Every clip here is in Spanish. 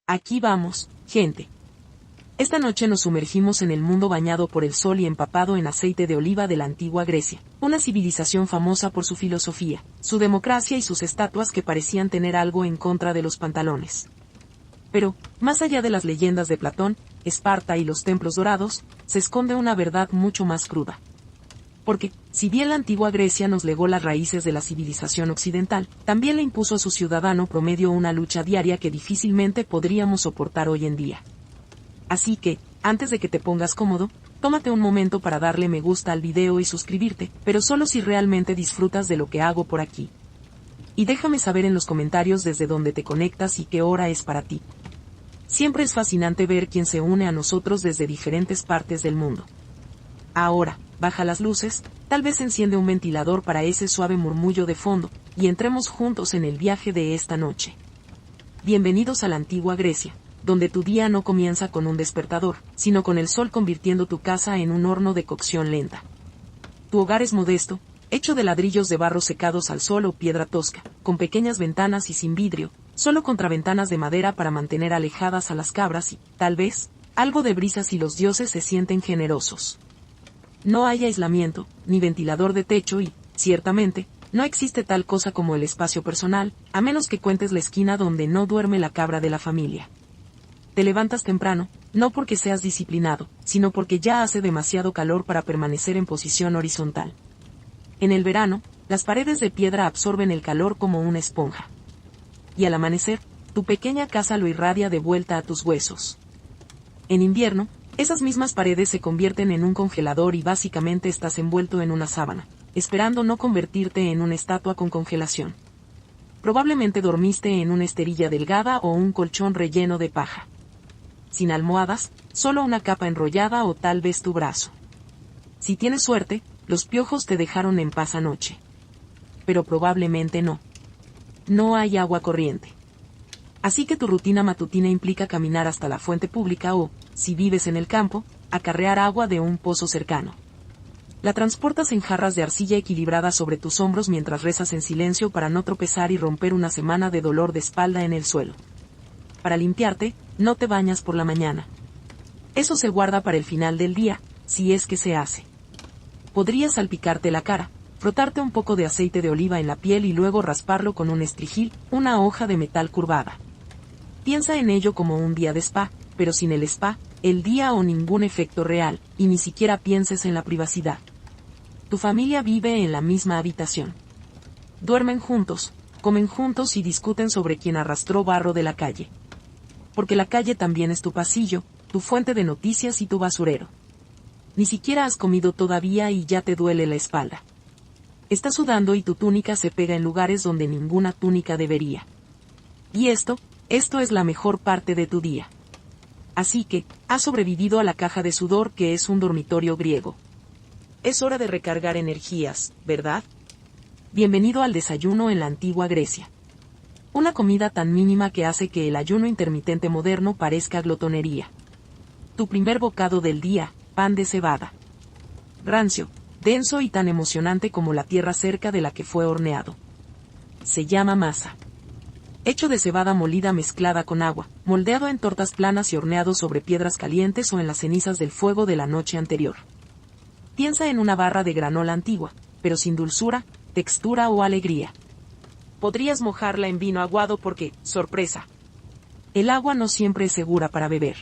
Aquí vamos, gente. Esta noche nos sumergimos en el mundo bañado por el sol y empapado en aceite de oliva de la antigua Grecia, una civilización famosa por su filosofía, su democracia y sus estatuas que parecían tener algo en contra de los pantalones. Pero, más allá de las leyendas de Platón, Esparta y los templos dorados, se esconde una verdad mucho más cruda. Porque, si bien la antigua Grecia nos legó las raíces de la civilización occidental, también le impuso a su ciudadano promedio una lucha diaria que difícilmente podríamos soportar hoy en día. Así que, antes de que te pongas cómodo, tómate un momento para darle me gusta al video y suscribirte, pero solo si realmente disfrutas de lo que hago por aquí. Y déjame saber en los comentarios desde dónde te conectas y qué hora es para ti. Siempre es fascinante ver quién se une a nosotros desde diferentes partes del mundo. Ahora, baja las luces, tal vez enciende un ventilador para ese suave murmullo de fondo, y entremos juntos en el viaje de esta noche. Bienvenidos a la antigua Grecia, donde tu día no comienza con un despertador, sino con el sol convirtiendo tu casa en un horno de cocción lenta. Tu hogar es modesto, hecho de ladrillos de barro secados al sol o piedra tosca, con pequeñas ventanas y sin vidrio, solo contraventanas de madera para mantener alejadas a las cabras y, tal vez, algo de brisa si los dioses se sienten generosos. No hay aislamiento, ni ventilador de techo y, ciertamente, no existe tal cosa como el espacio personal, a menos que cuentes la esquina donde no duerme la cabra de la familia. Te levantas temprano, no porque seas disciplinado, sino porque ya hace demasiado calor para permanecer en posición horizontal. En el verano, las paredes de piedra absorben el calor como una esponja. Y al amanecer, tu pequeña casa lo irradia de vuelta a tus huesos. En invierno, esas mismas paredes se convierten en un congelador y básicamente estás envuelto en una sábana, esperando no convertirte en una estatua con congelación. Probablemente dormiste en una esterilla delgada o un colchón relleno de paja. Sin almohadas, solo una capa enrollada o tal vez tu brazo. Si tienes suerte, los piojos te dejaron en paz anoche. Pero probablemente no. No hay agua corriente. Así que tu rutina matutina implica caminar hasta la fuente pública o, si vives en el campo, acarrear agua de un pozo cercano. La transportas en jarras de arcilla equilibradas sobre tus hombros mientras rezas en silencio para no tropezar y romper una semana de dolor de espalda en el suelo. Para limpiarte, no te bañas por la mañana. Eso se guarda para el final del día, si es que se hace. Podrías salpicarte la cara, frotarte un poco de aceite de oliva en la piel y luego rasparlo con un estrijil, una hoja de metal curvada. Piensa en ello como un día de spa, pero sin el spa, el día o ningún efecto real, y ni siquiera pienses en la privacidad. Tu familia vive en la misma habitación. Duermen juntos, comen juntos y discuten sobre quién arrastró barro de la calle. Porque la calle también es tu pasillo, tu fuente de noticias y tu basurero. Ni siquiera has comido todavía y ya te duele la espalda. Estás sudando y tu túnica se pega en lugares donde ninguna túnica debería. Y esto es la mejor parte de tu día. Así que, has sobrevivido a la caja de sudor que es un dormitorio griego. Es hora de recargar energías, ¿verdad? Bienvenido al desayuno en la antigua Grecia. Una comida tan mínima que hace que el ayuno intermitente moderno parezca glotonería. Tu primer bocado del día, pan de cebada. Rancio, denso y tan emocionante como la tierra cerca de la que fue horneado. Se llama masa. Hecho de cebada molida mezclada con agua, moldeado en tortas planas y horneado sobre piedras calientes o en las cenizas del fuego de la noche anterior. Piensa en una barra de granola antigua, pero sin dulzura, textura o alegría. Podrías mojarla en vino aguado porque, sorpresa, el agua no siempre es segura para beber.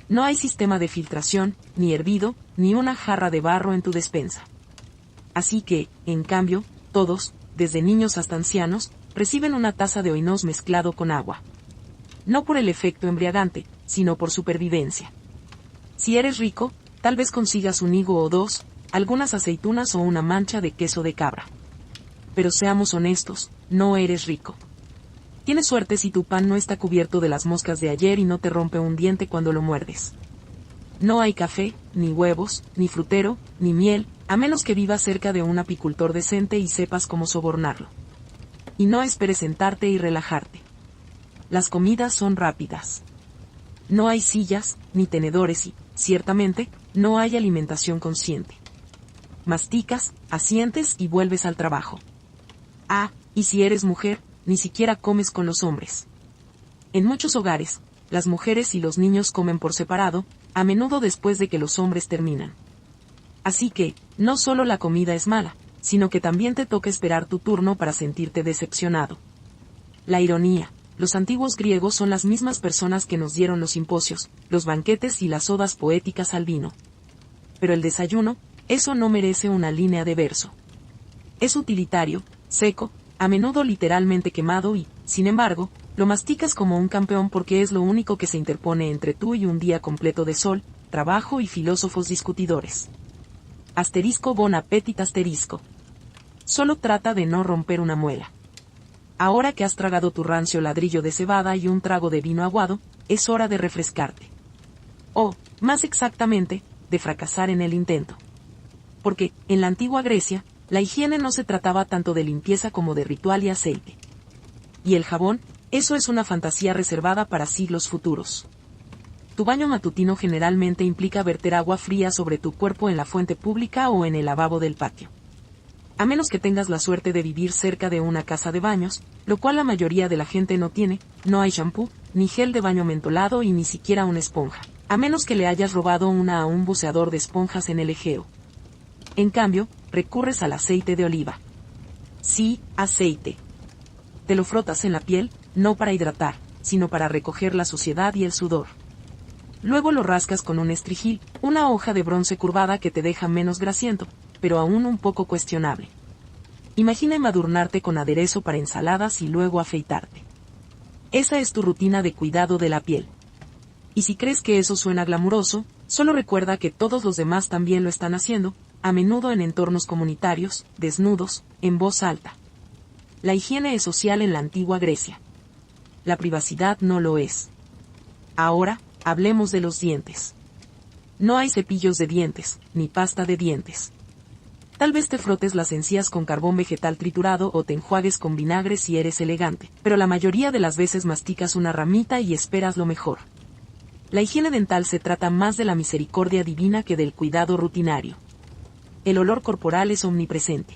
No hay sistema de filtración, ni hervido, ni una jarra de barro en tu despensa. Así que, en cambio, todos, desde niños hasta ancianos, reciben una taza de oinos mezclado con agua. No por el efecto embriagante, sino por supervivencia. Si eres rico, tal vez consigas un higo o dos, algunas aceitunas o una mancha de queso de cabra. Pero seamos honestos, no eres rico. Tienes suerte si tu pan no está cubierto de las moscas de ayer y no te rompe un diente cuando lo muerdes. No hay café, ni huevos, ni frutero, ni miel, a menos que vivas cerca de un apicultor decente y sepas cómo sobornarlo. Y no esperes sentarte y relajarte. Las comidas son rápidas. No hay sillas, ni tenedores y, ciertamente, no hay alimentación consciente. Masticas, asientes y vuelves al trabajo. Ah, y si eres mujer, ni siquiera comes con los hombres. En muchos hogares, las mujeres y los niños comen por separado, a menudo después de que los hombres terminan. Así que, no solo la comida es mala, sino que también te toca esperar tu turno para sentirte decepcionado. La ironía: los antiguos griegos son las mismas personas que nos dieron los simposios, los banquetes y las odas poéticas al vino. Pero el desayuno, eso no merece una línea de verso. Es utilitario, seco, a menudo literalmente quemado y, sin embargo, lo masticas como un campeón porque es lo único que se interpone entre tú y un día completo de sol, trabajo y filósofos discutidores. Bon appetit *. Solo trata de no romper una muela. Ahora que has tragado tu rancio ladrillo de cebada y un trago de vino aguado, es hora de refrescarte. O, más exactamente, de fracasar en el intento. Porque, en la antigua Grecia, la higiene no se trataba tanto de limpieza como de ritual y aceite. Y el jabón, eso es una fantasía reservada para siglos futuros. Tu baño matutino generalmente implica verter agua fría sobre tu cuerpo en la fuente pública o en el lavabo del patio. A menos que tengas la suerte de vivir cerca de una casa de baños, lo cual la mayoría de la gente no tiene, no hay shampoo, ni gel de baño mentolado y ni siquiera una esponja, a menos que le hayas robado una a un buceador de esponjas en el Egeo. En cambio, recurres al aceite de oliva. Sí, aceite. Te lo frotas en la piel, no para hidratar, sino para recoger la suciedad y el sudor. Luego lo rascas con un estrigil, una hoja de bronce curvada que te deja menos grasiento, pero aún un poco cuestionable. Imagina embadurnarte con aderezo para ensaladas y luego afeitarte. Esa es tu rutina de cuidado de la piel. Y si crees que eso suena glamuroso, solo recuerda que todos los demás también lo están haciendo, a menudo en entornos comunitarios, desnudos, en voz alta. La higiene es social en la antigua Grecia. La privacidad no lo es. Ahora, hablemos de los dientes. No hay cepillos de dientes, ni pasta de dientes. Tal vez te frotes las encías con carbón vegetal triturado o te enjuagues con vinagre si eres elegante, pero la mayoría de las veces masticas una ramita y esperas lo mejor. La higiene dental se trata más de la misericordia divina que del cuidado rutinario. El olor corporal es omnipresente.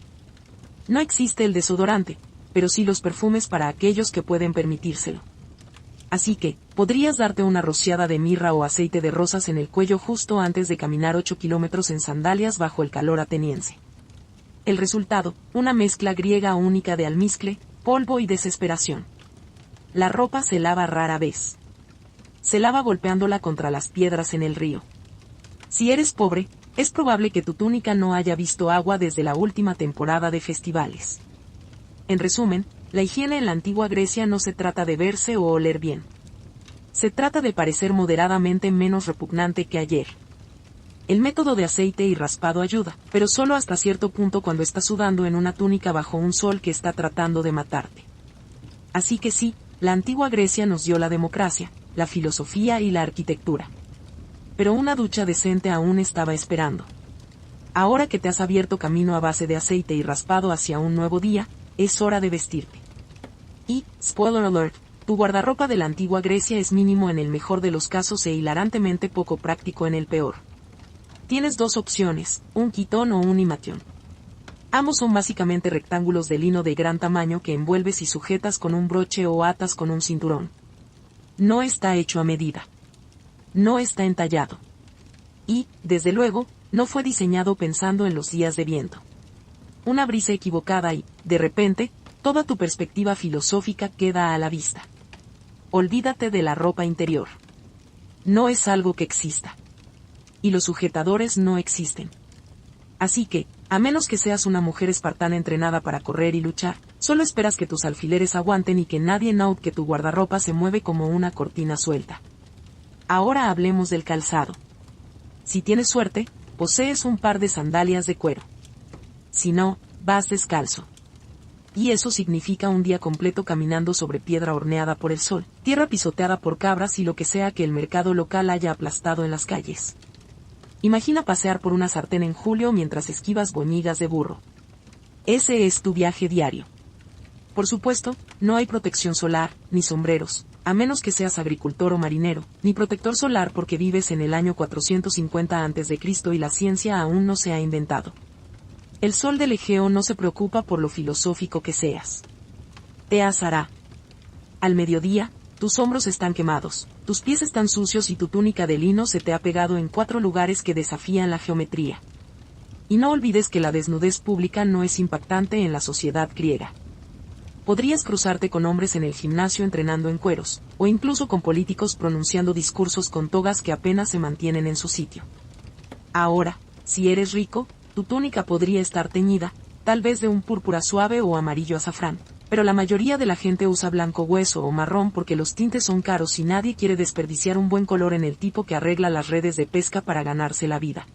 No existe el desodorante, pero sí los perfumes para aquellos que pueden permitírselo. Así que, podrías darte una rociada de mirra o aceite de rosas en el cuello justo antes de caminar 8 kilómetros en sandalias bajo el calor ateniense. El resultado, una mezcla griega única de almizcle, polvo y desesperación. La ropa se lava rara vez. Se lava golpeándola contra las piedras en el río. Si eres pobre, es probable que tu túnica no haya visto agua desde la última temporada de festivales. En resumen, la higiene en la antigua Grecia no se trata de verse o oler bien. Se trata de parecer moderadamente menos repugnante que ayer. El método de aceite y raspado ayuda, pero solo hasta cierto punto cuando estás sudando en una túnica bajo un sol que está tratando de matarte. Así que sí, la antigua Grecia nos dio la democracia, la filosofía y la arquitectura. Pero una ducha decente aún estaba esperando. Ahora que te has abierto camino a base de aceite y raspado hacia un nuevo día, es hora de vestirte. Y, spoiler alert, tu guardarropa de la antigua Grecia es mínimo en el mejor de los casos e hilarantemente poco práctico en el peor. Tienes dos opciones, un quitón o un himation. Ambos son básicamente rectángulos de lino de gran tamaño que envuelves y sujetas con un broche o atas con un cinturón. No está hecho a medida. No está entallado. Y, desde luego, no fue diseñado pensando en los días de viento. Una brisa equivocada y, de repente, toda tu perspectiva filosófica queda a la vista. Olvídate de la ropa interior. No es algo que exista. Y los sujetadores no existen. Así que, a menos que seas una mujer espartana entrenada para correr y luchar, solo esperas que tus alfileres aguanten y que nadie note que tu guardarropa se mueve como una cortina suelta. Ahora hablemos del calzado. Si tienes suerte, posees un par de sandalias de cuero. Si no, vas descalzo. Y eso significa un día completo caminando sobre piedra horneada por el sol, tierra pisoteada por cabras y lo que sea que el mercado local haya aplastado en las calles. Imagina pasear por una sartén en julio mientras esquivas boñigas de burro. Ese es tu viaje diario. Por supuesto, no hay protección solar, ni sombreros, a menos que seas agricultor o marinero, ni protector solar porque vives en el año 450 a.C. y la ciencia aún no se ha inventado. El sol del Egeo no se preocupa por lo filosófico que seas. Te asará. Al mediodía, tus hombros están quemados, tus pies están sucios y tu túnica de lino se te ha pegado en 4 lugares que desafían la geometría. Y no olvides que la desnudez pública no es impactante en la sociedad griega. Podrías cruzarte con hombres en el gimnasio entrenando en cueros, o incluso con políticos pronunciando discursos con togas que apenas se mantienen en su sitio. Ahora, si eres rico, tu túnica podría estar teñida, tal vez de un púrpura suave o amarillo azafrán, pero la mayoría de la gente usa blanco hueso o marrón porque los tintes son caros y nadie quiere desperdiciar un buen color en el tipo que arregla las redes de pesca para ganarse la vida.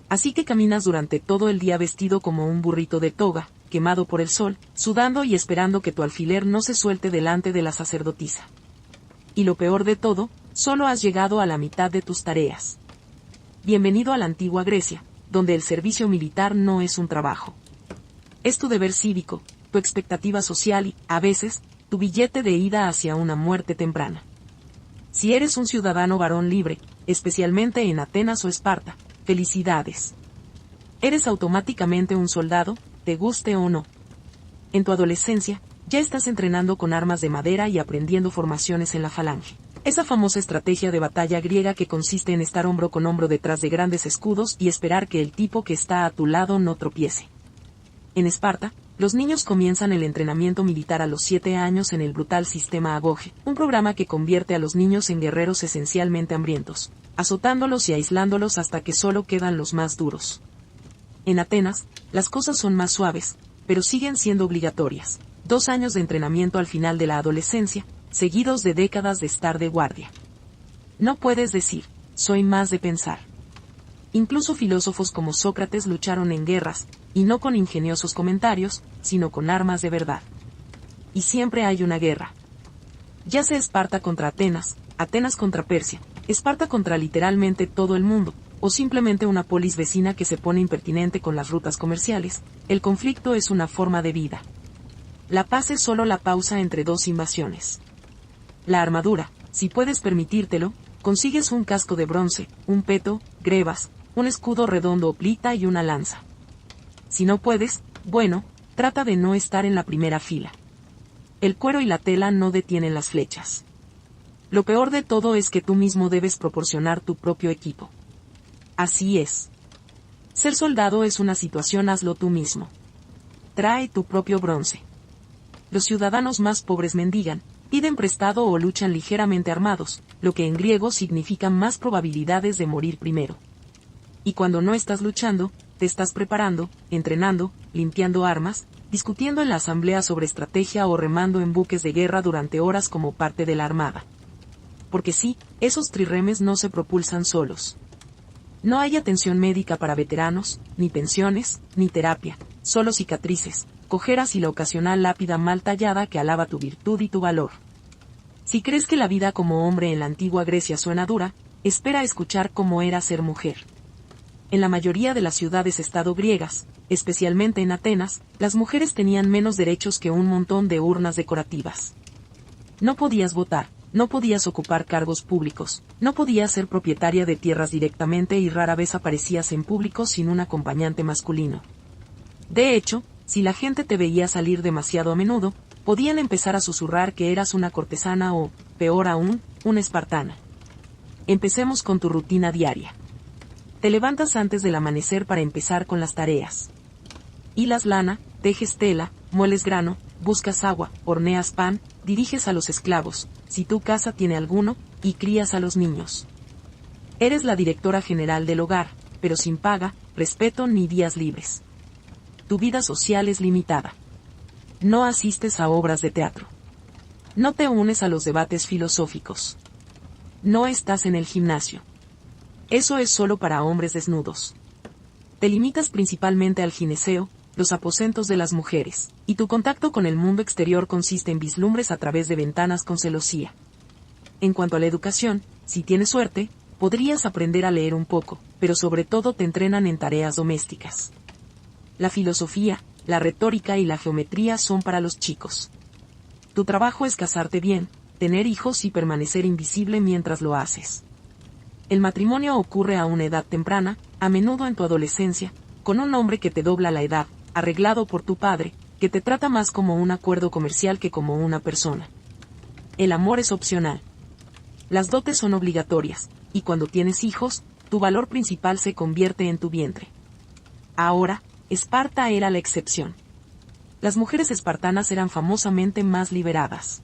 Así que caminas durante todo el día vestido como un burrito de toga, quemado por el sol, sudando y esperando que tu alfiler no se suelte delante de la sacerdotisa. Y lo peor de todo, solo has llegado a la mitad de tus tareas. Bienvenido a la antigua Grecia, donde el servicio militar no es un trabajo. Es tu deber cívico, tu expectativa social y, a veces, tu billete de ida hacia una muerte temprana. Si eres un ciudadano varón libre, especialmente en Atenas o Esparta, felicidades. Eres automáticamente un soldado, te guste o no. En tu adolescencia, ya estás entrenando con armas de madera y aprendiendo formaciones en la falange. Esa famosa estrategia de batalla griega que consiste en estar hombro con hombro detrás de grandes escudos y esperar que el tipo que está a tu lado no tropiece. En Esparta, los niños comienzan el entrenamiento militar a los 7 años en el brutal sistema Agoge, un programa que convierte a los niños en guerreros esencialmente hambrientos, azotándolos y aislándolos hasta que solo quedan los más duros. En Atenas, las cosas son más suaves, pero siguen siendo obligatorias. 2 años de entrenamiento al final de la adolescencia, seguidos de décadas de estar de guardia. No puedes decir, soy más de pensar. Incluso filósofos como Sócrates lucharon en guerras, y no con ingeniosos comentarios, sino con armas de verdad. Y siempre hay una guerra. Ya sea Esparta contra Atenas, Atenas contra Persia, Esparta contra literalmente todo el mundo, o simplemente una polis vecina que se pone impertinente con las rutas comerciales, el conflicto es una forma de vida. La paz es solo la pausa entre 2 invasiones. La armadura, si puedes permitírtelo, consigues un casco de bronce, un peto, grebas, un escudo redondo o plita y una lanza. Si no puedes, bueno, trata de no estar en la primera fila. El cuero y la tela no detienen las flechas. Lo peor de todo es que tú mismo debes proporcionar tu propio equipo. Así es. Ser soldado es una situación, hazlo tú mismo. Trae tu propio bronce. Los ciudadanos más pobres mendigan, piden prestado o luchan ligeramente armados, lo que en griego significa más probabilidades de morir primero. Y cuando no estás luchando, te estás preparando, entrenando, limpiando armas, discutiendo en la asamblea sobre estrategia o remando en buques de guerra durante horas como parte de la armada. Porque sí, esos triremes no se propulsan solos. No hay atención médica para veteranos, ni pensiones, ni terapia, solo cicatrices, cojeras y la ocasional lápida mal tallada que alaba tu virtud y tu valor. Si crees que la vida como hombre en la antigua Grecia suena dura, espera a escuchar cómo era ser mujer. En la mayoría de las ciudades-estado griegas, especialmente en Atenas, las mujeres tenían menos derechos que un montón de urnas decorativas. No podías votar, no podías ocupar cargos públicos, no podías ser propietaria de tierras directamente y rara vez aparecías en público sin un acompañante masculino. De hecho, si la gente te veía salir demasiado a menudo, podían empezar a susurrar que eras una cortesana o, peor aún, una espartana. Empecemos con tu rutina diaria. Te levantas antes del amanecer para empezar con las tareas. Hilas lana, tejes tela, mueles grano, buscas agua, horneas pan, diriges a los esclavos, si tu casa tiene alguno, y crías a los niños. Eres la directora general del hogar, pero sin paga, respeto ni días libres. Tu vida social es limitada. No asistes a obras de teatro. No te unes a los debates filosóficos. No estás en el gimnasio. Eso es solo para hombres desnudos. Te limitas principalmente al gineceo, los aposentos de las mujeres, y tu contacto con el mundo exterior consiste en vislumbres a través de ventanas con celosía. En cuanto a la educación, si tienes suerte, podrías aprender a leer un poco, pero sobre todo te entrenan en tareas domésticas. La filosofía, la retórica y la geometría son para los chicos. Tu trabajo es casarte bien, tener hijos y permanecer invisible mientras lo haces. El matrimonio ocurre a una edad temprana, a menudo en tu adolescencia, con un hombre que te dobla la edad, arreglado por tu padre, que te trata más como un acuerdo comercial que como una persona. El amor es opcional. Las dotes son obligatorias, y cuando tienes hijos, tu valor principal se convierte en tu vientre. Ahora, Esparta era la excepción. Las mujeres espartanas eran famosamente más liberadas.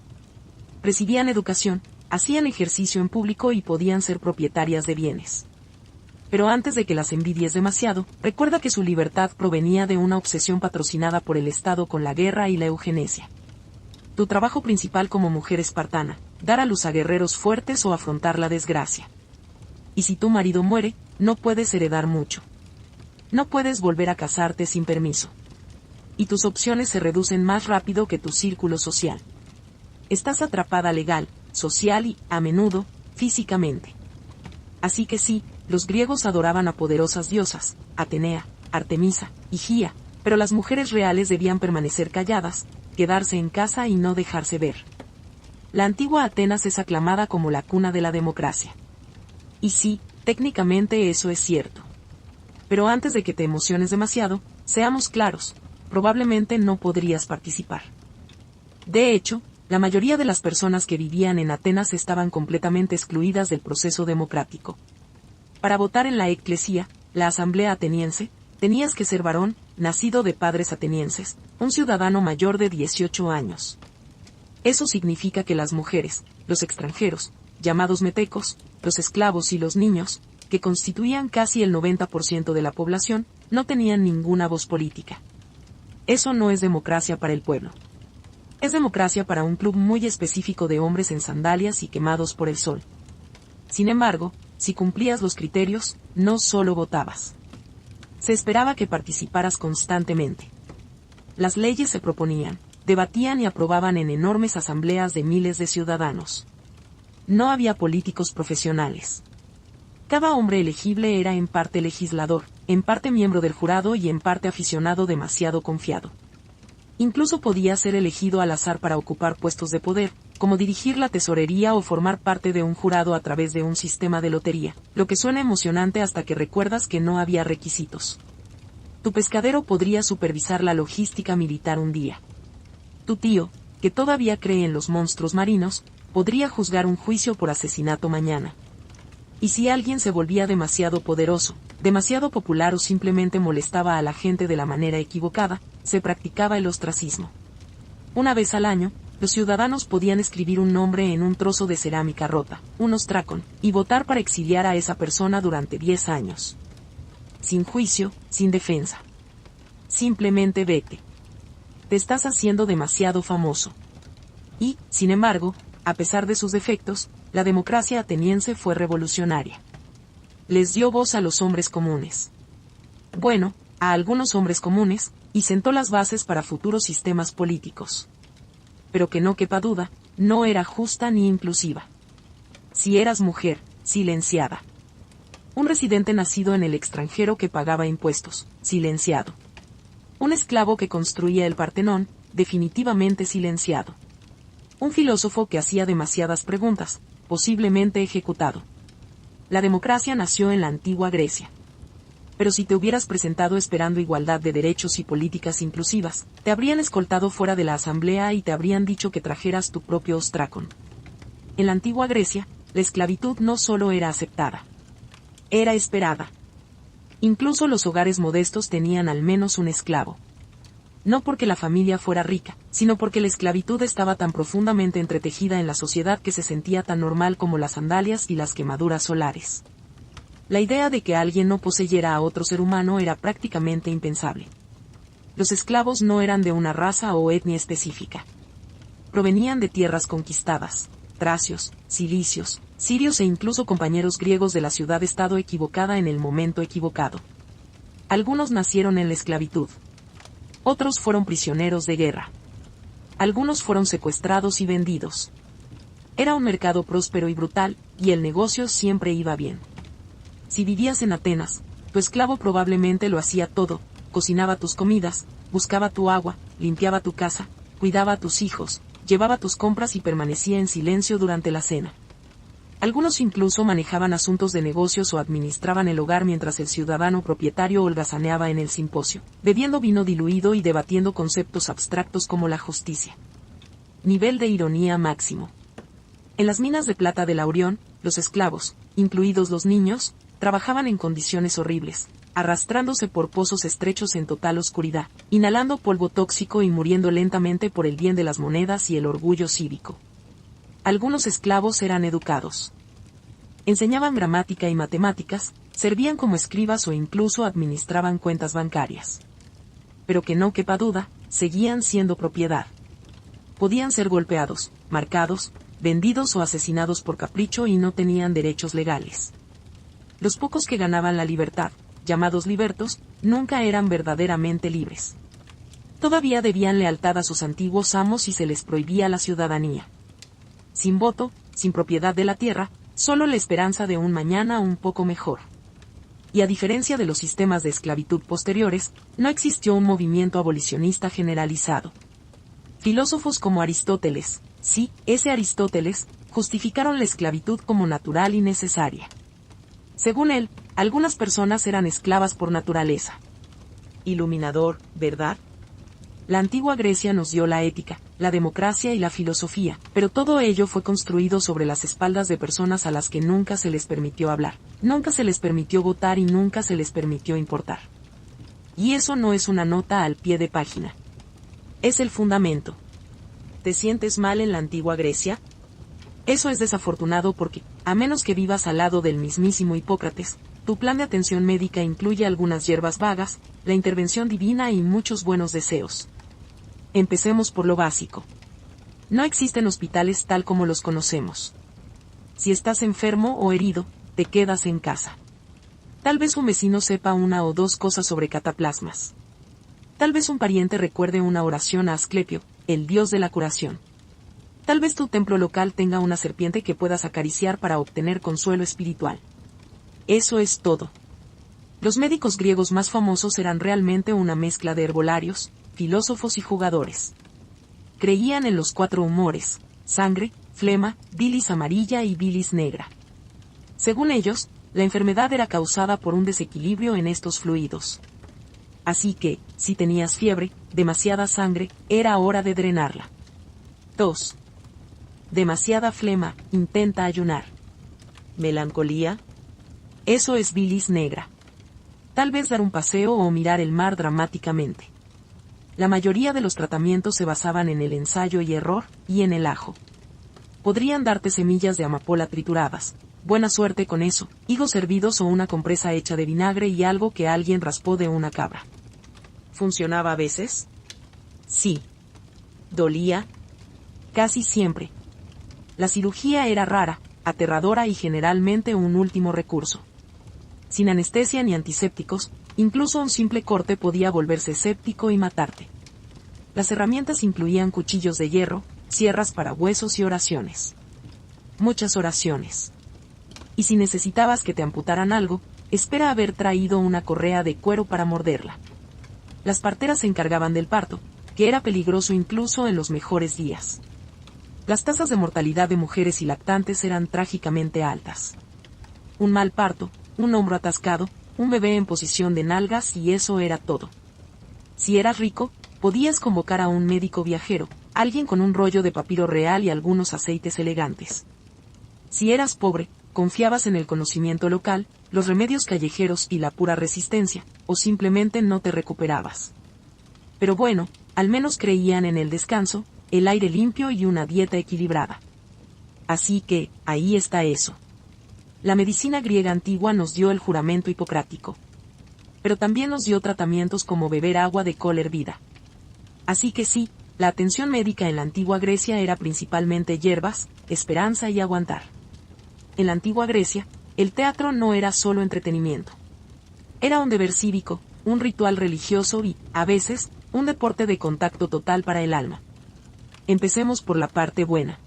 Recibían educación, hacían ejercicio en público y podían ser propietarias de bienes. Pero antes de que las envidies demasiado, recuerda que su libertad provenía de una obsesión patrocinada por el Estado con la guerra y la eugenesia. Tu trabajo principal como mujer espartana, dar a luz a guerreros fuertes o afrontar la desgracia. Y si tu marido muere, no puedes heredar mucho. No puedes volver a casarte sin permiso. Y tus opciones se reducen más rápido que tu círculo social. Estás atrapada legal, social y, a menudo, físicamente. Así que sí, los griegos adoraban a poderosas diosas, Atenea, Artemisa, Higía, pero las mujeres reales debían permanecer calladas, quedarse en casa y no dejarse ver. La antigua Atenas es aclamada como la cuna de la democracia. Y sí, técnicamente eso es cierto. Pero antes de que te emociones demasiado, seamos claros, probablemente no podrías participar. De hecho, la mayoría de las personas que vivían en Atenas estaban completamente excluidas del proceso democrático. Para votar en la eclesía, la asamblea ateniense, tenías que ser varón, nacido de padres atenienses, un ciudadano mayor de 18 años. Eso significa que las mujeres, los extranjeros, llamados metecos, los esclavos y los niños, que constituían casi el 90% de la población, no tenían ninguna voz política. Eso no es democracia para el pueblo. Es democracia para un club muy específico de hombres en sandalias y quemados por el sol. Sin embargo, si cumplías los criterios, no solo votabas. Se esperaba que participaras constantemente. Las leyes se proponían, debatían y aprobaban en enormes asambleas de miles de ciudadanos. No había políticos profesionales. Cada hombre elegible era en parte legislador, en parte miembro del jurado y en parte aficionado demasiado confiado. Incluso podía ser elegido al azar para ocupar puestos de poder, como dirigir la tesorería o formar parte de un jurado a través de un sistema de lotería, lo que suena emocionante hasta que recuerdas que no había requisitos. Tu pescadero podría supervisar la logística militar un día. Tu tío, que todavía cree en los monstruos marinos, podría juzgar un juicio por asesinato mañana. Y si alguien se volvía demasiado poderoso, demasiado popular o simplemente molestaba a la gente de la manera equivocada, se practicaba el ostracismo. Una vez al año, los ciudadanos podían escribir un nombre en un trozo de cerámica rota, un ostracon, y votar para exiliar a esa persona durante 10 años. Sin juicio, sin defensa. Simplemente vete. Te estás haciendo demasiado famoso. Y, sin embargo, a pesar de sus defectos, la democracia ateniense fue revolucionaria. Les dio voz a los hombres comunes. Bueno, a algunos hombres comunes, y sentó las bases para futuros sistemas políticos. Pero que no quepa duda, no era justa ni inclusiva. Si eras mujer, silenciada. Un residente nacido en el extranjero que pagaba impuestos, silenciado. Un esclavo que construía el Partenón, definitivamente silenciado. Un filósofo que hacía demasiadas preguntas, posiblemente ejecutado. La democracia nació en la antigua Grecia. Pero si te hubieras presentado esperando igualdad de derechos y políticas inclusivas, te habrían escoltado fuera de la asamblea y te habrían dicho que trajeras tu propio ostracon. En la antigua Grecia, la esclavitud no solo era aceptada, era esperada. Incluso los hogares modestos tenían al menos un esclavo. No porque la familia fuera rica, sino porque la esclavitud estaba tan profundamente entretejida en la sociedad que se sentía tan normal como las sandalias y las quemaduras solares. La idea de que alguien no poseyera a otro ser humano era prácticamente impensable. Los esclavos no eran de una raza o etnia específica. Provenían de tierras conquistadas, tracios, cilicios, sirios e incluso compañeros griegos de la ciudad-estado equivocada en el momento equivocado. Algunos nacieron en la esclavitud. Otros fueron prisioneros de guerra. Algunos fueron secuestrados y vendidos. Era un mercado próspero y brutal, y el negocio siempre iba bien. Si vivías en Atenas, tu esclavo probablemente lo hacía todo, cocinaba tus comidas, buscaba tu agua, limpiaba tu casa, cuidaba a tus hijos, llevaba tus compras y permanecía en silencio durante la cena. Algunos incluso manejaban asuntos de negocios o administraban el hogar mientras el ciudadano propietario holgazaneaba en el simposio, bebiendo vino diluido y debatiendo conceptos abstractos como la justicia. Nivel de ironía máximo. En las minas de plata de Laurión, los esclavos, incluidos los niños, trabajaban en condiciones horribles, arrastrándose por pozos estrechos en total oscuridad, inhalando polvo tóxico y muriendo lentamente por el bien de las monedas y el orgullo cívico. Algunos esclavos eran educados. Enseñaban gramática y matemáticas, servían como escribas o incluso administraban cuentas bancarias. Pero que no quepa duda, seguían siendo propiedad. Podían ser golpeados, marcados, vendidos o asesinados por capricho y no tenían derechos legales. Los pocos que ganaban la libertad, llamados libertos, nunca eran verdaderamente libres. Todavía debían lealtad a sus antiguos amos y se les prohibía la ciudadanía. Sin voto, sin propiedad de la tierra, solo la esperanza de un mañana un poco mejor. Y a diferencia de los sistemas de esclavitud posteriores, no existió un movimiento abolicionista generalizado. Filósofos como Aristóteles, sí, ese Aristóteles, justificaron la esclavitud como natural y necesaria. Según él, algunas personas eran esclavas por naturaleza. Iluminador, ¿verdad? La antigua Grecia nos dio la ética, la democracia y la filosofía, pero todo ello fue construido sobre las espaldas de personas a las que nunca se les permitió hablar, nunca se les permitió votar y nunca se les permitió importar. Y eso no es una nota al pie de página. Es el fundamento. ¿Te sientes mal en la antigua Grecia? Eso es desafortunado porque, a menos que vivas al lado del mismísimo Hipócrates, tu plan de atención médica incluye algunas hierbas vagas, la intervención divina y muchos buenos deseos. Empecemos por lo básico. No existen hospitales tal como los conocemos. Si estás enfermo o herido, te quedas en casa. Tal vez un vecino sepa una o dos cosas sobre cataplasmas. Tal vez un pariente recuerde una oración a Asclepio, el dios de la curación. Tal vez tu templo local tenga una serpiente que puedas acariciar para obtener consuelo espiritual. Eso es todo. Los médicos griegos más famosos eran realmente una mezcla de herbolarios, filósofos y jugadores. Creían en los 4 humores: sangre, flema, bilis amarilla y bilis negra. Según ellos, la enfermedad era causada por un desequilibrio en estos fluidos. Así que, si tenías fiebre, demasiada sangre, era hora de drenarla. 2. Demasiada flema, intenta ayunar. Melancolía. Eso es bilis negra. Tal vez dar un paseo o mirar el mar dramáticamente. La mayoría de los tratamientos se basaban en el ensayo y error, y en el ajo. Podrían darte semillas de amapola trituradas. Buena suerte con eso, higos hervidos o una compresa hecha de vinagre y algo que alguien raspó de una cabra. ¿Funcionaba a veces? Sí. ¿Dolía? Casi siempre. La cirugía era rara, aterradora y generalmente un último recurso. Sin anestesia ni antisépticos, incluso un simple corte podía volverse séptico y matarte. Las herramientas incluían cuchillos de hierro, sierras para huesos y oraciones. Muchas oraciones. Y si necesitabas que te amputaran algo, espera haber traído una correa de cuero para morderla. Las parteras se encargaban del parto, que era peligroso incluso en los mejores días. Las tasas de mortalidad de mujeres y lactantes eran trágicamente altas. Un mal parto, un hombro atascado, un bebé en posición de nalgas y eso era todo. Si eras rico, podías convocar a un médico viajero, alguien con un rollo de papiro real y algunos aceites elegantes. Si eras pobre, confiabas en el conocimiento local, los remedios callejeros y la pura resistencia, o simplemente no te recuperabas. Pero bueno, al menos creían en el descanso, el aire limpio y una dieta equilibrada. Así que, ahí está eso. La medicina griega antigua nos dio el juramento hipocrático. Pero también nos dio tratamientos como beber agua de col hervida. Así que sí, la atención médica en la antigua Grecia era principalmente hierbas, esperanza y aguantar. En la antigua Grecia, el teatro no era solo entretenimiento. Era un deber cívico, un ritual religioso y, a veces, un deporte de contacto total para el alma. Empecemos por la parte buena.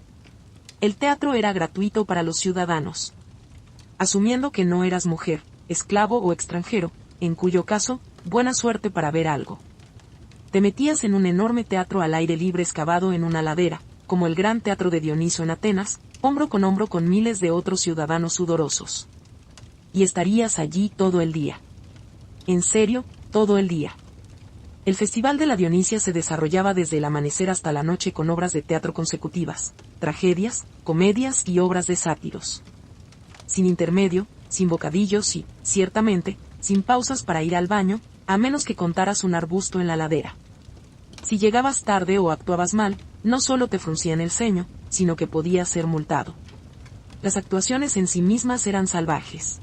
El teatro era gratuito para los ciudadanos. Asumiendo que no eras mujer, esclavo o extranjero, en cuyo caso, buena suerte para ver algo. Te metías en un enorme teatro al aire libre excavado en una ladera, como el gran teatro de Dioniso en Atenas, hombro con miles de otros ciudadanos sudorosos. Y estarías allí todo el día. En serio, todo el día. El Festival de la Dionisia se desarrollaba desde el amanecer hasta la noche con obras de teatro consecutivas, tragedias, comedias y obras de sátiros. Sin intermedio, sin bocadillos y, ciertamente, sin pausas para ir al baño, a menos que contaras un arbusto en la ladera. Si llegabas tarde o actuabas mal, no solo te fruncían el ceño, sino que podías ser multado. Las actuaciones en sí mismas eran salvajes.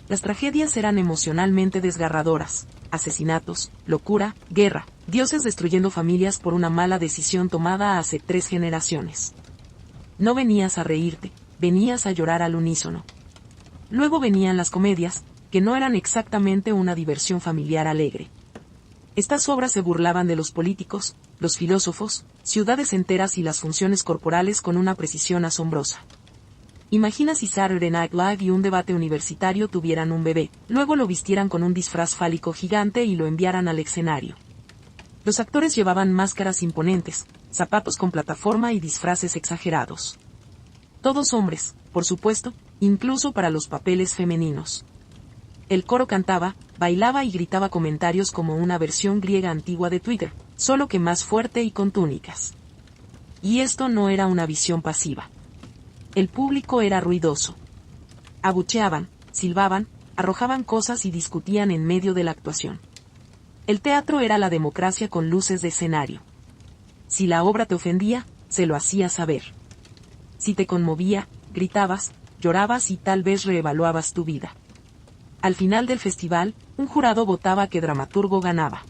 Las tragedias eran emocionalmente desgarradoras: asesinatos, locura, guerra, dioses destruyendo familias por una mala decisión tomada hace 3 generaciones. No venías a reírte, venías a llorar al unísono. Luego venían las comedias, que no eran exactamente una diversión familiar alegre. Estas obras se burlaban de los políticos, los filósofos, ciudades enteras y las funciones corporales con una precisión asombrosa. Imagina si Saturday Night Live y un debate universitario tuvieran un bebé, luego lo vistieran con un disfraz fálico gigante y lo enviaran al escenario. Los actores llevaban máscaras imponentes, zapatos con plataforma y disfraces exagerados. Todos hombres, por supuesto, incluso para los papeles femeninos. El coro cantaba, bailaba y gritaba comentarios como una versión griega antigua de Twitter, solo que más fuerte y con túnicas. Y esto no era una visión pasiva. El público era ruidoso. Abucheaban, silbaban, arrojaban cosas y discutían en medio de la actuación. El teatro era la democracia con luces de escenario. Si la obra te ofendía, se lo hacías saber. Si te conmovía, gritabas, llorabas y tal vez reevaluabas tu vida. Al final del festival, un jurado votaba qué dramaturgo ganaba.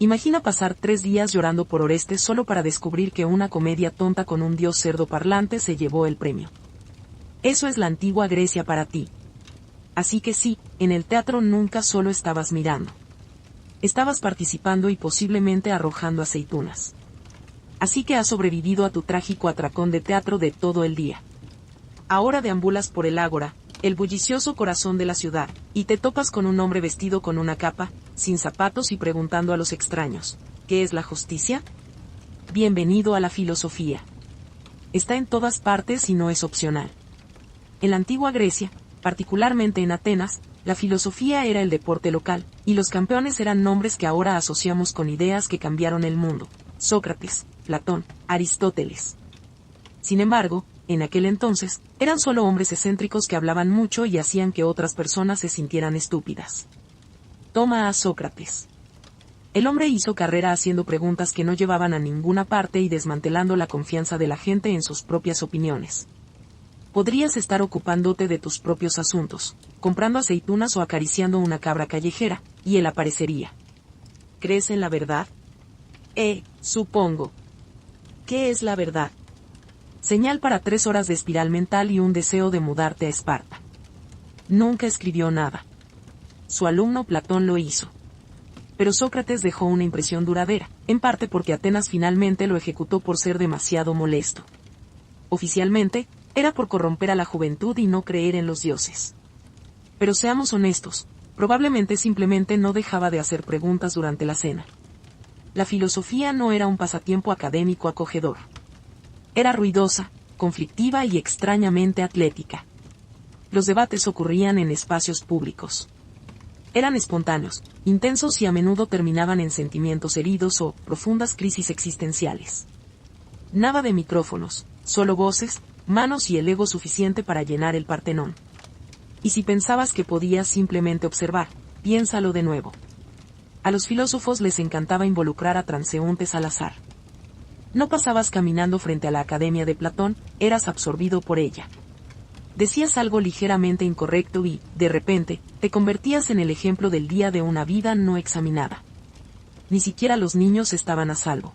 Imagina pasar 3 días llorando por Orestes solo para descubrir que una comedia tonta con un dios cerdo parlante se llevó el premio. Eso es la antigua Grecia para ti. Así que sí, en el teatro nunca solo estabas mirando. Estabas participando y posiblemente arrojando aceitunas. Así que has sobrevivido a tu trágico atracón de teatro de todo el día. Ahora deambulas por el ágora, el bullicioso corazón de la ciudad, y te topas con un hombre vestido con una capa, sin zapatos y preguntando a los extraños, ¿qué es la justicia? Bienvenido a la filosofía. Está en todas partes y no es opcional. En la antigua Grecia, particularmente en Atenas, la filosofía era el deporte local, y los campeones eran nombres que ahora asociamos con ideas que cambiaron el mundo: Sócrates, Platón, Aristóteles. Sin embargo, en aquel entonces, eran solo hombres excéntricos que hablaban mucho y hacían que otras personas se sintieran estúpidas. Toma a Sócrates. El hombre hizo carrera haciendo preguntas que no llevaban a ninguna parte y desmantelando la confianza de la gente en sus propias opiniones. Podrías estar ocupándote de tus propios asuntos, comprando aceitunas o acariciando una cabra callejera, y él aparecería. ¿Crees en la verdad? Supongo. ¿Qué es la verdad? Señal para 3 horas de espiral mental y un deseo de mudarte a Esparta. Nunca escribió nada. Su alumno Platón lo hizo. Pero Sócrates dejó una impresión duradera, en parte porque Atenas finalmente lo ejecutó por ser demasiado molesto. Oficialmente, era por corromper a la juventud y no creer en los dioses. Pero seamos honestos, probablemente simplemente no dejaba de hacer preguntas durante la cena. La filosofía no era un pasatiempo académico acogedor. Era ruidosa, conflictiva y extrañamente atlética. Los debates ocurrían en espacios públicos. Eran espontáneos, intensos y a menudo terminaban en sentimientos heridos o profundas crisis existenciales. Nada de micrófonos, solo voces, manos y el ego suficiente para llenar el Partenón. Y si pensabas que podías simplemente observar, piénsalo de nuevo. A los filósofos les encantaba involucrar a transeúntes al azar. No pasabas caminando frente a la Academia de Platón, eras absorbido por ella. Decías algo ligeramente incorrecto y, de repente, te convertías en el ejemplo del día de una vida no examinada. Ni siquiera los niños estaban a salvo.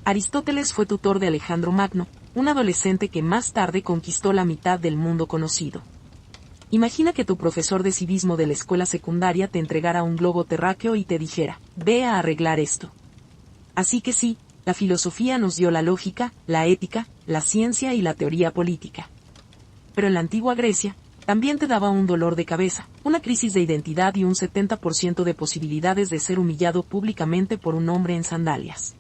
Aristóteles fue tutor de Alejandro Magno, un adolescente que más tarde conquistó la mitad del mundo conocido. Imagina que tu profesor de civismo de la escuela secundaria te entregara un globo terráqueo y te dijera, ve a arreglar esto. Así que sí, la filosofía nos dio la lógica, la ética, la ciencia y la teoría política. Pero en la antigua Grecia, también te daba un dolor de cabeza, una crisis de identidad y un 70% de posibilidades de ser humillado públicamente por un hombre en sandalias.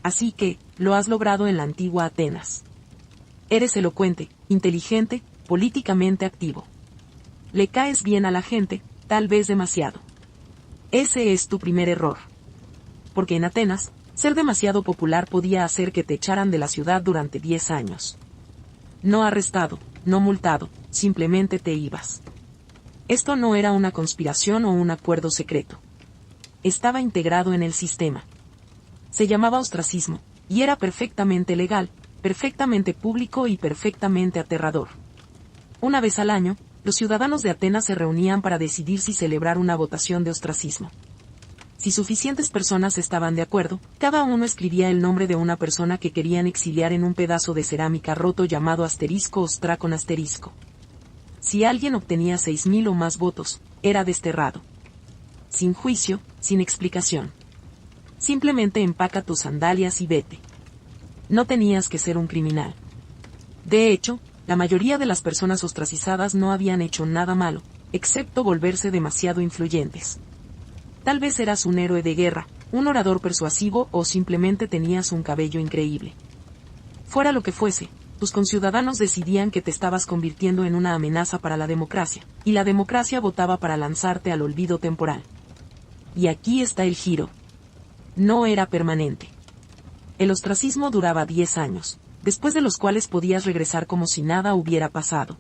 Así que, lo has logrado en la antigua Atenas. Eres elocuente, inteligente, políticamente activo. Le caes bien a la gente, tal vez demasiado. Ese es tu primer error. Porque en Atenas, Ser demasiado popular podía hacer que te echaran de la ciudad durante 10 años. No arrestado, no multado, simplemente te ibas. Esto no era una conspiración o un acuerdo secreto. Estaba integrado en el sistema. Se llamaba ostracismo, y era perfectamente legal, perfectamente público y perfectamente aterrador. Una vez al año, los ciudadanos de Atenas se reunían para decidir si celebrar una votación de ostracismo. Si suficientes personas estaban de acuerdo, cada uno escribía el nombre de una persona que querían exiliar en un pedazo de cerámica roto llamado asterisco ostra con asterisco. Si alguien obtenía 6.000 o más votos, era desterrado. Sin juicio, sin explicación. Simplemente empaca tus sandalias y vete. No tenías que ser un criminal. De hecho, la mayoría de las personas ostracizadas no habían hecho nada malo, excepto volverse demasiado influyentes. Tal vez eras un héroe de guerra, un orador persuasivo o simplemente tenías un cabello increíble. Fuera lo que fuese, tus conciudadanos decidían que te estabas convirtiendo en una amenaza para la democracia, y la democracia votaba para lanzarte al olvido temporal. Y aquí está el giro. No era permanente. El ostracismo duraba 10 años, después de los cuales podías regresar como si nada hubiera pasado.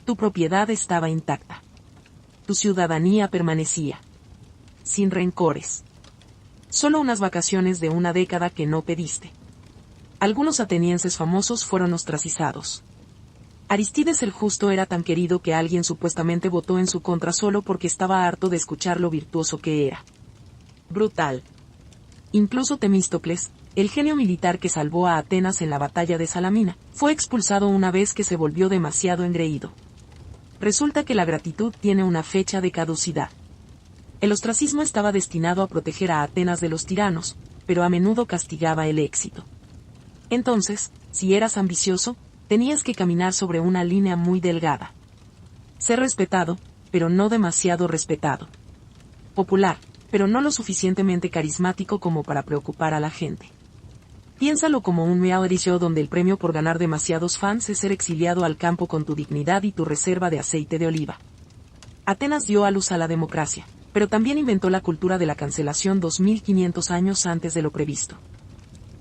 Tu propiedad estaba intacta. Tu ciudadanía permanecía. Sin rencores. Solo unas vacaciones de una década que no pediste. Algunos atenienses famosos fueron ostracizados. Aristides el Justo era tan querido que alguien supuestamente votó en su contra solo porque estaba harto de escuchar lo virtuoso que era. Brutal. Incluso Temístocles, el genio militar que salvó a Atenas en la batalla de Salamina, fue expulsado una vez que se volvió demasiado engreído. Resulta que la gratitud tiene una fecha de caducidad. El ostracismo estaba destinado a proteger a Atenas de los tiranos, pero a menudo castigaba el éxito. Entonces, si eras ambicioso, tenías que caminar sobre una línea muy delgada. Ser respetado, pero no demasiado respetado. Popular, pero no lo suficientemente carismático como para preocupar a la gente. Piénsalo como un reality show donde el premio por ganar demasiados fans es ser exiliado al campo con tu dignidad y tu reserva de aceite de oliva. Atenas dio a luz a la democracia, pero también inventó la cultura de la cancelación 2500 años antes de lo previsto.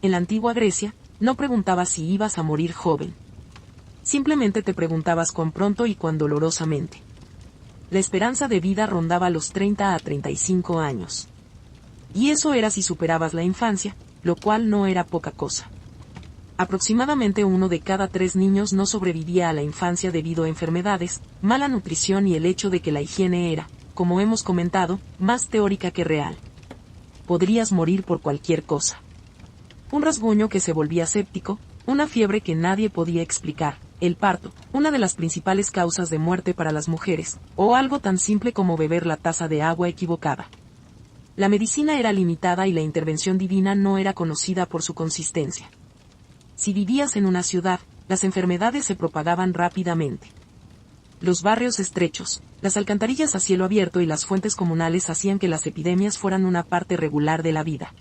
En la antigua Grecia, no preguntabas si ibas a morir joven. Simplemente te preguntabas cuán pronto y cuán dolorosamente. La esperanza de vida rondaba los 30 a 35 años. Y eso era si superabas la infancia, lo cual no era poca cosa. Aproximadamente 1 de cada 3 niños no sobrevivía a la infancia debido a enfermedades, mala nutrición y el hecho de que la higiene era, como hemos comentado, más teórica que real. Podrías morir por cualquier cosa. Un rasguño que se volvía séptico, una fiebre que nadie podía explicar, el parto, una de las principales causas de muerte para las mujeres, o algo tan simple como beber la taza de agua equivocada. La medicina era limitada y la intervención divina no era conocida por su consistencia. Si vivías en una ciudad, las enfermedades se propagaban rápidamente. Los barrios estrechos, las alcantarillas a cielo abierto y las fuentes comunales hacían que las epidemias fueran una parte regular de la vida.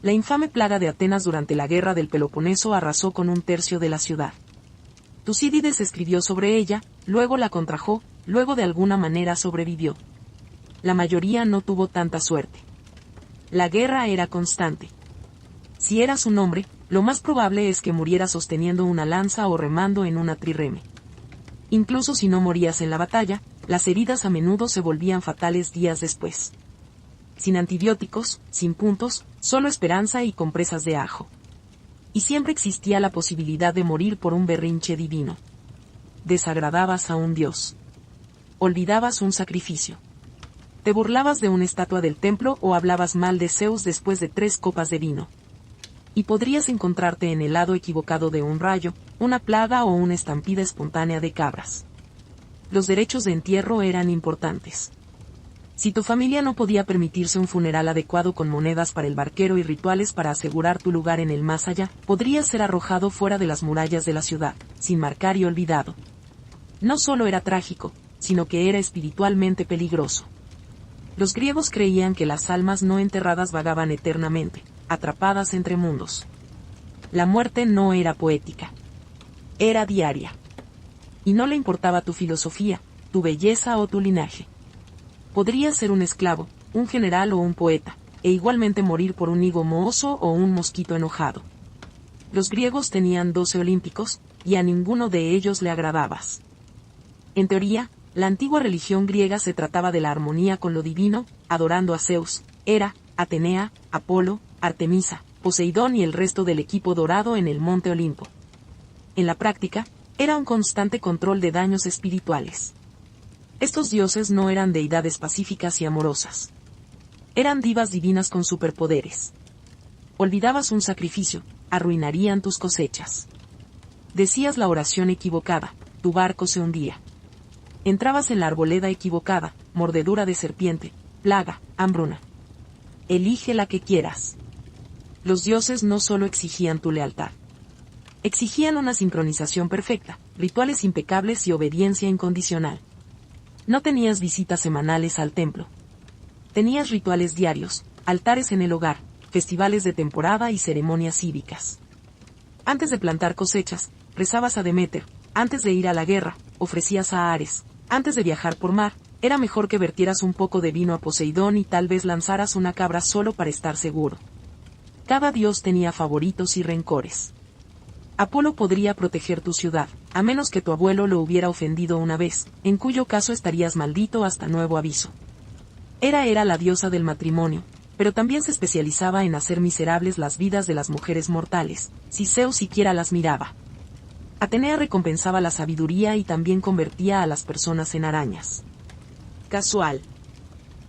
La infame plaga de Atenas durante la guerra del Peloponeso arrasó con 1/3 de la ciudad. Tucídides escribió sobre ella, luego la contrajo, luego de alguna manera sobrevivió. La mayoría no tuvo tanta suerte. La guerra era constante. Si eras un hombre, lo más probable es que murieras sosteniendo una lanza o remando en una trireme. Incluso si no morías en la batalla, las heridas a menudo se volvían fatales días después. Sin antibióticos, sin puntos, solo esperanza y compresas de ajo. Y siempre existía la posibilidad de morir por un berrinche divino. Desagradabas a un dios. Olvidabas un sacrificio. Te burlabas de una estatua del templo o hablabas mal de Zeus después de 3 copas de vino. Y podrías encontrarte en el lado equivocado de un rayo, una plaga o una estampida espontánea de cabras. Los derechos de entierro eran importantes. Si tu familia no podía permitirse un funeral adecuado con monedas para el barquero y rituales para asegurar tu lugar en el más allá, podrías ser arrojado fuera de las murallas de la ciudad, sin marcar y olvidado. No solo era trágico, sino que era espiritualmente peligroso. Los griegos creían que las almas no enterradas vagaban eternamente, atrapadas entre mundos. La muerte no era poética. Era diaria. Y no le importaba tu filosofía, tu belleza o tu linaje. Podrías ser un esclavo, un general o un poeta, e igualmente morir por un higo mohoso o un mosquito enojado. Los griegos tenían 12 olímpicos, y a ninguno de ellos le agradabas. En teoría, la antigua religión griega se trataba de la armonía con lo divino, adorando a Zeus, Hera, Atenea, Apolo, Artemisa, Poseidón y el resto del equipo dorado en el monte Olimpo. En la práctica, era un constante control de daños espirituales. Estos dioses no eran deidades pacíficas y amorosas. Eran divas divinas con superpoderes. Olvidabas un sacrificio, arruinarían tus cosechas. Decías la oración equivocada, tu barco se hundía. Entrabas en la arboleda equivocada, mordedura de serpiente, plaga, hambruna. Elige la que quieras. Los dioses no solo exigían tu lealtad. Exigían una sincronización perfecta, rituales impecables y obediencia incondicional. No tenías visitas semanales al templo. Tenías rituales diarios, altares en el hogar, festivales de temporada y ceremonias cívicas. Antes de plantar cosechas, rezabas a Deméter. Antes de ir a la guerra, ofrecías a Ares. Antes de viajar por mar, era mejor que vertieras un poco de vino a Poseidón y tal vez lanzaras una cabra solo para estar seguro. Cada dios tenía favoritos y rencores. Apolo podría proteger tu ciudad, a menos que tu abuelo lo hubiera ofendido una vez, en cuyo caso estarías maldito hasta nuevo aviso. Hera era la diosa del matrimonio, pero también se especializaba en hacer miserables las vidas de las mujeres mortales, si Zeus siquiera las miraba. Atenea recompensaba la sabiduría y también convertía a las personas en arañas. Casual.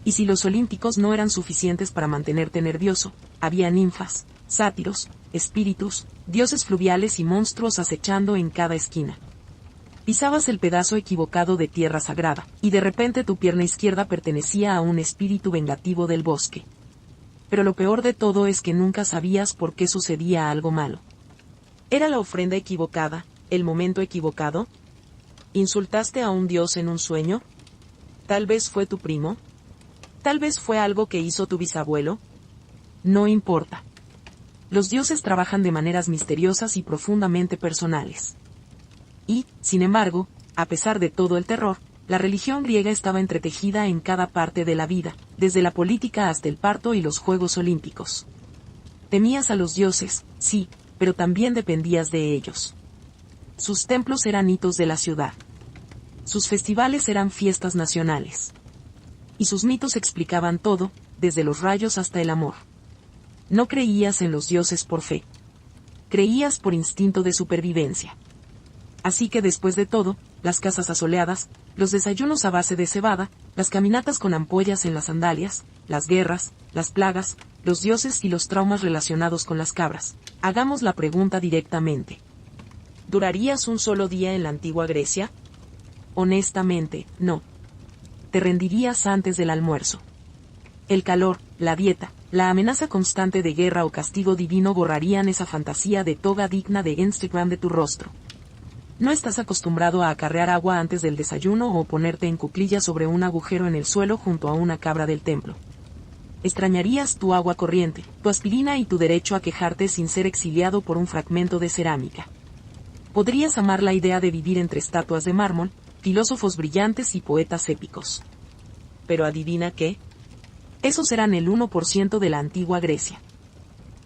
Y si los olímpicos no eran suficientes para mantenerte nervioso, había ninfas, sátiros, espíritus, dioses fluviales y monstruos acechando en cada esquina. Pisabas el pedazo equivocado de tierra sagrada, y de repente tu pierna izquierda pertenecía a un espíritu vengativo del bosque. Pero lo peor de todo es que nunca sabías por qué sucedía algo malo. ¿Era la ofrenda equivocada, el momento equivocado? ¿Insultaste a un dios en un sueño? ¿Tal vez fue tu primo? ¿Tal vez fue algo que hizo tu bisabuelo? No importa. Los dioses trabajan de maneras misteriosas y profundamente personales. Y, sin embargo, a pesar de todo el terror, la religión griega estaba entretejida en cada parte de la vida, desde la política hasta el parto y los Juegos Olímpicos. Temías a los dioses, sí, pero también dependías de ellos. Sus templos eran hitos de la ciudad. Sus festivales eran fiestas nacionales. Y sus mitos explicaban todo, desde los rayos hasta el amor. No creías en los dioses por fe. Creías por instinto de supervivencia. Así que después de todo, las casas asoleadas, los desayunos a base de cebada, las caminatas con ampollas en las sandalias, las guerras, las plagas, los dioses y los traumas relacionados con las cabras. Hagamos la pregunta directamente. ¿Durarías un solo día en la antigua Grecia? Honestamente, no. Te rendirías antes del almuerzo. El calor, la dieta, la amenaza constante de guerra o castigo divino borrarían esa fantasía de toga digna de Instagram de tu rostro. No estás acostumbrado a acarrear agua antes del desayuno o ponerte en cuclillas sobre un agujero en el suelo junto a una cabra del templo. Extrañarías tu agua corriente, tu aspirina y tu derecho a quejarte sin ser exiliado por un fragmento de cerámica. Podrías amar la idea de vivir entre estatuas de mármol, filósofos brillantes y poetas épicos. Pero adivina qué. Esos eran el 1% de la antigua Grecia.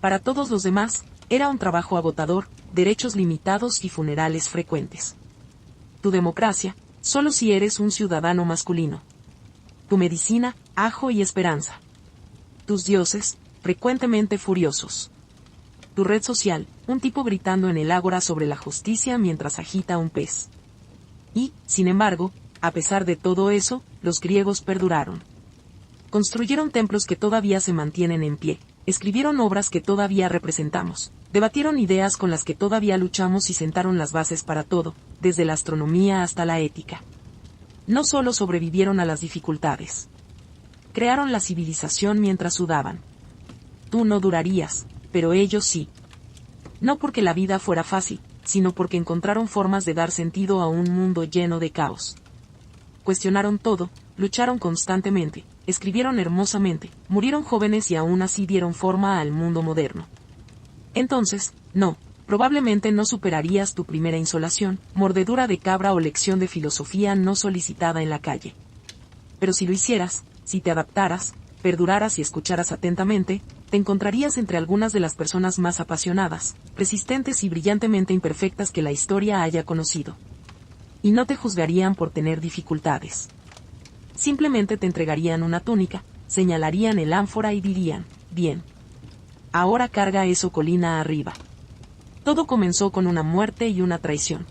Para todos los demás, era un trabajo agotador, derechos limitados y funerales frecuentes. Tu democracia, solo si eres un ciudadano masculino. Tu medicina, ajo y esperanza. Tus dioses, frecuentemente furiosos. Tu red social, un tipo gritando en el ágora sobre la justicia mientras agita un pez. Y, sin embargo, a pesar de todo eso, los griegos perduraron. Construyeron templos que todavía se mantienen en pie, escribieron obras que todavía representamos, debatieron ideas con las que todavía luchamos y sentaron las bases para todo, desde la astronomía hasta la ética. No solo sobrevivieron a las dificultades. Crearon la civilización mientras sudaban. Tú no durarías, pero ellos sí. No porque la vida fuera fácil, sino porque encontraron formas de dar sentido a un mundo lleno de caos. Cuestionaron todo, lucharon constantemente, escribieron hermosamente, murieron jóvenes y aún así dieron forma al mundo moderno. Entonces, no, probablemente no superarías tu primera insolación, mordedura de cabra o lección de filosofía no solicitada en la calle. Pero si lo hicieras, si te adaptaras, perduraras y escucharas atentamente, te encontrarías entre algunas de las personas más apasionadas, resistentes y brillantemente imperfectas que la historia haya conocido. Y no te juzgarían por tener dificultades. Simplemente te entregarían una túnica, señalarían el ánfora y dirían, bien. Ahora carga eso colina arriba. Todo comenzó con una muerte y una traición.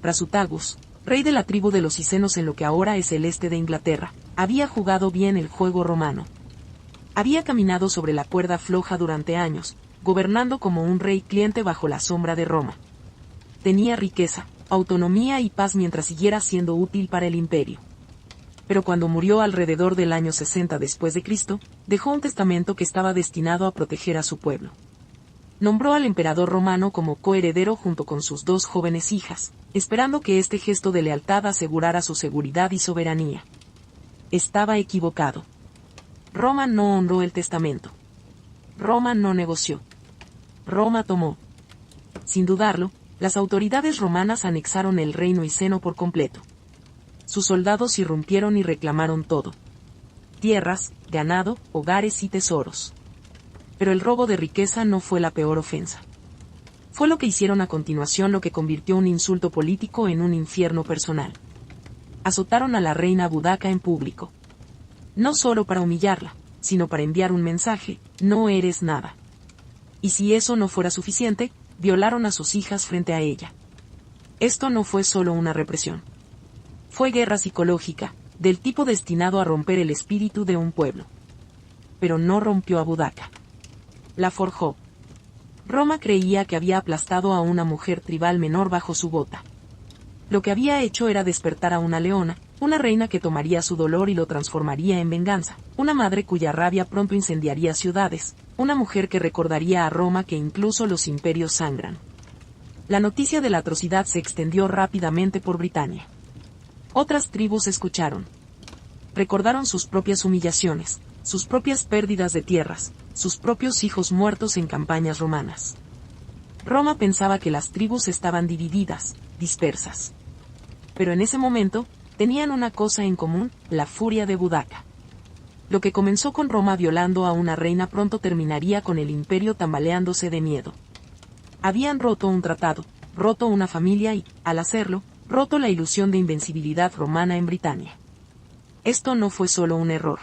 Prasutagus, rey de la tribu de los Icenos en lo que ahora es el este de Inglaterra, había jugado bien el juego romano. Había caminado sobre la cuerda floja durante años, gobernando como un rey cliente bajo la sombra de Roma. Tenía riqueza, autonomía y paz mientras siguiera siendo útil para el imperio. Pero cuando murió alrededor del año 60 después de Cristo, dejó un testamento que estaba destinado a proteger a su pueblo. Nombró al emperador romano como coheredero junto con sus 2 jóvenes hijas, esperando que este gesto de lealtad asegurara su seguridad y soberanía. Estaba equivocado. Roma no honró el testamento. Roma no negoció. Roma tomó. Sin dudarlo, las autoridades romanas anexaron el reino iceno por completo. Sus soldados irrumpieron y reclamaron todo. Tierras, ganado, hogares y tesoros. Pero el robo de riqueza no fue la peor ofensa. Fue lo que hicieron a continuación lo que convirtió un insulto político en un infierno personal. Azotaron a la reina Boudaca en público. No solo para humillarla, sino para enviar un mensaje, no eres nada. Y si eso no fuera suficiente, violaron a sus hijas frente a ella. Esto no fue solo una represión. Fue guerra psicológica, del tipo destinado a romper el espíritu de un pueblo. Pero no rompió a Boudaca. La forjó. Roma creía que había aplastado a una mujer tribal menor bajo su bota. Lo que había hecho era despertar a una leona, una reina que tomaría su dolor y lo transformaría en venganza, una madre cuya rabia pronto incendiaría ciudades, una mujer que recordaría a Roma que incluso los imperios sangran. La noticia de la atrocidad se extendió rápidamente por Britania. Otras tribus escucharon. Recordaron sus propias humillaciones, sus propias pérdidas de tierras, sus propios hijos muertos en campañas romanas. Roma pensaba que las tribus estaban divididas, dispersas. Pero en ese momento, tenían una cosa en común, la furia de Boudaca. Lo que comenzó con Roma violando a una reina pronto terminaría con el imperio tambaleándose de miedo. Habían roto un tratado, roto una familia y, al hacerlo, roto la ilusión de invencibilidad romana en Britania. Esto no fue solo un error.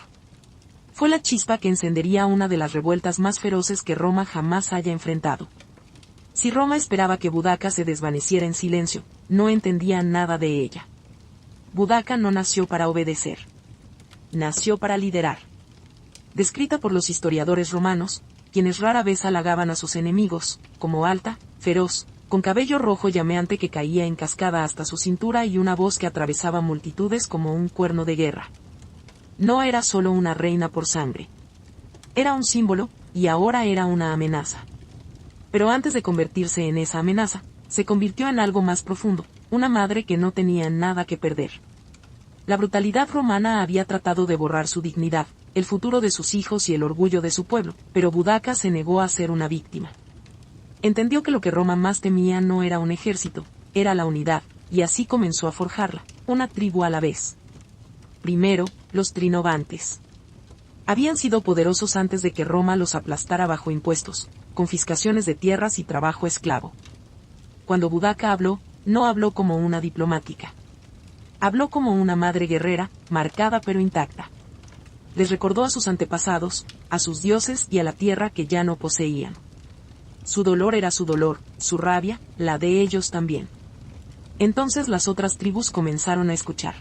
Fue la chispa que encendería una de las revueltas más feroces que Roma jamás haya enfrentado. Si Roma esperaba que Boudaca se desvaneciera en silencio, no entendía nada de ella. Boudaca no nació para obedecer. Nació para liderar. Descrita por los historiadores romanos, quienes rara vez halagaban a sus enemigos, como alta, feroz, con cabello rojo llameante que caía en cascada hasta su cintura y una voz que atravesaba multitudes como un cuerno de guerra. No era solo una reina por sangre. Era un símbolo, y ahora era una amenaza. Pero antes de convertirse en esa amenaza, se convirtió en algo más profundo, una madre que no tenía nada que perder. La brutalidad romana había tratado de borrar su dignidad, el futuro de sus hijos y el orgullo de su pueblo, pero Boudaca se negó a ser una víctima. Entendió que lo que Roma más temía no era un ejército, era la unidad, y así comenzó a forjarla, una tribu a la vez. Primero, los trinovantes. Habían sido poderosos antes de que Roma los aplastara bajo impuestos, confiscaciones de tierras y trabajo esclavo. Cuando Boudaca habló, no habló como una diplomática. Habló como una madre guerrera, marcada pero intacta. Les recordó a sus antepasados, a sus dioses y a la tierra que ya no poseían. Su dolor era su dolor, su rabia, la de ellos también. Entonces las otras tribus comenzaron a escuchar.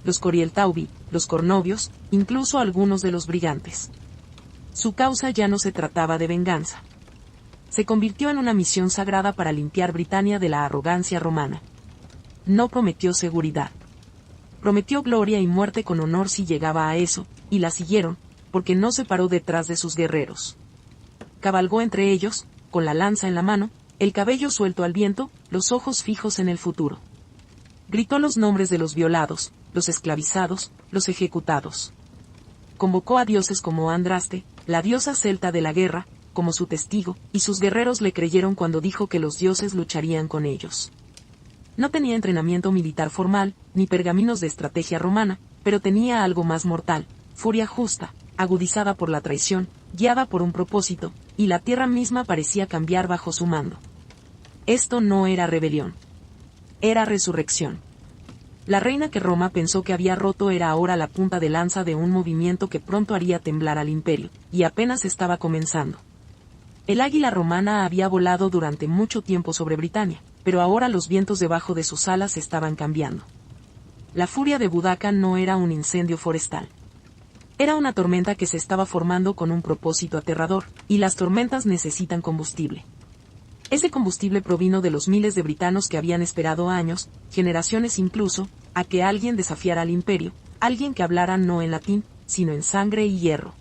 Los Corieltaubi, los Cornovios, incluso algunos de los brigantes. Su causa ya no se trataba de venganza. Se convirtió en una misión sagrada para limpiar Britania de la arrogancia romana. No prometió seguridad. Prometió gloria y muerte con honor si llegaba a eso, y la siguieron, porque no se paró detrás de sus guerreros. Cabalgó entre ellos, con la lanza en la mano, el cabello suelto al viento, los ojos fijos en el futuro. Gritó los nombres de los violados, los esclavizados, los ejecutados. Convocó a dioses como Andraste, la diosa celta de la guerra, como su testigo, y sus guerreros le creyeron cuando dijo que los dioses lucharían con ellos. No tenía entrenamiento militar formal, ni pergaminos de estrategia romana, pero tenía algo más mortal, furia justa, agudizada por la traición, guiada por un propósito, y la tierra misma parecía cambiar bajo su mando. Esto no era rebelión. Era resurrección. La reina que Roma pensó que había roto era ahora la punta de lanza de un movimiento que pronto haría temblar al imperio, y apenas estaba comenzando. El águila romana había volado durante mucho tiempo sobre Britania, pero ahora los vientos debajo de sus alas estaban cambiando. La furia de Boudica no era un incendio forestal. Era una tormenta que se estaba formando con un propósito aterrador, y las tormentas necesitan combustible. Ese combustible provino de los miles de britanos que habían esperado años, generaciones incluso, a que alguien desafiara al imperio, alguien que hablara no en latín, sino en sangre y hierro.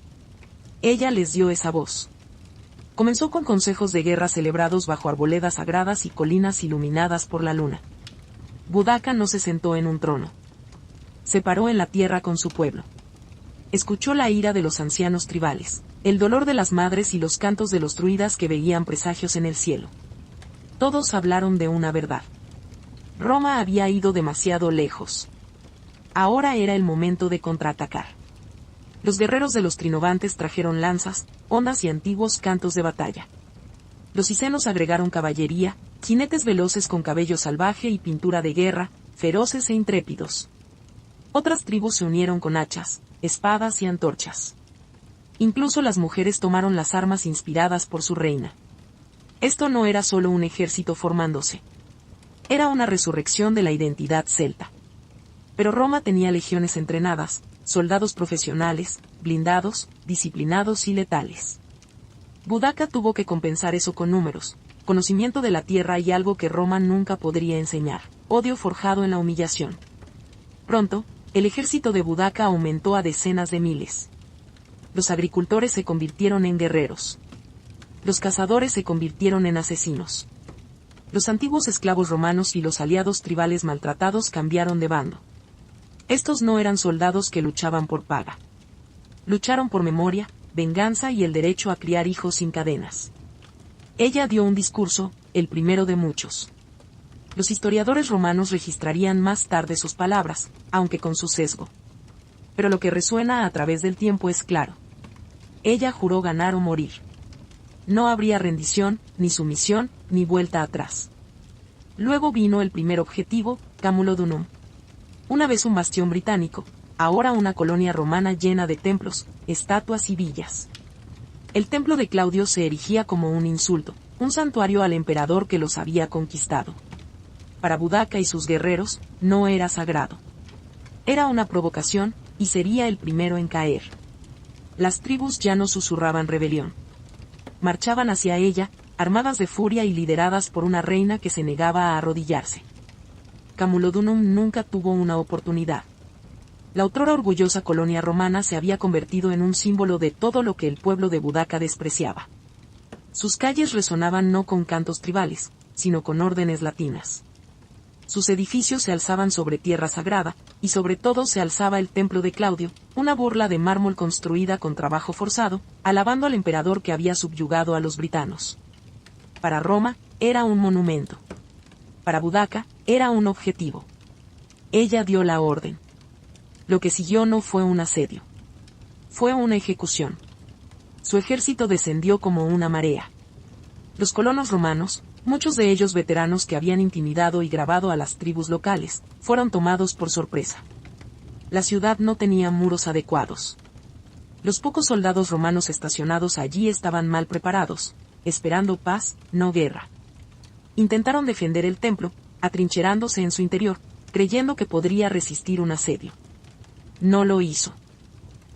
Ella les dio esa voz. Comenzó con consejos de guerra celebrados bajo arboledas sagradas y colinas iluminadas por la luna. Boudica no se sentó en un trono. Se paró en la tierra con su pueblo. Escuchó la ira de los ancianos tribales, el dolor de las madres y los cantos de los druidas que veían presagios en el cielo. Todos hablaron de una verdad. Roma había ido demasiado lejos. Ahora era el momento de contraatacar. Los guerreros de los trinovantes trajeron lanzas, hondas y antiguos cantos de batalla. Los cicenos agregaron caballería, jinetes veloces con cabello salvaje y pintura de guerra, feroces e intrépidos. Otras tribus se unieron con hachas, espadas y antorchas. Incluso las mujeres tomaron las armas inspiradas por su reina. Esto no era solo un ejército formándose. Era una resurrección de la identidad celta. Pero Roma tenía legiones entrenadas, soldados profesionales, blindados, disciplinados y letales. Boudica tuvo que compensar eso con números, conocimiento de la tierra y algo que Roma nunca podría enseñar, odio forjado en la humillación. Pronto, el ejército de Boudica aumentó a decenas de miles. Los agricultores se convirtieron en guerreros. Los cazadores se convirtieron en asesinos. Los antiguos esclavos romanos y los aliados tribales maltratados cambiaron de bando. Estos no eran soldados que luchaban por paga. Lucharon por memoria, venganza y el derecho a criar hijos sin cadenas. Ella dio un discurso, el primero de muchos. Los historiadores romanos registrarían más tarde sus palabras, aunque con su sesgo. Pero lo que resuena a través del tiempo es claro. Ella juró ganar o morir. No habría rendición, ni sumisión, ni vuelta atrás. Luego vino el primer objetivo, Camulodunum. Una vez un bastión británico, ahora una colonia romana llena de templos, estatuas y villas. El templo de Claudio se erigía como un insulto, un santuario al emperador que los había conquistado. Para Boudica y sus guerreros, no era sagrado. Era una provocación, y sería el primero en caer. Las tribus ya no susurraban rebelión. Marchaban hacia ella, armadas de furia y lideradas por una reina que se negaba a arrodillarse. Camulodunum nunca tuvo una oportunidad. La otrora orgullosa colonia romana se había convertido en un símbolo de todo lo que el pueblo de Boudica despreciaba. Sus calles resonaban no con cantos tribales, sino con órdenes latinas. Sus edificios se alzaban sobre tierra sagrada, y sobre todo se alzaba el templo de Claudio, una burla de mármol construida con trabajo forzado, alabando al emperador que había subyugado a los britanos. Para Roma, era un monumento. Para Boudica, era un objetivo. Ella dio la orden. Lo que siguió no fue un asedio. Fue una ejecución. Su ejército descendió como una marea. Los colonos romanos, muchos de ellos veteranos que habían intimidado y grabado a las tribus locales, fueron tomados por sorpresa. La ciudad no tenía muros adecuados. Los pocos soldados romanos estacionados allí estaban mal preparados, esperando paz, no guerra. Intentaron defender el templo, atrincherándose en su interior, creyendo que podría resistir un asedio. No lo hizo.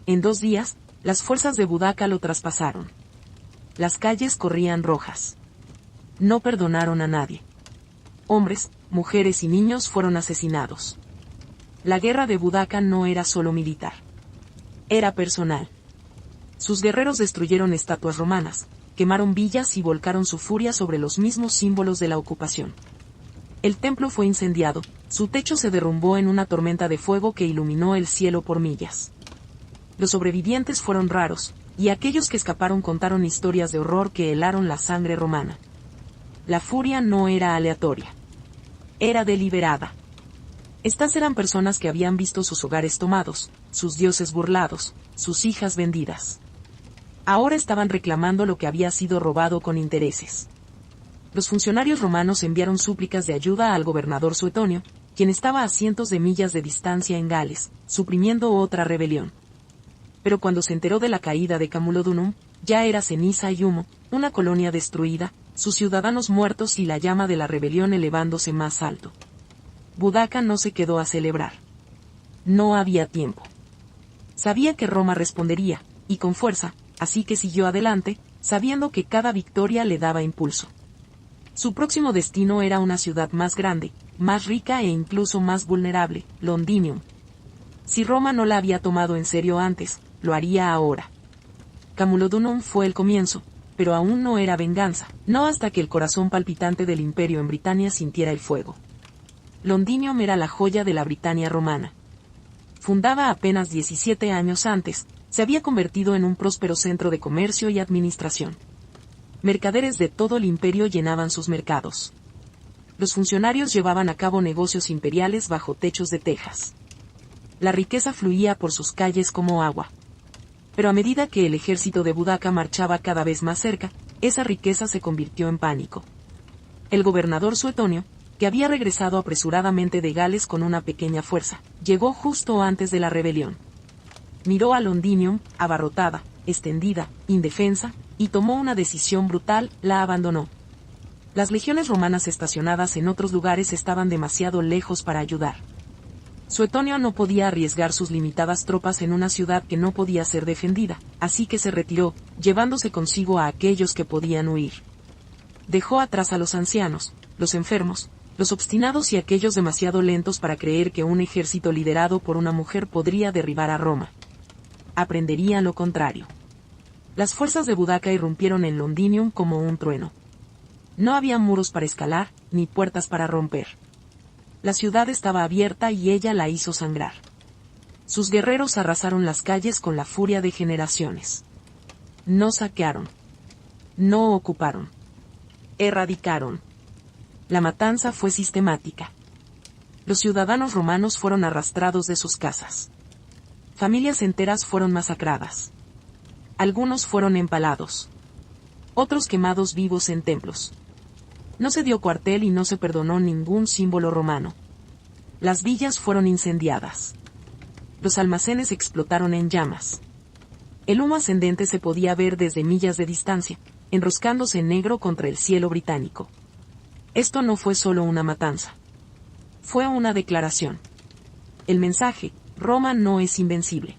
En 2 días, las fuerzas de Boudica lo traspasaron. Las calles corrían rojas. No perdonaron a nadie. Hombres, mujeres y niños fueron asesinados. La guerra de Boudica no era solo militar. Era personal. Sus guerreros destruyeron estatuas romanas, quemaron villas y volcaron su furia sobre los mismos símbolos de la ocupación. El templo fue incendiado, su techo se derrumbó en una tormenta de fuego que iluminó el cielo por millas. Los sobrevivientes fueron raros, y aquellos que escaparon contaron historias de horror que helaron la sangre romana. La furia no era aleatoria. Era deliberada. Estas eran personas que habían visto sus hogares tomados, sus dioses burlados, sus hijas vendidas. Ahora estaban reclamando lo que había sido robado con intereses. Los funcionarios romanos enviaron súplicas de ayuda al gobernador Suetonio, quien estaba a cientos de millas de distancia en Gales, suprimiendo otra rebelión. Pero cuando se enteró de la caída de Camulodunum, ya era ceniza y humo, una colonia destruida, sus ciudadanos muertos y la llama de la rebelión elevándose más alto. Boudaca no se quedó a celebrar. No había tiempo. Sabía que Roma respondería, y con fuerza, así que siguió adelante, sabiendo que cada victoria le daba impulso. Su próximo destino era una ciudad más grande, más rica e incluso más vulnerable, Londinium. Si Roma no la había tomado en serio antes, lo haría ahora. Camulodunum fue el comienzo, pero aún no era venganza, no hasta que el corazón palpitante del imperio en Britania sintiera el fuego. Londinium era la joya de la Britania romana. Fundada apenas 17 años antes, se había convertido en un próspero centro de comercio y administración. Mercaderes de todo el imperio llenaban sus mercados. Los funcionarios llevaban a cabo negocios imperiales bajo techos de tejas. La riqueza fluía por sus calles como agua. Pero a medida que el ejército de Boudaca marchaba cada vez más cerca, esa riqueza se convirtió en pánico. El gobernador Suetonio, que había regresado apresuradamente de Gales con una pequeña fuerza, llegó justo antes de la rebelión. Miró a Londinium, abarrotada, extendida, indefensa, y tomó una decisión brutal: la abandonó. Las legiones romanas estacionadas en otros lugares estaban demasiado lejos para ayudar. Suetonio no podía arriesgar sus limitadas tropas en una ciudad que no podía ser defendida, así que se retiró, llevándose consigo a aquellos que podían huir. Dejó atrás a los ancianos, los enfermos, los obstinados y aquellos demasiado lentos para creer que un ejército liderado por una mujer podría derribar a Roma. Aprenderían lo contrario. Las fuerzas de Boudaca irrumpieron en Londinium como un trueno. No había muros para escalar, ni puertas para romper. La ciudad estaba abierta y ella la hizo sangrar. Sus guerreros arrasaron las calles con la furia de generaciones. No saquearon. No ocuparon. Erradicaron. La matanza fue sistemática. Los ciudadanos romanos fueron arrastrados de sus casas. Familias enteras fueron masacradas. Algunos fueron empalados. Otros quemados vivos en templos. No se dio cuartel y no se perdonó ningún símbolo romano. Las villas fueron incendiadas. Los almacenes explotaron en llamas. El humo ascendente se podía ver desde millas de distancia, enroscándose en negro contra el cielo británico. Esto no fue solo una matanza. Fue una declaración. El mensaje: Roma no es invencible.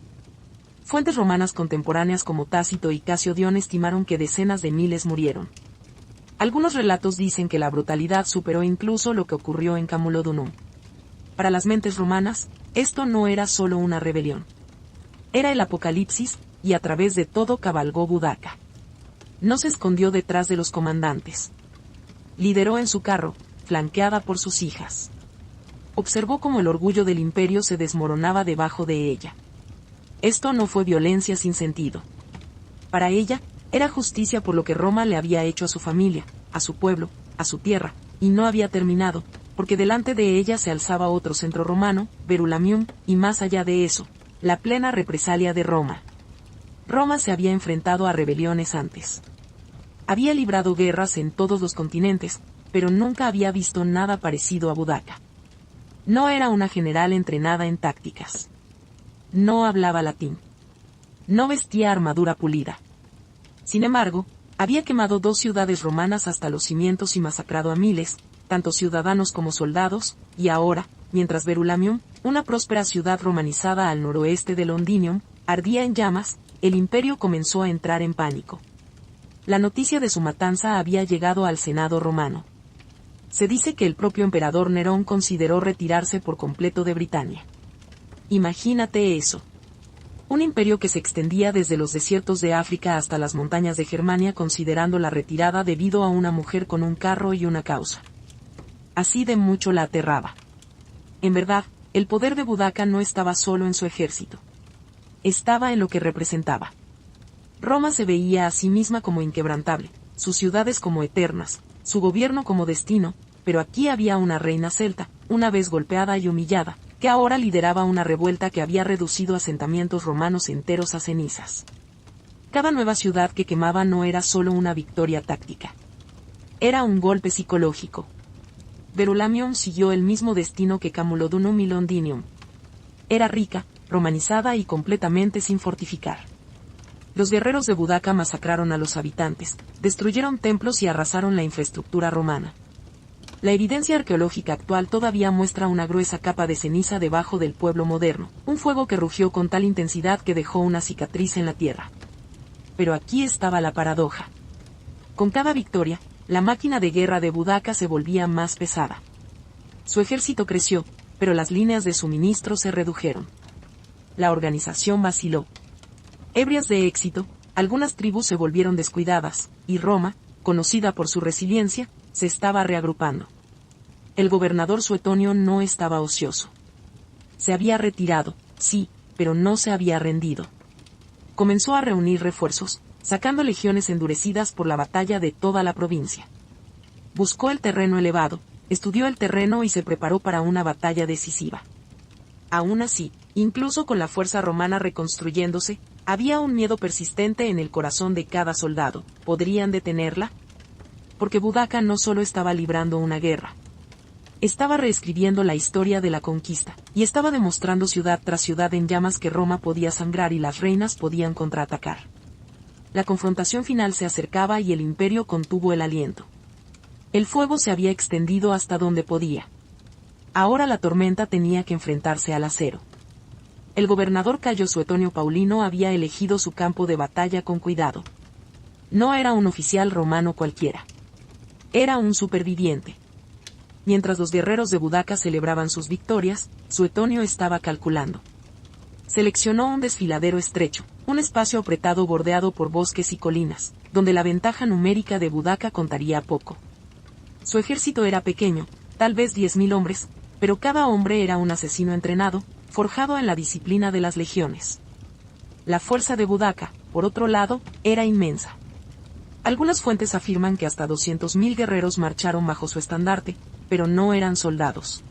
Fuentes romanas contemporáneas como Tácito y Casio Dion estimaron que decenas de miles murieron. Algunos relatos dicen que la brutalidad superó incluso lo que ocurrió en Camulodunum. Para las mentes romanas, esto no era solo una rebelión. Era el apocalipsis, y a través de todo cabalgó Boudaca. No se escondió detrás de los comandantes. Lideró en su carro, flanqueada por sus hijas. Observó cómo el orgullo del imperio se desmoronaba debajo de ella. Esto no fue violencia sin sentido. Para ella, era justicia por lo que Roma le había hecho a su familia, a su pueblo, a su tierra, y no había terminado, porque delante de ella se alzaba otro centro romano, Verulamium, y más allá de eso, la plena represalia de Roma. Roma se había enfrentado a rebeliones antes. Había librado guerras en todos los continentes, pero nunca había visto nada parecido a Boudaca. No era una general entrenada en tácticas. No hablaba latín. No vestía armadura pulida. Sin embargo, había quemado 2 ciudades romanas hasta los cimientos y masacrado a miles, tanto ciudadanos como soldados, y ahora, mientras Verulamium, una próspera ciudad romanizada al noroeste de Londinium, ardía en llamas, el imperio comenzó a entrar en pánico. La noticia de su matanza había llegado al Senado romano. Se dice que el propio emperador Nerón consideró retirarse por completo de Britania. Imagínate eso. Un imperio que se extendía desde los desiertos de África hasta las montañas de Germania, considerando la retirada debido a una mujer con un carro y una causa. Así de mucho la aterraba. En verdad, el poder de Boudaca no estaba solo en su ejército. Estaba en lo que representaba. Roma se veía a sí misma como inquebrantable, sus ciudades como eternas, su gobierno como destino, pero aquí había una reina celta, una vez golpeada y humillada, que ahora lideraba una revuelta que había reducido asentamientos romanos enteros a cenizas. Cada nueva ciudad que quemaba no era solo una victoria táctica. Era un golpe psicológico. Verulamium siguió el mismo destino que Camulodunum y Londinium. Era rica, romanizada y completamente sin fortificar. Los guerreros de Boudaca masacraron a los habitantes, destruyeron templos y arrasaron la infraestructura romana. La evidencia arqueológica actual todavía muestra una gruesa capa de ceniza debajo del pueblo moderno, un fuego que rugió con tal intensidad que dejó una cicatriz en la tierra. Pero aquí estaba la paradoja. Con cada victoria, la máquina de guerra de Boudaca se volvía más pesada. Su ejército creció, pero las líneas de suministro se redujeron. La organización vaciló. Ebrias de éxito, algunas tribus se volvieron descuidadas, y Roma, conocida por su resiliencia, se estaba reagrupando. El gobernador Suetonio no estaba ocioso. Se había retirado, sí, pero no se había rendido. Comenzó a reunir refuerzos, sacando legiones endurecidas por la batalla de toda la provincia. Buscó el terreno elevado, estudió el terreno y se preparó para una batalla decisiva. Aún así, incluso con la fuerza romana reconstruyéndose, había un miedo persistente en el corazón de cada soldado. ¿Podrían detenerla? Porque Boudaca no solo estaba librando una guerra. Estaba reescribiendo la historia de la conquista, y estaba demostrando ciudad tras ciudad en llamas que Roma podía sangrar y las reinas podían contraatacar. La confrontación final se acercaba y el imperio contuvo el aliento. El fuego se había extendido hasta donde podía. Ahora la tormenta tenía que enfrentarse al acero. El gobernador Cayo Suetonio Paulino había elegido su campo de batalla con cuidado. No era un oficial romano cualquiera. Era un superviviente. Mientras los guerreros de Boudaca celebraban sus victorias, Suetonio estaba calculando. Seleccionó un desfiladero estrecho, un espacio apretado bordeado por bosques y colinas, donde la ventaja numérica de Boudaca contaría poco. Su ejército era pequeño, tal vez 10.000 hombres, pero cada hombre era un asesino entrenado, forjado en la disciplina de las legiones. La fuerza de Boudaca, por otro lado, era inmensa. Algunas fuentes afirman que hasta 200.000 guerreros marcharon bajo su estandarte, pero no eran soldados.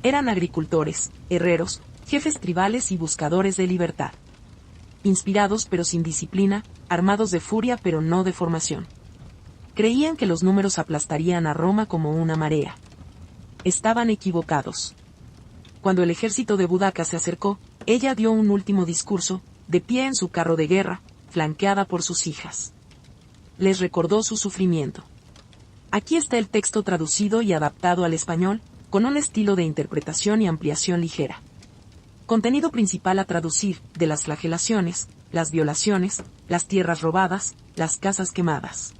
Eran agricultores, herreros, jefes tribales y buscadores de libertad. Inspirados pero sin disciplina, armados de furia pero no de formación. Creían que los números aplastarían a Roma como una marea. Estaban equivocados. Cuando el ejército de Boudaca se acercó, ella dio un último discurso, de pie en su carro de guerra, flanqueada por sus hijas. Les recordó su sufrimiento. Aquí está el texto traducido y adaptado al español, con un estilo de interpretación y ampliación ligera. Contenido principal a traducir: de las flagelaciones, las violaciones, las tierras robadas, las casas quemadas.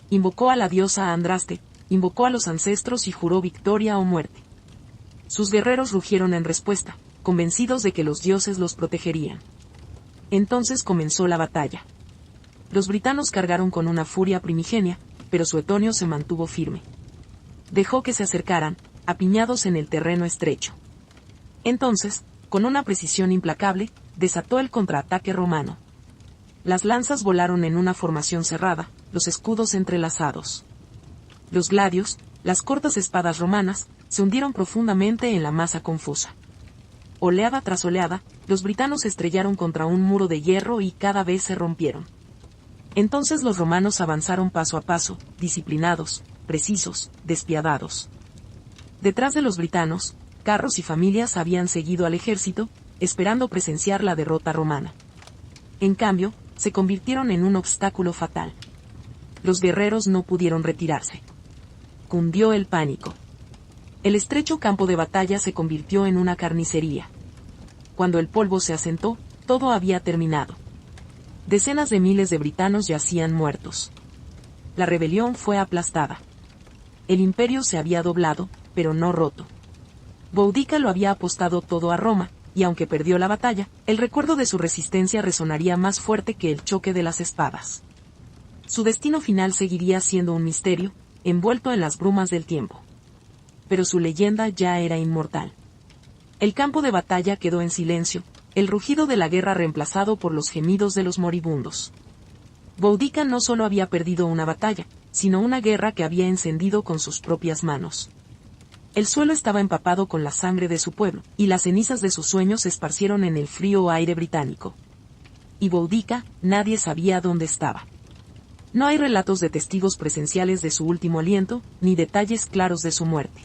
Invocó a la diosa Andraste, invocó a los ancestros y juró victoria o muerte. Sus guerreros rugieron en respuesta, convencidos de que los dioses los protegerían. Entonces comenzó la batalla. Los britanos cargaron con una furia primigenia, pero Suetonio se mantuvo firme. Dejó que se acercaran, apiñados en el terreno estrecho. Entonces, con una precisión implacable, desató el contraataque romano. Las lanzas volaron en una formación cerrada, los escudos entrelazados. Los gladios, las cortas espadas romanas, se hundieron profundamente en la masa confusa. Oleada tras oleada, los britanos estrellaron contra un muro de hierro y cada vez se rompieron. Entonces los romanos avanzaron paso a paso, disciplinados, precisos, despiadados. Detrás de los britanos, carros y familias habían seguido al ejército, esperando presenciar la derrota romana. En cambio, se convirtieron en un obstáculo fatal. Los guerreros no pudieron retirarse. Cundió el pánico. El estrecho campo de batalla se convirtió en una carnicería. Cuando el polvo se asentó, todo había terminado. Decenas de miles de britanos yacían muertos. La rebelión fue aplastada. El imperio se había doblado, pero no roto. Boudica lo había apostado todo a Roma, y aunque perdió la batalla, el recuerdo de su resistencia resonaría más fuerte que el choque de las espadas. Su destino final seguiría siendo un misterio, envuelto en las brumas del tiempo. Pero su leyenda ya era inmortal. El campo de batalla quedó en silencio, el rugido de la guerra reemplazado por los gemidos de los moribundos. Boudica no solo había perdido una batalla, sino una guerra que había encendido con sus propias manos. El suelo estaba empapado con la sangre de su pueblo, y las cenizas de sus sueños se esparcieron en el frío aire británico. Y Boudica, nadie sabía dónde estaba. No hay relatos de testigos presenciales de su último aliento, ni detalles claros de su muerte.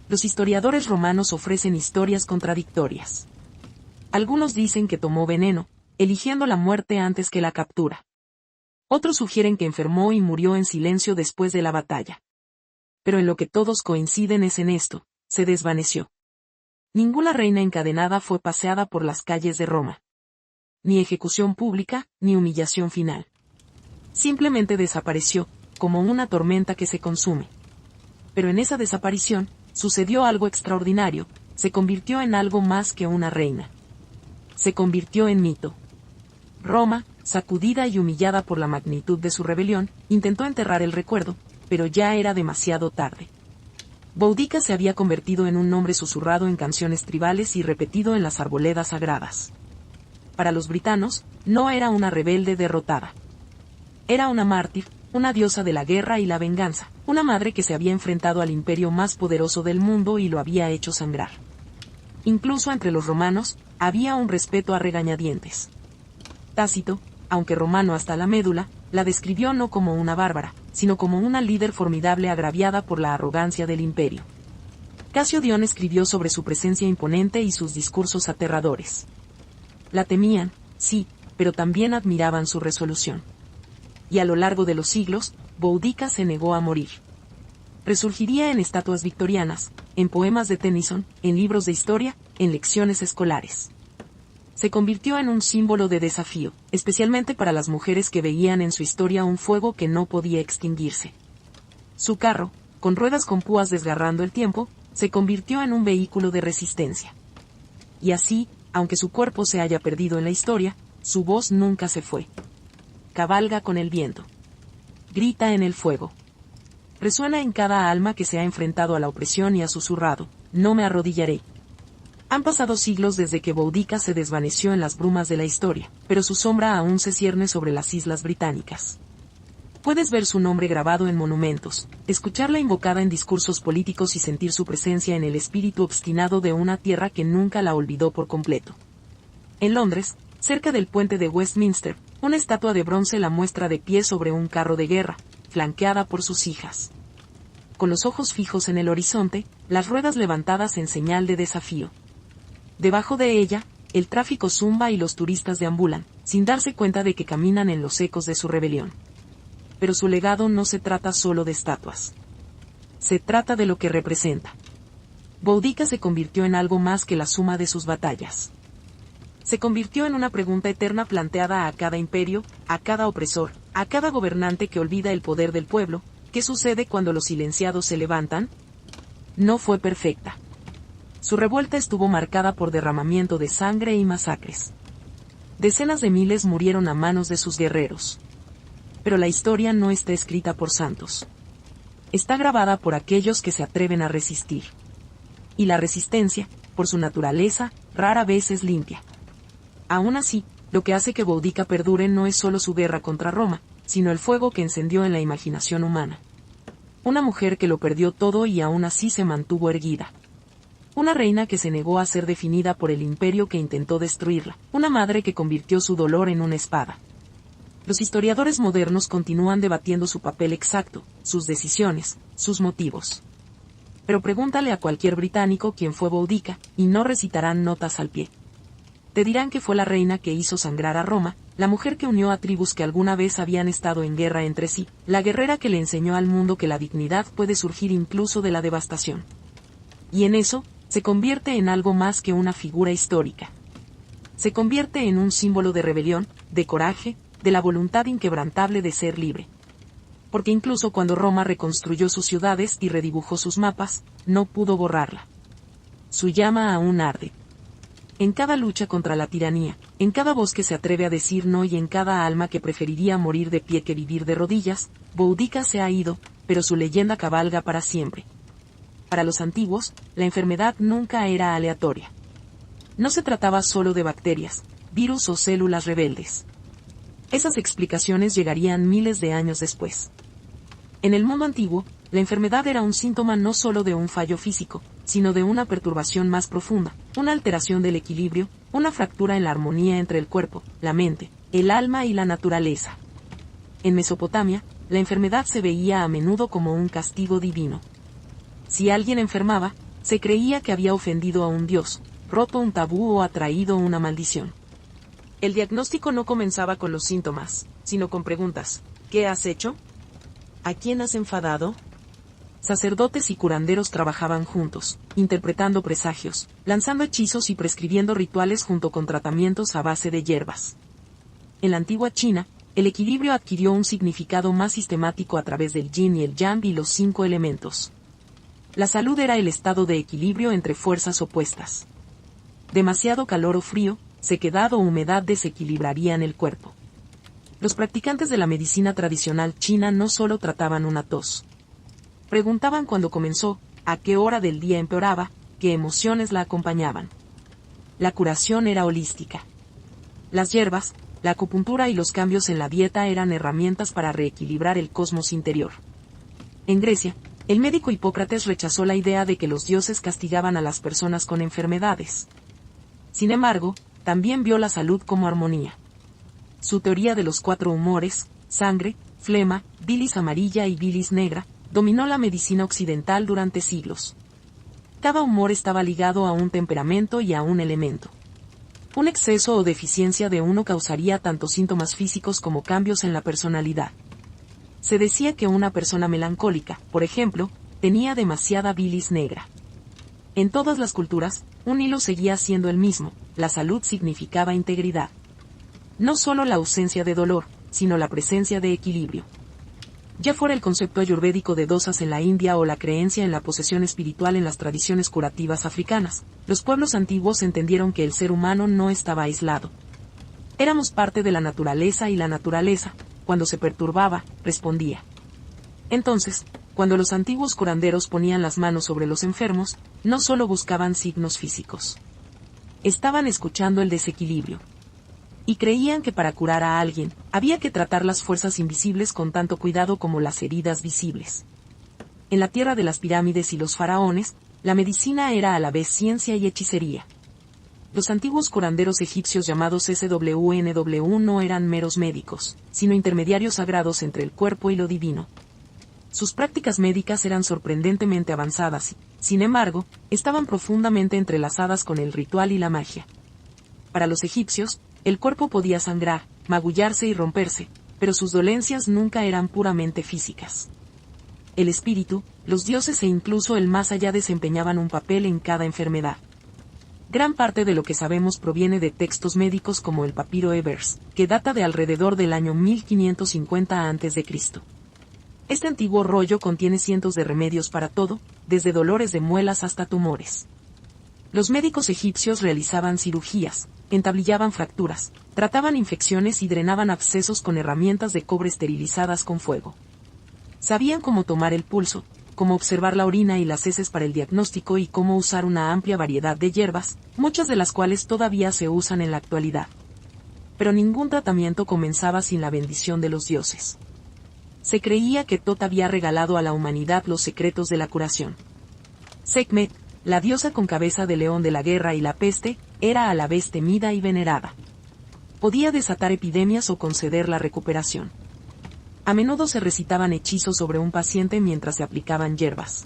Los historiadores romanos ofrecen historias contradictorias. Algunos dicen que tomó veneno, eligiendo la muerte antes que la captura. Otros sugieren que enfermó y murió en silencio después de la batalla. Pero en lo que todos coinciden es en esto: se desvaneció. Ninguna reina encadenada fue paseada por las calles de Roma. Ni ejecución pública, ni humillación final. Simplemente desapareció, como una tormenta que se consume. Pero en esa desaparición, sucedió algo extraordinario: se convirtió en algo más que una reina. Se convirtió en mito. Roma, sacudida y humillada por la magnitud de su rebelión, intentó enterrar el recuerdo, pero ya era demasiado tarde. Boudica se había convertido en un nombre susurrado en canciones tribales y repetido en las arboledas sagradas. Para los britanos, no era una rebelde derrotada. Era una mártir, una diosa de la guerra y la venganza, una madre que se había enfrentado al imperio más poderoso del mundo y lo había hecho sangrar. Incluso entre los romanos, había un respeto a regañadientes. Tácito, aunque romano hasta la médula, la describió no como una bárbara, sino como una líder formidable agraviada por la arrogancia del imperio. Casio Dion escribió sobre su presencia imponente y sus discursos aterradores. La temían, sí, pero también admiraban su resolución. Y a lo largo de los siglos, Boudica se negó a morir. Resurgiría en estatuas victorianas, en poemas de Tennyson, en libros de historia, en lecciones escolares. Se convirtió en un símbolo de desafío, especialmente para las mujeres que veían en su historia un fuego que no podía extinguirse. Su carro, con ruedas con púas desgarrando el tiempo, se convirtió en un vehículo de resistencia. Y así, aunque su cuerpo se haya perdido en la historia, su voz nunca se fue. Cabalga con el viento. Grita en el fuego. Resuena en cada alma que se ha enfrentado a la opresión y ha susurrado: no me arrodillaré. Han pasado siglos desde que Boudica se desvaneció en las brumas de la historia, pero su sombra aún se cierne sobre las islas británicas. Puedes ver su nombre grabado en monumentos, escucharla invocada en discursos políticos y sentir su presencia en el espíritu obstinado de una tierra que nunca la olvidó por completo. En Londres, cerca del puente de Westminster, una estatua de bronce la muestra de pie sobre un carro de guerra, flanqueada por sus hijas. Con los ojos fijos en el horizonte, las ruedas levantadas en señal de desafío. Debajo de ella, el tráfico zumba y los turistas deambulan, sin darse cuenta de que caminan en los ecos de su rebelión. Pero su legado no se trata solo de estatuas. Se trata de lo que representa. Boudica se convirtió en algo más que la suma de sus batallas. Se convirtió en una pregunta eterna planteada a cada imperio, a cada opresor, a cada gobernante que olvida el poder del pueblo: ¿qué sucede cuando los silenciados se levantan? No fue perfecta. Su revuelta estuvo marcada por derramamiento de sangre y masacres. Decenas de miles murieron a manos de sus guerreros. Pero la historia no está escrita por santos. Está grabada por aquellos que se atreven a resistir. Y la resistencia, por su naturaleza, rara vez es limpia. Aún así, lo que hace que Boudica perdure no es solo su guerra contra Roma, sino el fuego que encendió en la imaginación humana. Una mujer que lo perdió todo y aún así se mantuvo erguida. Una reina que se negó a ser definida por el imperio que intentó destruirla. Una madre que convirtió su dolor en una espada. Los historiadores modernos continúan debatiendo su papel exacto, sus decisiones, sus motivos. Pero pregúntale a cualquier británico quién fue Boudica, y no recitarán notas al pie. Te dirán que fue la reina que hizo sangrar a Roma, la mujer que unió a tribus que alguna vez habían estado en guerra entre sí, la guerrera que le enseñó al mundo que la dignidad puede surgir incluso de la devastación. Y en eso, se convierte en algo más que una figura histórica. Se convierte en un símbolo de rebelión, de coraje, de la voluntad inquebrantable de ser libre. Porque incluso cuando Roma reconstruyó sus ciudades y redibujó sus mapas, no pudo borrarla. Su llama aún arde. En cada lucha contra la tiranía, en cada voz que se atreve a decir no y en cada alma que preferiría morir de pie que vivir de rodillas, Boudica se ha ido, pero su leyenda cabalga para siempre. Para los antiguos, la enfermedad nunca era aleatoria. No se trataba solo de bacterias, virus o células rebeldes. Esas explicaciones llegarían miles de años después. En el mundo antiguo, la enfermedad era un síntoma no solo de un fallo físico, sino de una perturbación más profunda, una alteración del equilibrio, una fractura en la armonía entre el cuerpo, la mente, el alma y la naturaleza. En Mesopotamia, la enfermedad se veía a menudo como un castigo divino. Si alguien enfermaba, se creía que había ofendido a un dios, roto un tabú o atraído una maldición. El diagnóstico no comenzaba con los síntomas, sino con preguntas. ¿Qué has hecho? ¿A quién has enfadado? Sacerdotes y curanderos trabajaban juntos, interpretando presagios, lanzando hechizos y prescribiendo rituales junto con tratamientos a base de hierbas. En la antigua China, el equilibrio adquirió un significado más sistemático a través del yin y el yang y los 5 elementos. La salud era el estado de equilibrio entre fuerzas opuestas. Demasiado calor o frío, sequedad o humedad desequilibrarían el cuerpo. Los practicantes de la medicina tradicional china no solo trataban una tos. Preguntaban cuándo comenzó, a qué hora del día empeoraba, qué emociones la acompañaban. La curación era holística. Las hierbas, la acupuntura y los cambios en la dieta eran herramientas para reequilibrar el cosmos interior. En Grecia, el médico Hipócrates rechazó la idea de que los dioses castigaban a las personas con enfermedades. Sin embargo, también vio la salud como armonía. Su teoría de los 4 humores, sangre, flema, bilis amarilla y bilis negra, dominó la medicina occidental durante siglos. Cada humor estaba ligado a un temperamento y a un elemento. Un exceso o deficiencia de uno causaría tanto síntomas físicos como cambios en la personalidad. Se decía que una persona melancólica, por ejemplo, tenía demasiada bilis negra. En todas las culturas, un hilo seguía siendo el mismo: la salud significaba integridad. No solo la ausencia de dolor, sino la presencia de equilibrio. Ya fuera el concepto ayurvédico de dosas en la India o la creencia en la posesión espiritual en las tradiciones curativas africanas, los pueblos antiguos entendieron que el ser humano no estaba aislado. Éramos parte de la naturaleza y la naturaleza, cuando se perturbaba, respondía. Entonces, cuando los antiguos curanderos ponían las manos sobre los enfermos, no solo buscaban signos físicos. Estaban escuchando el desequilibrio. Y creían que para curar a alguien, había que tratar las fuerzas invisibles con tanto cuidado como las heridas visibles. En la tierra de las pirámides y los faraones, la medicina era a la vez ciencia y hechicería. Los antiguos curanderos egipcios llamados SWNW no eran meros médicos, sino intermediarios sagrados entre el cuerpo y lo divino. Sus prácticas médicas eran sorprendentemente avanzadas y, sin embargo, estaban profundamente entrelazadas con el ritual y la magia. Para los egipcios, el cuerpo podía sangrar, magullarse y romperse, pero sus dolencias nunca eran puramente físicas. El espíritu, los dioses e incluso el más allá desempeñaban un papel en cada enfermedad. Gran parte de lo que sabemos proviene de textos médicos como el papiro Ebers, que data de alrededor del año 1550 a.C. Este antiguo rollo contiene cientos de remedios para todo, desde dolores de muelas hasta tumores. Los médicos egipcios realizaban cirugías, entablillaban fracturas, trataban infecciones y drenaban abscesos con herramientas de cobre esterilizadas con fuego. Sabían cómo tomar el pulso, cómo observar la orina y las heces para el diagnóstico y cómo usar una amplia variedad de hierbas, muchas de las cuales todavía se usan en la actualidad. Pero ningún tratamiento comenzaba sin la bendición de los dioses. Se creía que Tot había regalado a la humanidad los secretos de la curación. Sekhmet, la diosa con cabeza de león de la guerra y la peste, era a la vez temida y venerada. Podía desatar epidemias o conceder la recuperación. A menudo se recitaban hechizos sobre un paciente mientras se aplicaban hierbas.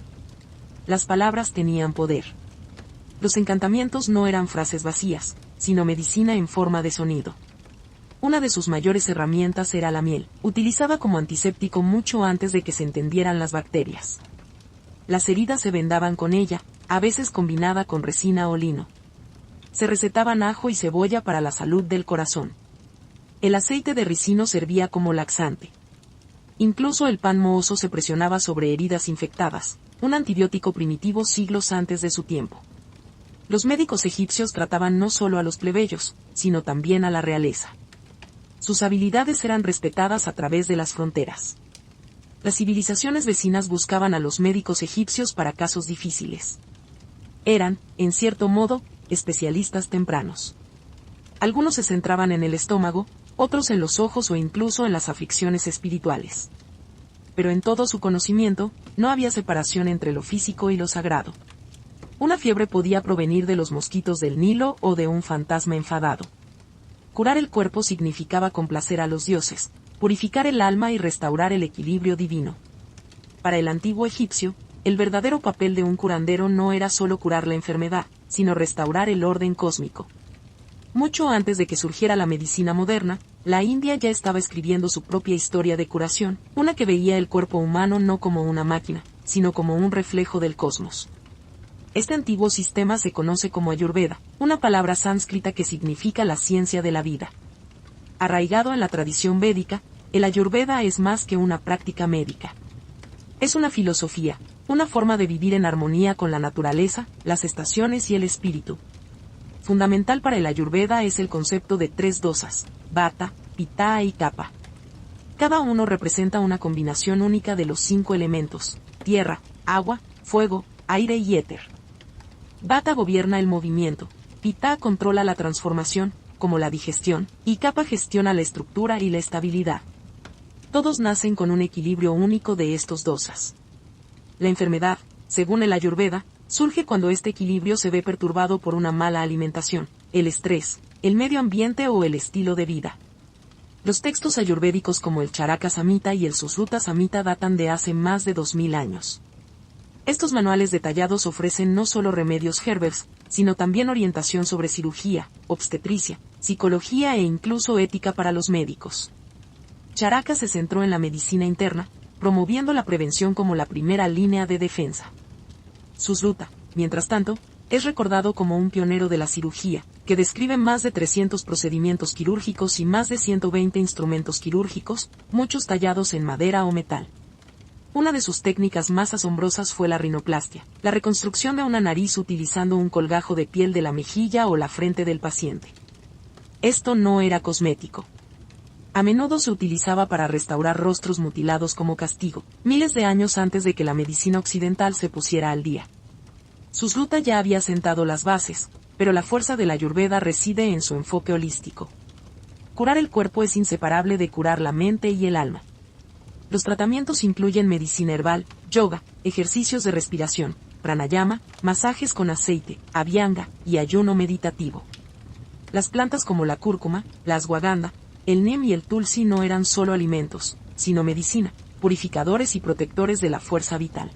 Las palabras tenían poder. Los encantamientos no eran frases vacías, sino medicina en forma de sonido. Una de sus mayores herramientas era la miel, utilizada como antiséptico mucho antes de que se entendieran las bacterias. Las heridas se vendaban con ella, a veces combinada con resina o lino. Se recetaban ajo y cebolla para la salud del corazón. El aceite de ricino servía como laxante. Incluso el pan mohoso se presionaba sobre heridas infectadas, un antibiótico primitivo siglos antes de su tiempo. Los médicos egipcios trataban no solo a los plebeyos, sino también a la realeza. Sus habilidades eran respetadas a través de las fronteras. Las civilizaciones vecinas buscaban a los médicos egipcios para casos difíciles. Eran, en cierto modo, especialistas tempranos. Algunos se centraban en el estómago, otros en los ojos o incluso en las aflicciones espirituales. pero en todo su conocimiento, no había separación entre lo físico y lo sagrado. Una fiebre podía provenir de los mosquitos del Nilo o de un fantasma enfadado. Curar el cuerpo significaba complacer a los dioses, purificar el alma y restaurar el equilibrio divino. Para el antiguo egipcio, el verdadero papel de un curandero no era solo curar la enfermedad, sino restaurar el orden cósmico. Mucho antes de que surgiera la medicina moderna, la India ya estaba escribiendo su propia historia de curación, una que veía el cuerpo humano no como una máquina, sino como un reflejo del cosmos. Este antiguo sistema se conoce como Ayurveda, una palabra sánscrita que significa la ciencia de la vida. Arraigado en la tradición védica, el Ayurveda es más que una práctica médica. Es una filosofía, una forma de vivir en armonía con la naturaleza, las estaciones y el espíritu. Fundamental para el Ayurveda es el concepto de 3 dosas, Vata, Pitta y Kapha. Cada uno representa una combinación única de los 5 elementos, tierra, agua, fuego, aire y éter. Vata gobierna el movimiento, Pitta controla la transformación, como la digestión, y Kapha gestiona la estructura y la estabilidad. Todos nacen con un equilibrio único de estos dosas. La enfermedad, según el Ayurveda, surge cuando este equilibrio se ve perturbado por una mala alimentación, el estrés, el medio ambiente o el estilo de vida. Los textos ayurvédicos como el Charaka Samhita y el Susruta Samhita datan de hace más de 2000 años. Estos manuales detallados ofrecen no solo remedios herbers, sino también orientación sobre cirugía, obstetricia, psicología e incluso ética para los médicos. Charaka se centró en la medicina interna, promoviendo la prevención como la primera línea de defensa. Susruta, mientras tanto, es recordado como un pionero de la cirugía, que describe más de 300 procedimientos quirúrgicos y más de 120 instrumentos quirúrgicos, muchos tallados en madera o metal. Una de sus técnicas más asombrosas fue la rinoplastia, la reconstrucción de una nariz utilizando un colgajo de piel de la mejilla o la frente del paciente. Esto no era cosmético. A menudo se utilizaba para restaurar rostros mutilados como castigo, miles de años antes de que la medicina occidental se pusiera al día. Susruta ya había sentado las bases, pero la fuerza de la Ayurveda reside en su enfoque holístico. Curar el cuerpo es inseparable de curar la mente y el alma. Los tratamientos incluyen medicina herbal, yoga, ejercicios de respiración, pranayama, masajes con aceite, abhyanga y ayuno meditativo. Las plantas como la cúrcuma, la ashwagandha, el neem y el tulsi no eran solo alimentos, sino medicina, purificadores y protectores de la fuerza vital.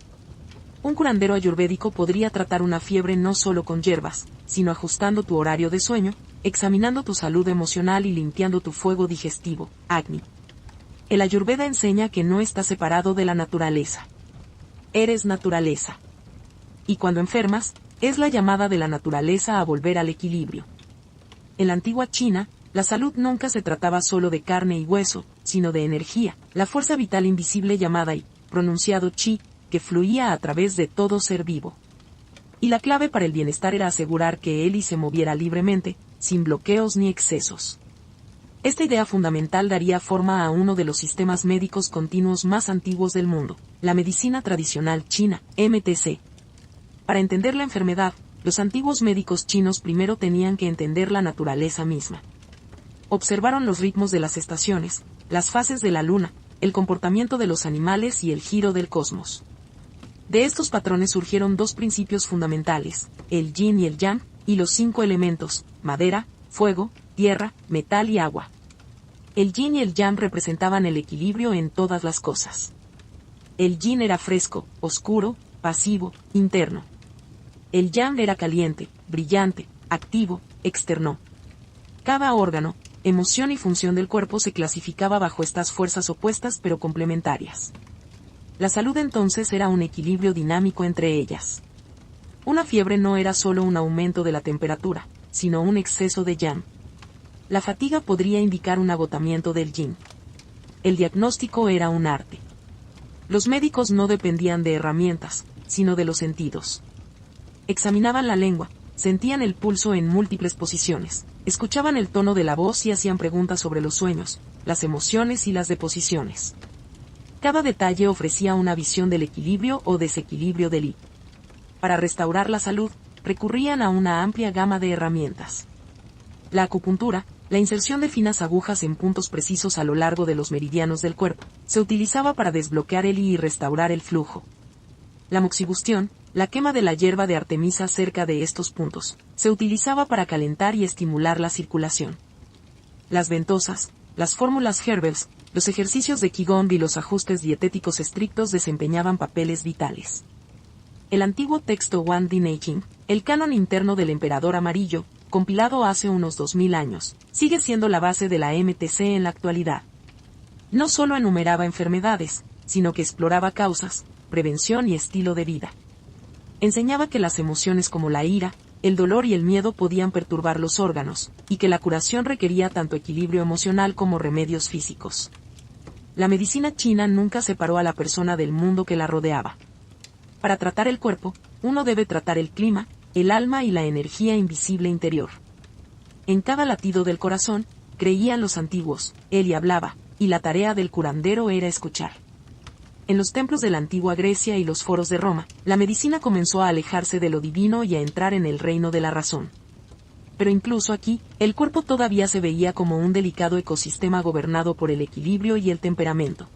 Un curandero ayurvédico podría tratar una fiebre no solo con hierbas, sino ajustando tu horario de sueño, examinando tu salud emocional y limpiando tu fuego digestivo, Agni. El Ayurveda enseña que no estás separado de la naturaleza. Eres naturaleza. Y cuando enfermas, es la llamada de la naturaleza a volver al equilibrio. En la antigua China, la salud nunca se trataba solo de carne y hueso, sino de energía, la fuerza vital invisible llamada Yi, pronunciado Chi, que fluía a través de todo ser vivo. Y la clave para el bienestar era asegurar que él se moviera libremente, sin bloqueos ni excesos. Esta idea fundamental daría forma a uno de los sistemas médicos continuos más antiguos del mundo, la medicina tradicional china, MTC. Para entender la enfermedad, los antiguos médicos chinos primero tenían que entender la naturaleza misma. Observaron los ritmos de las estaciones, las fases de la luna, el comportamiento de los animales y el giro del cosmos. De estos patrones surgieron 2 principios fundamentales, el yin y el yang, y los 5 elementos, madera, fuego, tierra, metal y agua. El yin y el yang representaban el equilibrio en todas las cosas. El yin era fresco, oscuro, pasivo, interno. El yang era caliente, brillante, activo, externo. Cada órgano, emoción y función del cuerpo se clasificaba bajo estas fuerzas opuestas pero complementarias. La salud entonces era un equilibrio dinámico entre ellas. Una fiebre no era solo un aumento de la temperatura, sino un exceso de yang. La fatiga podría indicar un agotamiento del yin. El diagnóstico era un arte. Los médicos no dependían de herramientas, sino de los sentidos. Examinaban la lengua, sentían el pulso en múltiples posiciones, escuchaban el tono de la voz y hacían preguntas sobre los sueños, las emociones y las deposiciones. Cada detalle ofrecía una visión del equilibrio o desequilibrio del Yi. Para restaurar la salud, recurrían a una amplia gama de herramientas. La acupuntura, La inserción de finas agujas en puntos precisos a lo largo de los meridianos del cuerpo se utilizaba para desbloquear el y restaurar el flujo. La moxibustión, la quema de la hierba de Artemisa cerca de estos puntos, se utilizaba para calentar y estimular la circulación. Las ventosas, las fórmulas Herbels, los ejercicios de Qigong y los ajustes dietéticos estrictos desempeñaban papeles vitales. El antiguo texto Wan Di Neijing, el canon interno del emperador amarillo, compilado hace unos 2000 años, sigue siendo la base de la MTC en la actualidad. No solo enumeraba enfermedades, sino que exploraba causas, prevención y estilo de vida. Enseñaba que las emociones como la ira, el dolor y el miedo podían perturbar los órganos, y que la curación requería tanto equilibrio emocional como remedios físicos. La medicina china nunca separó a la persona del mundo que la rodeaba. Para tratar el cuerpo, uno debe tratar el clima, el alma y la energía invisible interior. En cada latido del corazón, creían los antiguos, él y hablaba, y la tarea del curandero era escuchar. En los templos de la antigua Grecia y los foros de Roma, la medicina comenzó a alejarse de lo divino y a entrar en el reino de la razón. Pero incluso aquí, el cuerpo todavía se veía como un delicado ecosistema gobernado por el equilibrio y el temperamento.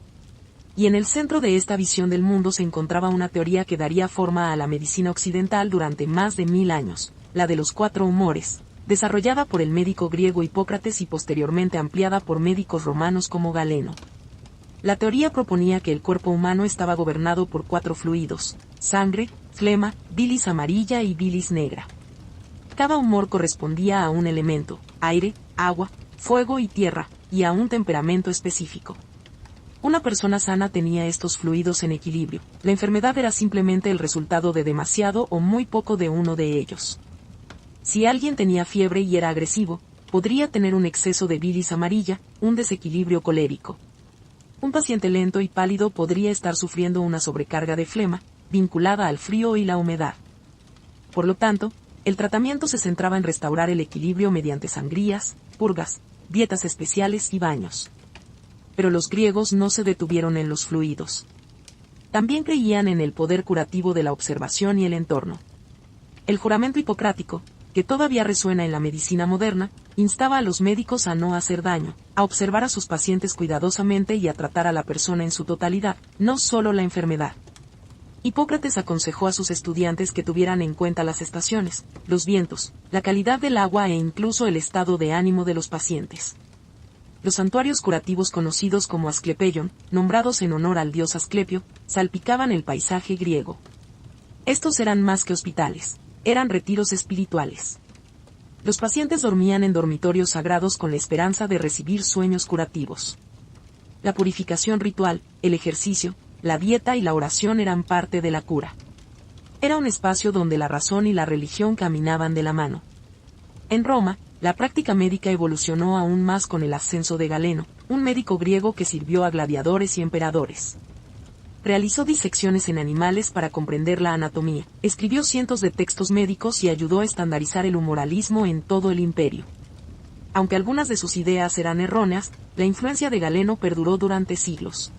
Y en el centro de esta visión del mundo se encontraba una teoría que daría forma a la medicina occidental durante más de 1000 años, la de los 4 humores, desarrollada por el médico griego Hipócrates y posteriormente ampliada por médicos romanos como Galeno. La teoría proponía que el cuerpo humano estaba gobernado por 4 fluidos: sangre, flema, bilis amarilla y bilis negra. Cada humor correspondía a un elemento: aire, agua, fuego y tierra, y a un temperamento específico. Una persona sana tenía estos fluidos en equilibrio. La enfermedad era simplemente el resultado de demasiado o muy poco de uno de ellos. Si alguien tenía fiebre y era agresivo, podría tener un exceso de bilis amarilla, un desequilibrio colérico. Un paciente lento y pálido podría estar sufriendo una sobrecarga de flema, vinculada al frío y la humedad. Por lo tanto, el tratamiento se centraba en restaurar el equilibrio mediante sangrías, purgas, dietas especiales y baños. Pero los griegos no se detuvieron en los fluidos. También creían en el poder curativo de la observación y el entorno. El juramento hipocrático, que todavía resuena en la medicina moderna, instaba a los médicos a no hacer daño, a observar a sus pacientes cuidadosamente y a tratar a la persona en su totalidad, no solo la enfermedad. Hipócrates aconsejó a sus estudiantes que tuvieran en cuenta las estaciones, los vientos, la calidad del agua e incluso el estado de ánimo de los pacientes. Los santuarios curativos conocidos como Asclepeion, nombrados en honor al dios Asclepio, salpicaban el paisaje griego. Estos eran más que hospitales, eran retiros espirituales. Los pacientes dormían en dormitorios sagrados con la esperanza de recibir sueños curativos. La purificación ritual, el ejercicio, la dieta y la oración eran parte de la cura. Era un espacio donde la razón y la religión caminaban de la mano. En Roma, la práctica médica evolucionó aún más con el ascenso de Galeno, un médico griego que sirvió a gladiadores y emperadores. Realizó disecciones en animales para comprender la anatomía, escribió cientos de textos médicos y ayudó a estandarizar el humoralismo en todo el imperio. Aunque algunas de sus ideas eran erróneas, la influencia de Galeno perduró durante siglos.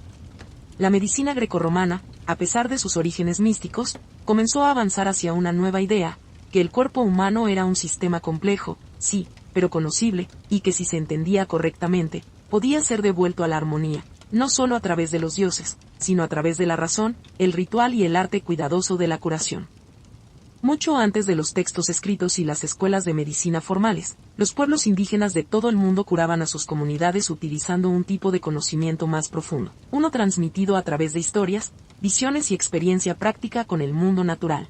La medicina grecorromana, a pesar de sus orígenes místicos, comenzó a avanzar hacia una nueva idea, que el cuerpo humano era un sistema complejo, sí, pero conocible, y que si se entendía correctamente, podía ser devuelto a la armonía, no solo a través de los dioses, sino a través de la razón, el ritual y el arte cuidadoso de la curación. Mucho antes de los textos escritos y las escuelas de medicina formales, los pueblos indígenas de todo el mundo curaban a sus comunidades utilizando un tipo de conocimiento más profundo, uno transmitido a través de historias, visiones y experiencia práctica con el mundo natural.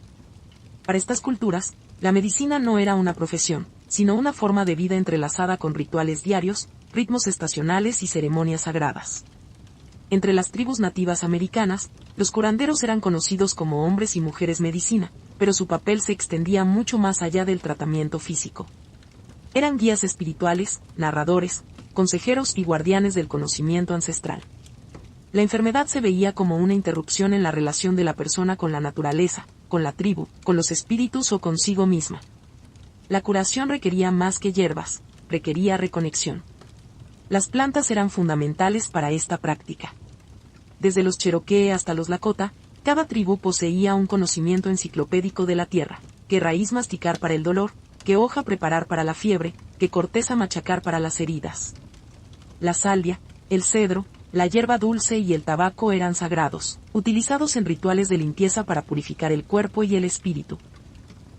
Para estas culturas, la medicina no era una profesión, sino una forma de vida entrelazada con rituales diarios, ritmos estacionales y ceremonias sagradas. Entre las tribus nativas americanas, los curanderos eran conocidos como hombres y mujeres medicina, pero su papel se extendía mucho más allá del tratamiento físico. Eran guías espirituales, narradores, consejeros y guardianes del conocimiento ancestral. La enfermedad se veía como una interrupción en la relación de la persona con la naturaleza, con la tribu, con los espíritus o consigo misma. La curación requería más que hierbas, requería reconexión. Las plantas eran fundamentales para esta práctica. Desde los Cherokee hasta los Lakota, cada tribu poseía un conocimiento enciclopédico de la tierra, qué raíz masticar para el dolor, qué hoja preparar para la fiebre, qué corteza machacar para las heridas. La salvia, el cedro, la hierba dulce y el tabaco eran sagrados, utilizados en rituales de limpieza para purificar el cuerpo y el espíritu.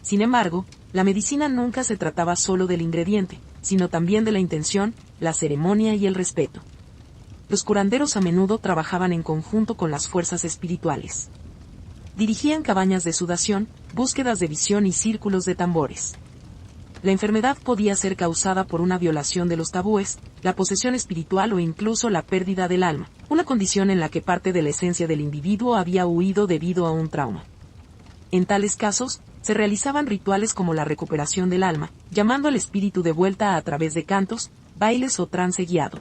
Sin embargo, la medicina nunca se trataba solo del ingrediente, sino también de la intención, la ceremonia y el respeto. Los curanderos a menudo trabajaban en conjunto con las fuerzas espirituales. Dirigían cabañas de sudación, búsquedas de visión y círculos de tambores. La enfermedad podía ser causada por una violación de los tabúes, la posesión espiritual o incluso la pérdida del alma, una condición en la que parte de la esencia del individuo había huido debido a un trauma. En tales casos, se realizaban rituales como la recuperación del alma, llamando al espíritu de vuelta a través de cantos, bailes o trance guiado.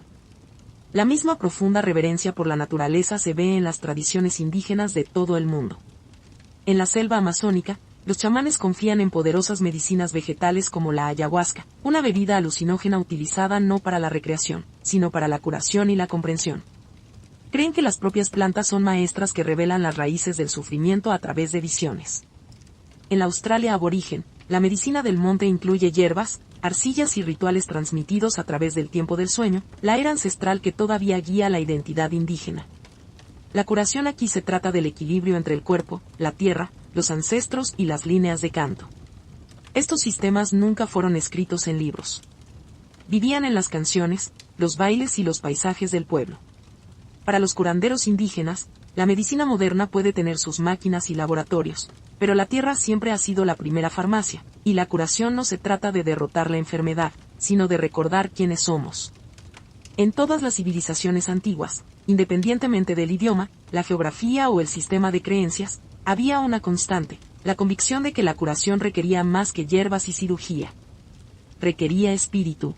La misma profunda reverencia por la naturaleza se ve en las tradiciones indígenas de todo el mundo. En la selva amazónica, los chamanes confían en poderosas medicinas vegetales como la ayahuasca, una bebida alucinógena utilizada no para la recreación, sino para la curación y la comprensión. Creen que las propias plantas son maestras que revelan las raíces del sufrimiento a través de visiones. En la Australia aborigen, la medicina del monte incluye hierbas, arcillas y rituales transmitidos a través del tiempo del sueño, la era ancestral que todavía guía la identidad indígena. La curación aquí se trata del equilibrio entre el cuerpo, la tierra, los ancestros y las líneas de canto. Estos sistemas nunca fueron escritos en libros. Vivían en las canciones, los bailes y los paisajes del pueblo. Para los curanderos indígenas, la medicina moderna puede tener sus máquinas y laboratorios, pero la tierra siempre ha sido la primera farmacia, y la curación no se trata de derrotar la enfermedad, sino de recordar quiénes somos. En todas las civilizaciones antiguas, independientemente del idioma, la geografía o el sistema de creencias, había una constante, la convicción de que la curación requería más que hierbas y cirugía. Requería espíritu.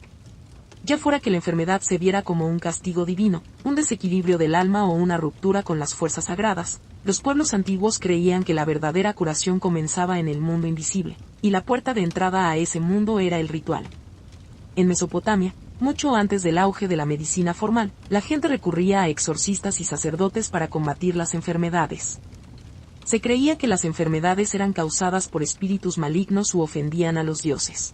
Ya fuera que la enfermedad se viera como un castigo divino, un desequilibrio del alma o una ruptura con las fuerzas sagradas, los pueblos antiguos creían que la verdadera curación comenzaba en el mundo invisible, y la puerta de entrada a ese mundo era el ritual. En Mesopotamia, mucho antes del auge de la medicina formal, la gente recurría a exorcistas y sacerdotes para combatir las enfermedades. Se creía que las enfermedades eran causadas por espíritus malignos u ofendían a los dioses.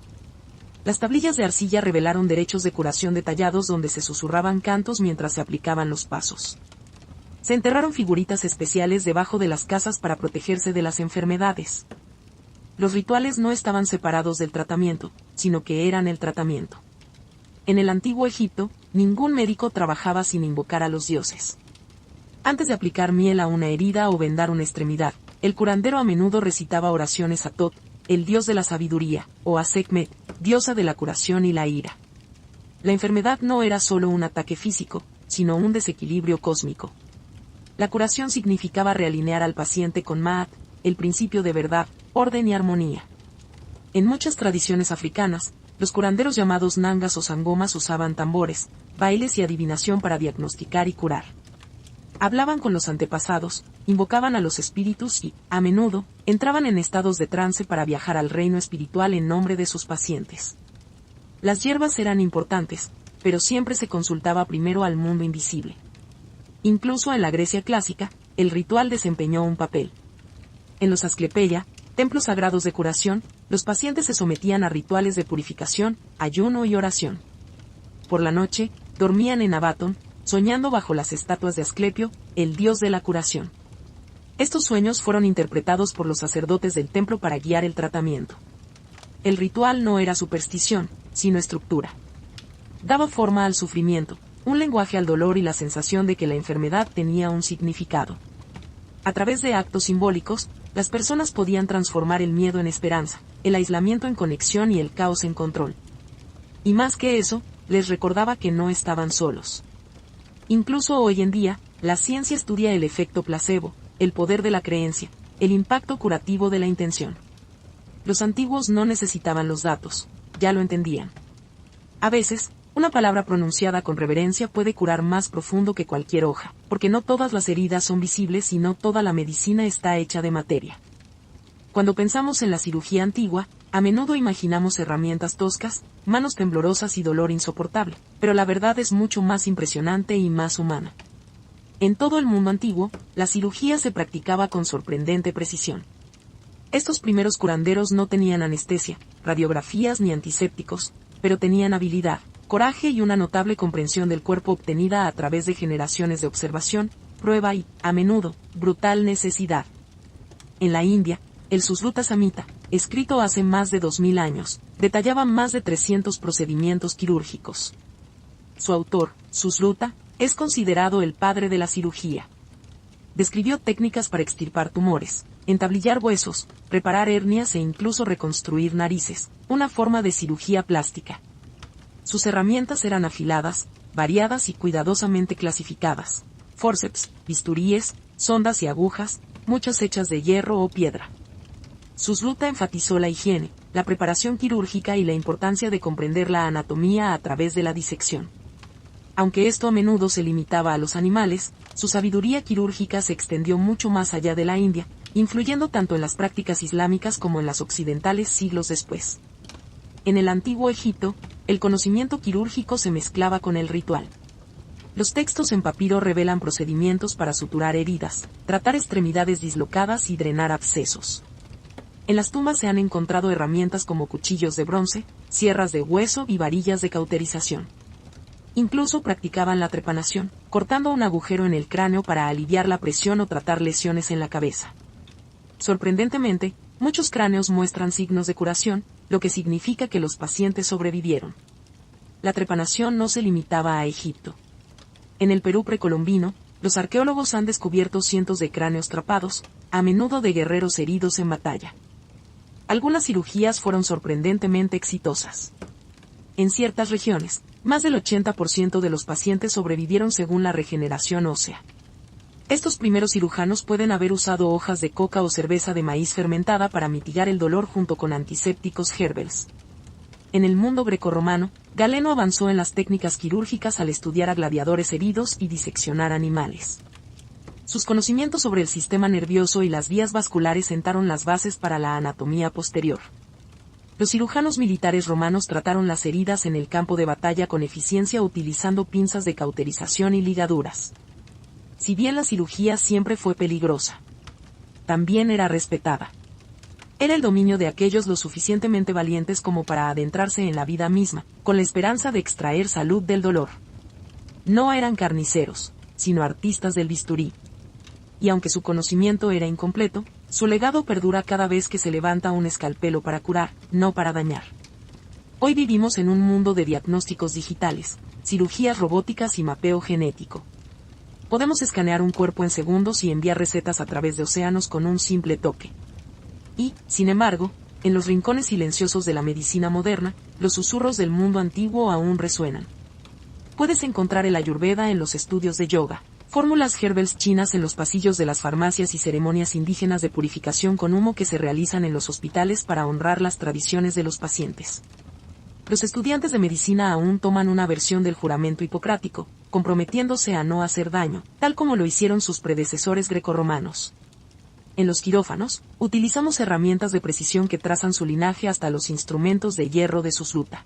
Las tablillas de arcilla revelaron derechos de curación detallados donde se susurraban cantos mientras se aplicaban los pasos. Se enterraron figuritas especiales debajo de las casas para protegerse de las enfermedades. Los rituales no estaban separados del tratamiento, sino que eran el tratamiento. En el antiguo Egipto, ningún médico trabajaba sin invocar a los dioses. Antes de aplicar miel a una herida o vendar una extremidad, el curandero a menudo recitaba oraciones a Tot, el dios de la sabiduría, o a Sekhmet, diosa de la curación y la ira. La enfermedad no era solo un ataque físico, sino un desequilibrio cósmico. La curación significaba realinear al paciente con Ma'at, el principio de verdad, orden y armonía. En muchas tradiciones africanas, los curanderos llamados nangas o sangomas usaban tambores, bailes y adivinación para diagnosticar y curar. Hablaban con los antepasados, invocaban a los espíritus y, a menudo, entraban en estados de trance para viajar al reino espiritual en nombre de sus pacientes. Las hierbas eran importantes, pero siempre se consultaba primero al mundo invisible. Incluso en la Grecia clásica, el ritual desempeñó un papel. En los Asclepeia, templos sagrados de curación, los pacientes se sometían a rituales de purificación, ayuno y oración. Por la noche, dormían en Abatón, soñando bajo las estatuas de Asclepio, el dios de la curación. Estos sueños fueron interpretados por los sacerdotes del templo para guiar el tratamiento. El ritual no era superstición, sino estructura. Daba forma al sufrimiento, un lenguaje al dolor y la sensación de que la enfermedad tenía un significado. A través de actos simbólicos, las personas podían transformar el miedo en esperanza, el aislamiento en conexión y el caos en control. Y más que eso, les recordaba que no estaban solos. Incluso hoy en día, la ciencia estudia el efecto placebo, el poder de la creencia, el impacto curativo de la intención. Los antiguos no necesitaban los datos, ya lo entendían. A veces, una palabra pronunciada con reverencia puede curar más profundo que cualquier hoja, porque no todas las heridas son visibles y no toda la medicina está hecha de materia. Cuando pensamos en la cirugía antigua, a menudo imaginamos herramientas toscas, manos temblorosas y dolor insoportable, pero la verdad es mucho más impresionante y más humana. En todo el mundo antiguo, la cirugía se practicaba con sorprendente precisión. Estos primeros curanderos no tenían anestesia, radiografías ni antisépticos, pero tenían habilidad, coraje y una notable comprensión del cuerpo obtenida a través de generaciones de observación, prueba y, a menudo, brutal necesidad. En la India, el Susruta Samhita, escrito hace más de 2000 años, detallaba más de 300 procedimientos quirúrgicos. Su autor, Susruta, es considerado el padre de la cirugía. Describió técnicas para extirpar tumores, entablillar huesos, reparar hernias e incluso reconstruir narices, una forma de cirugía plástica. Sus herramientas eran afiladas, variadas y cuidadosamente clasificadas. Forceps, bisturíes, sondas y agujas, muchas hechas de hierro o piedra. Susruta enfatizó la higiene, la preparación quirúrgica y la importancia de comprender la anatomía a través de la disección. Aunque esto a menudo se limitaba a los animales, su sabiduría quirúrgica se extendió mucho más allá de la India, influyendo tanto en las prácticas islámicas como en las occidentales siglos después. En el antiguo Egipto, el conocimiento quirúrgico se mezclaba con el ritual. Los textos en papiro revelan procedimientos para suturar heridas, tratar extremidades dislocadas y drenar abscesos. En las tumbas se han encontrado herramientas como cuchillos de bronce, sierras de hueso y varillas de cauterización. Incluso practicaban la trepanación, cortando un agujero en el cráneo para aliviar la presión o tratar lesiones en la cabeza. Sorprendentemente, muchos cráneos muestran signos de curación, lo que significa que los pacientes sobrevivieron. La trepanación no se limitaba a Egipto. En el Perú precolombino, los arqueólogos han descubierto cientos de cráneos trapados, a menudo de guerreros heridos en batalla. Algunas cirugías fueron sorprendentemente exitosas. En ciertas regiones, más del 80% de los pacientes sobrevivieron según la regeneración ósea. Estos primeros cirujanos pueden haber usado hojas de coca o cerveza de maíz fermentada para mitigar el dolor junto con antisépticos Herbels. En el mundo grecorromano, Galeno avanzó en las técnicas quirúrgicas al estudiar a gladiadores heridos y diseccionar animales. Sus conocimientos sobre el sistema nervioso y las vías vasculares sentaron las bases para la anatomía posterior. Los cirujanos militares romanos trataron las heridas en el campo de batalla con eficiencia utilizando pinzas de cauterización y ligaduras. Si bien la cirugía siempre fue peligrosa, también era respetada. Era el dominio de aquellos lo suficientemente valientes como para adentrarse en la vida misma, con la esperanza de extraer salud del dolor. No eran carniceros, sino artistas del bisturí. Y aunque su conocimiento era incompleto, su legado perdura cada vez que se levanta un escalpelo para curar, no para dañar. Hoy vivimos en un mundo de diagnósticos digitales, cirugías robóticas y mapeo genético. Podemos escanear un cuerpo en segundos y enviar recetas a través de océanos con un simple toque. Y, sin embargo, en los rincones silenciosos de la medicina moderna, los susurros del mundo antiguo aún resuenan. Puedes encontrar el Ayurveda en los estudios de yoga, fórmulas Herbels chinas en los pasillos de las farmacias y ceremonias indígenas de purificación con humo que se realizan en los hospitales para honrar las tradiciones de los pacientes. Los estudiantes de medicina aún toman una versión del juramento hipocrático, comprometiéndose a no hacer daño, tal como lo hicieron sus predecesores grecorromanos. En los quirófanos, utilizamos herramientas de precisión que trazan su linaje hasta los instrumentos de hierro de Susruta.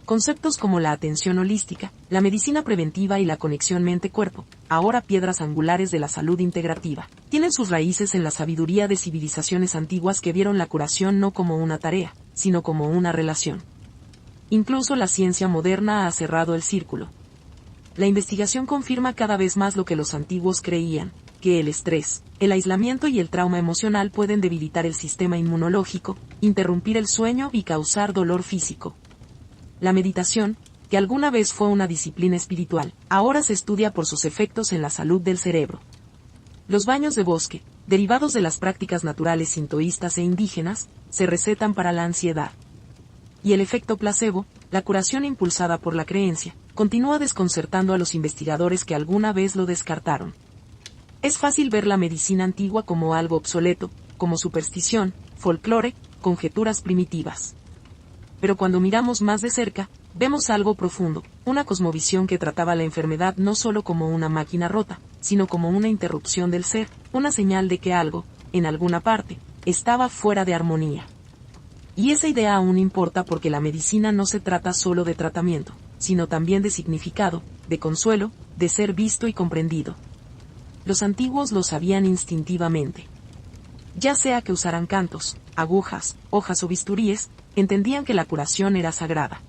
Conceptos como la atención holística, la medicina preventiva y la conexión mente-cuerpo, ahora piedras angulares de la salud integrativa, tienen sus raíces en la sabiduría de civilizaciones antiguas que vieron la curación no como una tarea, sino como una relación. Incluso la ciencia moderna ha cerrado el círculo. La investigación confirma cada vez más lo que los antiguos creían, que el estrés, el aislamiento y el trauma emocional pueden debilitar el sistema inmunológico, interrumpir el sueño y causar dolor físico. La meditación, que alguna vez fue una disciplina espiritual, ahora se estudia por sus efectos en la salud del cerebro. Los baños de bosque, derivados de las prácticas naturales sintoístas e indígenas, se recetan para la ansiedad. Y el efecto placebo, la curación impulsada por la creencia, continúa desconcertando a los investigadores que alguna vez lo descartaron. Es fácil ver la medicina antigua como algo obsoleto, como superstición, folclore, conjeturas primitivas. Pero cuando miramos más de cerca, vemos algo profundo, una cosmovisión que trataba la enfermedad no solo como una máquina rota, sino como una interrupción del ser, una señal de que algo, en alguna parte, estaba fuera de armonía. Y esa idea aún importa porque la medicina no se trata solo de tratamiento, sino también de significado, de consuelo, de ser visto y comprendido. Los antiguos lo sabían instintivamente. Ya sea que usaran cantos, agujas, hojas o bisturíes, entendían que la curación era sagrada.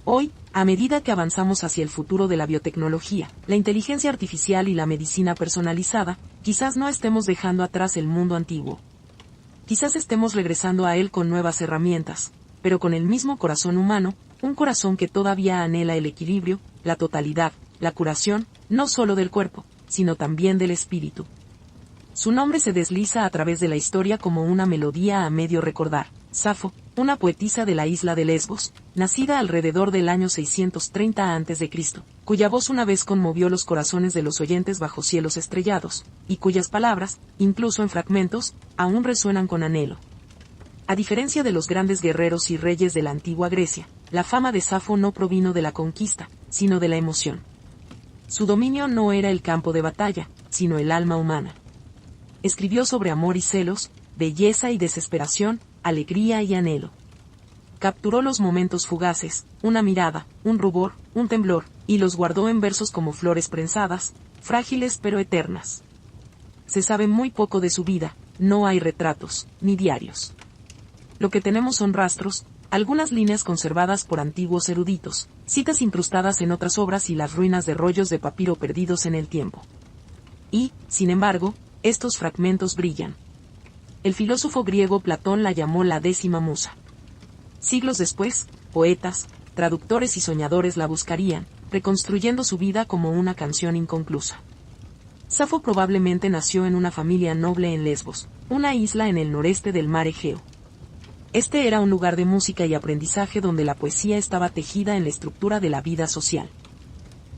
Hoy, a medida que avanzamos hacia el futuro de la biotecnología, la inteligencia artificial y la medicina personalizada, quizás no estemos dejando atrás el mundo antiguo. Quizás estemos regresando a él con nuevas herramientas, pero con el mismo corazón humano, un corazón que todavía anhela el equilibrio, la totalidad, la curación, no solo del cuerpo, sino también del espíritu. Su nombre se desliza a través de la historia como una melodía a medio recordar. Safo, una poetisa de la isla de Lesbos, nacida alrededor del año 630 a.C., cuya voz una vez conmovió los corazones de los oyentes bajo cielos estrellados, y cuyas palabras, incluso en fragmentos, aún resuenan con anhelo. A diferencia de los grandes guerreros y reyes de la antigua Grecia, la fama de Safo no provino de la conquista, sino de la emoción. Su dominio no era el campo de batalla, sino el alma humana. Escribió sobre amor y celos, belleza y desesperación, alegría y anhelo. Capturó los momentos fugaces, una mirada, un rubor, un temblor, y los guardó en versos como flores prensadas, frágiles pero eternas. Se sabe muy poco de su vida, no hay retratos, ni diarios. Lo que tenemos son rastros, algunas líneas conservadas por antiguos eruditos, citas incrustadas en otras obras y las ruinas de rollos de papiro perdidos en el tiempo. Y, sin embargo, estos fragmentos brillan. El filósofo griego Platón la llamó la 10ª musa. Siglos después, poetas, traductores y soñadores la buscarían, reconstruyendo su vida como una canción inconclusa. Safo probablemente nació en una familia noble en Lesbos, una isla en el noreste del mar Egeo. Este era un lugar de música y aprendizaje donde la poesía estaba tejida en la estructura de la vida social.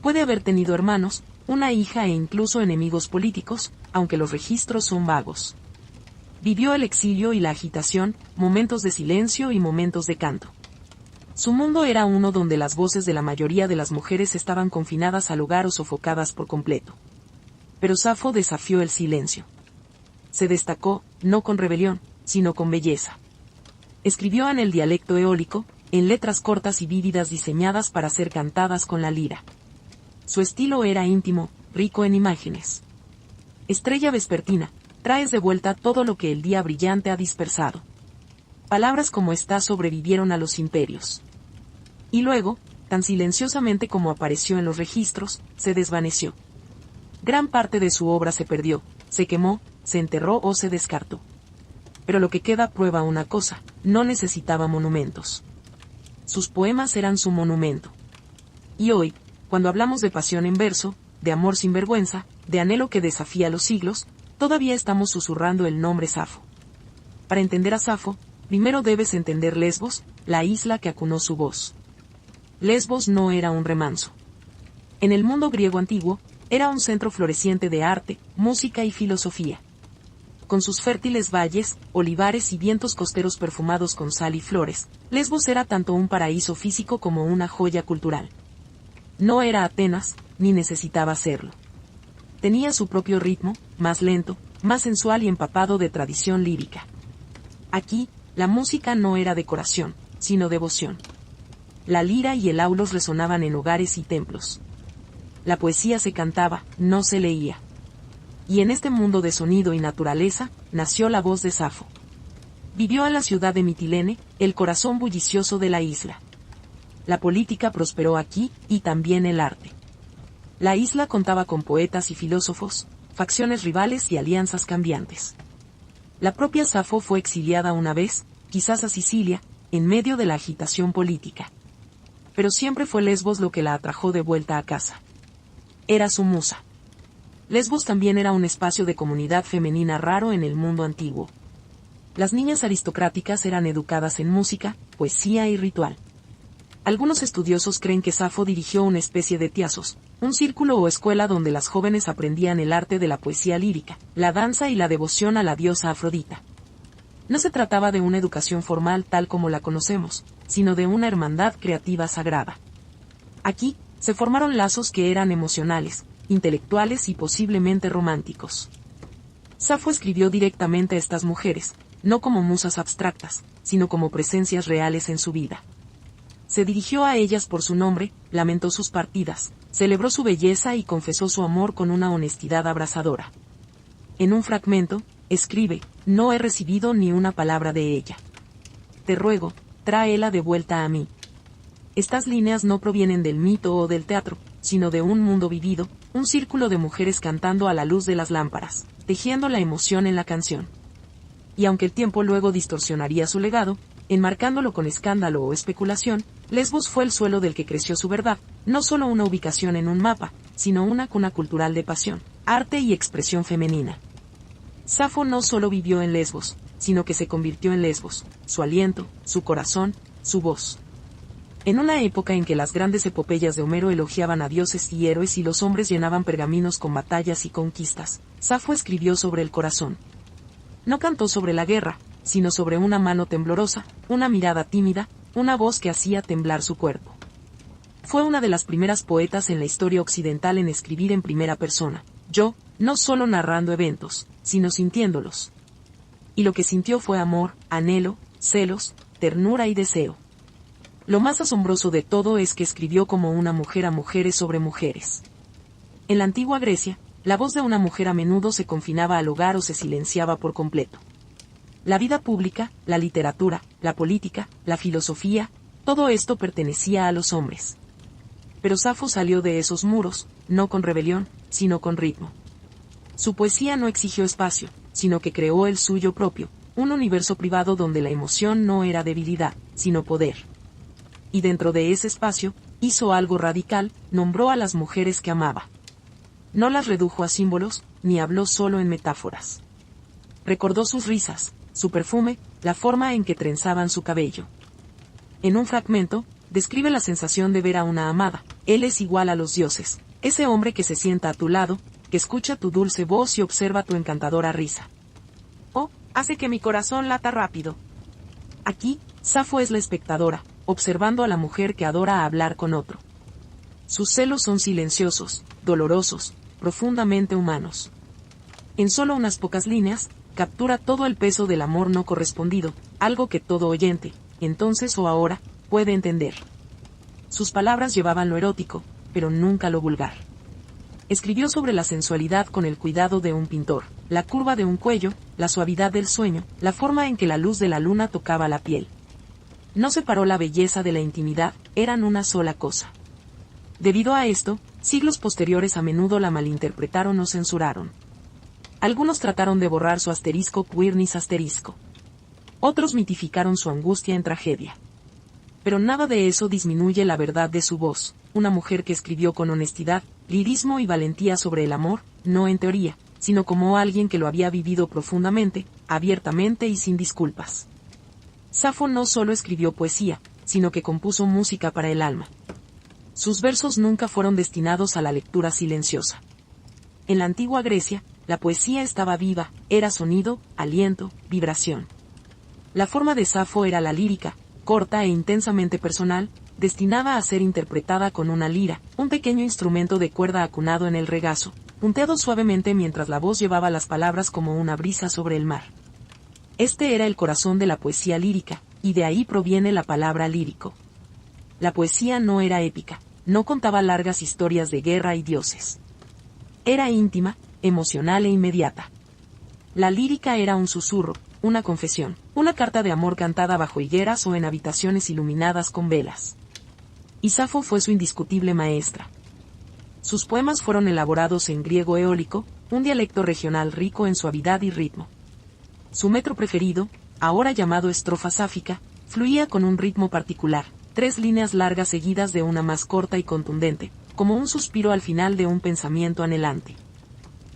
Puede haber tenido hermanos, una hija e incluso enemigos políticos, aunque los registros son vagos. Vivió el exilio y la agitación, momentos de silencio y momentos de canto. Su mundo era uno donde las voces de la mayoría de las mujeres estaban confinadas al hogar o sofocadas por completo. Pero Safo desafió el silencio. Se destacó, no con rebelión, sino con belleza. Escribió en el dialecto eólico, en letras cortas y vívidas diseñadas para ser cantadas con la lira. Su estilo era íntimo, rico en imágenes. Estrella vespertina, traes de vuelta todo lo que el día brillante ha dispersado. Palabras como esta sobrevivieron a los imperios. Y luego, tan silenciosamente como apareció en los registros, se desvaneció. Gran parte de su obra se perdió, se quemó, se enterró o se descartó. Pero lo que queda prueba una cosa, no necesitaba monumentos. Sus poemas eran su monumento. Y hoy, cuando hablamos de pasión en verso, de amor sin vergüenza, de anhelo que desafía los siglos, todavía estamos susurrando el nombre Safo. Para entender a Safo, primero debes entender Lesbos, la isla que acunó su voz. Lesbos no era un remanso. En el mundo griego antiguo, era un centro floreciente de arte, música y filosofía. Con sus fértiles valles, olivares y vientos costeros perfumados con sal y flores, Lesbos era tanto un paraíso físico como una joya cultural. No era Atenas, ni necesitaba serlo. Tenía su propio ritmo, más lento, más sensual y empapado de tradición lírica. Aquí, la música no era decoración, sino devoción. La lira y el aulos resonaban en hogares y templos. La poesía se cantaba, no se leía. Y en este mundo de sonido y naturaleza, nació la voz de Safo. Vivió en la ciudad de Mitilene, el corazón bullicioso de la isla. La política prosperó aquí, y también el arte. La isla contaba con poetas y filósofos, facciones rivales y alianzas cambiantes. La propia Safo fue exiliada una vez, quizás a Sicilia, en medio de la agitación política. Pero siempre fue Lesbos lo que la atrajo de vuelta a casa. Era su musa. Lesbos también era un espacio de comunidad femenina raro en el mundo antiguo. Las niñas aristocráticas eran educadas en música, poesía y ritual. Algunos estudiosos creen que Safo dirigió una especie de tiasos, un círculo o escuela donde las jóvenes aprendían el arte de la poesía lírica, la danza y la devoción a la diosa Afrodita. No se trataba de una educación formal tal como la conocemos, sino de una hermandad creativa sagrada. Aquí, se formaron lazos que eran emocionales, intelectuales y posiblemente románticos. Safo escribió directamente a estas mujeres, no como musas abstractas, sino como presencias reales en su vida. Se dirigió a ellas por su nombre, lamentó sus partidas, celebró su belleza y confesó su amor con una honestidad abrasadora. En un fragmento, escribe, no he recibido ni una palabra de ella. Te ruego, tráela de vuelta a mí. Estas líneas no provienen del mito o del teatro, sino de un mundo vivido, un círculo de mujeres cantando a la luz de las lámparas, tejiendo la emoción en la canción. Y aunque el tiempo luego distorsionaría su legado, enmarcándolo con escándalo o especulación, Lesbos fue el suelo del que creció su verdad, no solo una ubicación en un mapa, sino una cuna cultural de pasión, arte y expresión femenina. Safo no solo vivió en Lesbos, sino que se convirtió en Lesbos, su aliento, su corazón, su voz. En una época en que las grandes epopeyas de Homero elogiaban a dioses y héroes y los hombres llenaban pergaminos con batallas y conquistas, Safo escribió sobre el corazón. No cantó sobre la guerra, sino sobre una mano temblorosa, una mirada tímida, una voz que hacía temblar su cuerpo. Fue una de las primeras poetas en la historia occidental en escribir en primera persona, yo, no solo narrando eventos, sino sintiéndolos. Y lo que sintió fue amor, anhelo, celos, ternura y deseo. Lo más asombroso de todo es que escribió como una mujer a mujeres sobre mujeres. En la antigua Grecia, la voz de una mujer a menudo se confinaba al hogar o se silenciaba por completo. La vida pública, la literatura, la política, la filosofía, todo esto pertenecía a los hombres. Pero Safo salió de esos muros, no con rebelión, sino con ritmo. Su poesía no exigió espacio, sino que creó el suyo propio, un universo privado donde la emoción no era debilidad, sino poder. Y dentro de ese espacio, hizo algo radical, nombró a las mujeres que amaba. No las redujo a símbolos, ni habló solo en metáforas. Recordó sus risas, su perfume, la forma en que trenzaban su cabello. En un fragmento, describe la sensación de ver a una amada, él es igual a los dioses, ese hombre que se sienta a tu lado, que escucha tu dulce voz y observa tu encantadora risa. Oh, hace que mi corazón lata rápido. Aquí, Safo es la espectadora, observando a la mujer que adora hablar con otro. Sus celos son silenciosos, dolorosos, profundamente humanos. En solo unas pocas líneas, captura todo el peso del amor no correspondido, algo que todo oyente, entonces o ahora, puede entender. Sus palabras llevaban lo erótico, pero nunca lo vulgar. Escribió sobre la sensualidad con el cuidado de un pintor, la curva de un cuello, la suavidad del sueño, la forma en que la luz de la luna tocaba la piel. No separó la belleza de la intimidad, eran una sola cosa. Debido a esto, siglos posteriores a menudo la malinterpretaron o censuraron. Algunos trataron de borrar su asterisco queernis asterisco. Otros mitificaron su angustia en tragedia. Pero nada de eso disminuye la verdad de su voz, una mujer que escribió con honestidad, lirismo y valentía sobre el amor, no en teoría, sino como alguien que lo había vivido profundamente, abiertamente y sin disculpas. Safo no solo escribió poesía, sino que compuso música para el alma. Sus versos nunca fueron destinados a la lectura silenciosa. En la antigua Grecia, la poesía estaba viva, era sonido, aliento, vibración. La forma de Safo era la lírica, corta e intensamente personal, destinada a ser interpretada con una lira, un pequeño instrumento de cuerda acunado en el regazo, punteado suavemente mientras la voz llevaba las palabras como una brisa sobre el mar. Este era el corazón de la poesía lírica, y de ahí proviene la palabra lírico. La poesía no era épica, no contaba largas historias de guerra y dioses. Era íntima, emocional e inmediata. La lírica era un susurro, una confesión, una carta de amor cantada bajo higueras o en habitaciones iluminadas con velas. Y Safo fue su indiscutible maestra. Sus poemas fueron elaborados en griego eólico, un dialecto regional rico en suavidad y ritmo. Su metro preferido, ahora llamado estrofa sáfica, fluía con un ritmo particular, 3 líneas largas seguidas de una más corta y contundente, como un suspiro al final de un pensamiento anhelante.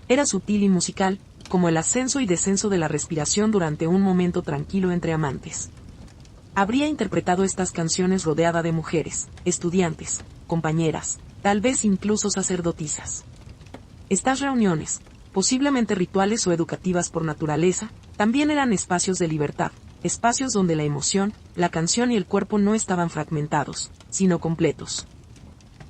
Era sutil y musical, como el ascenso y descenso de la respiración durante un momento tranquilo entre amantes. Habría interpretado estas canciones rodeada de mujeres, estudiantes, compañeras, tal vez incluso sacerdotisas. Estas reuniones, posiblemente rituales o educativas por naturaleza, también eran espacios de libertad, espacios donde la emoción, la canción y el cuerpo no estaban fragmentados, sino completos.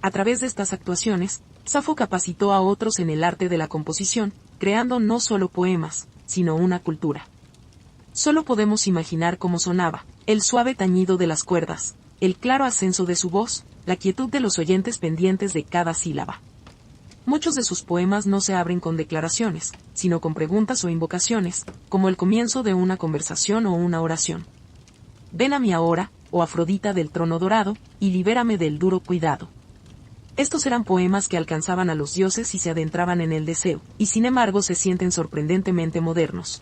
A través de estas actuaciones, Safo capacitó a otros en el arte de la composición, creando no solo poemas, sino una cultura. Solo podemos imaginar cómo sonaba, el suave tañido de las cuerdas, el claro ascenso de su voz, la quietud de los oyentes pendientes de cada sílaba. Muchos de sus poemas no se abren con declaraciones, sino con preguntas o invocaciones, como el comienzo de una conversación o una oración. Ven a mí ahora, oh Afrodita del trono dorado, y libérame del duro cuidado. Estos eran poemas que alcanzaban a los dioses y se adentraban en el deseo, y sin embargo se sienten sorprendentemente modernos.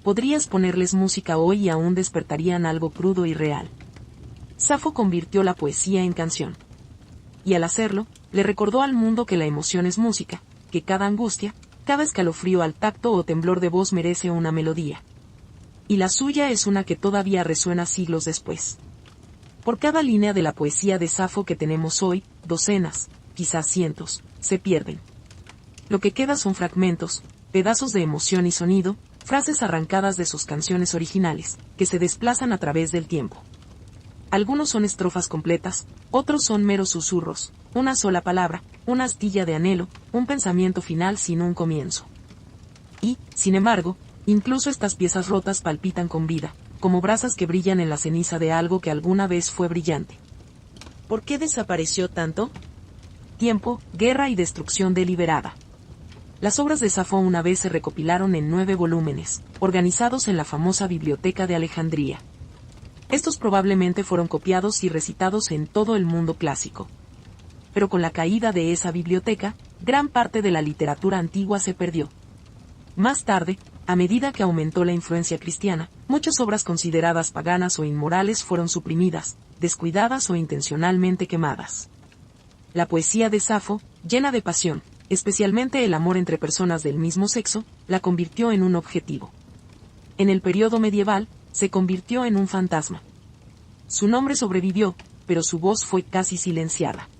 Podrías ponerles música hoy y aún despertarían algo crudo y real. Safo convirtió la poesía en canción. Y al hacerlo, le recordó al mundo que la emoción es música, que cada angustia, cada escalofrío al tacto o temblor de voz merece una melodía. Y la suya es una que todavía resuena siglos después. Por cada línea de la poesía de Safo que tenemos hoy, docenas, quizás cientos, se pierden. Lo que queda son fragmentos, pedazos de emoción y sonido, frases arrancadas de sus canciones originales, que se desplazan a través del tiempo. Algunos son estrofas completas, otros son meros susurros, una sola palabra, una astilla de anhelo, un pensamiento final sin un comienzo. Y, sin embargo, incluso estas piezas rotas palpitan con vida, como brasas que brillan en la ceniza de algo que alguna vez fue brillante. ¿Por qué desapareció tanto? Tiempo, guerra y destrucción deliberada. Las obras de Safo una vez se recopilaron en 9 volúmenes, organizados en la famosa Biblioteca de Alejandría. Estos probablemente fueron copiados y recitados en todo el mundo clásico. Pero con la caída de esa biblioteca, gran parte de la literatura antigua se perdió. Más tarde, a medida que aumentó la influencia cristiana, muchas obras consideradas paganas o inmorales fueron suprimidas, descuidadas o intencionalmente quemadas. La poesía de Safo, llena de pasión, especialmente el amor entre personas del mismo sexo, la convirtió en un objetivo. En el periodo medieval, se convirtió en un fantasma. Su nombre sobrevivió, pero su voz fue casi silenciada.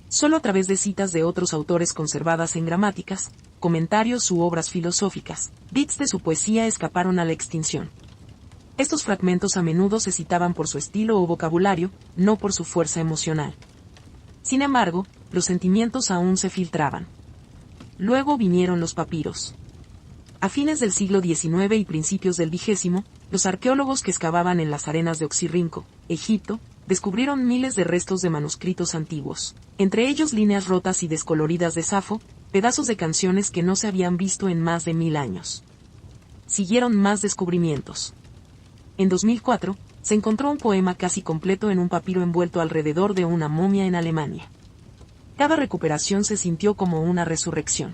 Solo a través de citas de otros autores conservadas en gramáticas, comentarios u obras filosóficas, bits de su poesía escaparon a la extinción. Estos fragmentos a menudo se citaban por su estilo o vocabulario, no por su fuerza emocional. Sin embargo, los sentimientos aún se filtraban. Luego vinieron los papiros. A fines del siglo XIX y principios del XX, los arqueólogos que excavaban en las arenas de Oxirrinco, Egipto, descubrieron miles de restos de manuscritos antiguos, entre ellos líneas rotas y descoloridas de Safo, pedazos de canciones que no se habían visto en más de 1000 años. Siguieron más descubrimientos. En 2004, se encontró un poema casi completo en un papiro envuelto alrededor de una momia en Alemania. Cada recuperación se sintió como una resurrección.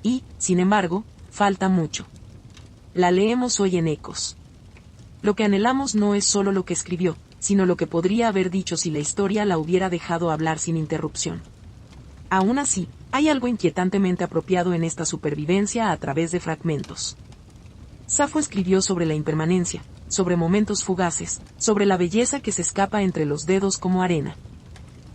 Y, sin embargo, falta mucho. La leemos hoy en Ecos. Lo que anhelamos no es solo lo que escribió, sino lo que podría haber dicho si la historia la hubiera dejado hablar sin interrupción. Aún así, hay algo inquietantemente apropiado en esta supervivencia a través de fragmentos. Safo escribió sobre la impermanencia, sobre momentos fugaces, sobre la belleza que se escapa entre los dedos como arena.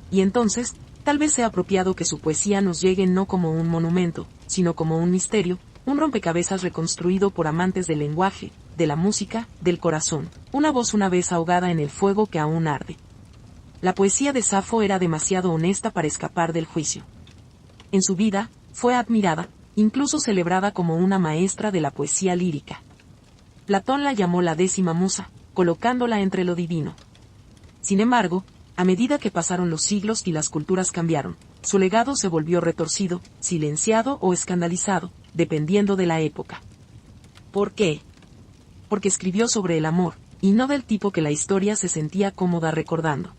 Y entonces, tal vez sea apropiado que su poesía nos llegue no como un monumento, sino como un misterio, un rompecabezas reconstruido por amantes del lenguaje, de la música, del corazón, una voz una vez ahogada en el fuego que aún arde. La poesía de Safo era demasiado honesta para escapar del juicio. En su vida, fue admirada, incluso celebrada como una maestra de la poesía lírica. Platón la llamó la 10ª musa, colocándola entre lo divino. Sin embargo, a medida que pasaron los siglos y las culturas cambiaron, su legado se volvió retorcido, silenciado o escandalizado, dependiendo de la época. ¿Por qué? Porque escribió sobre el amor, y no del tipo que la historia se sentía cómoda recordando.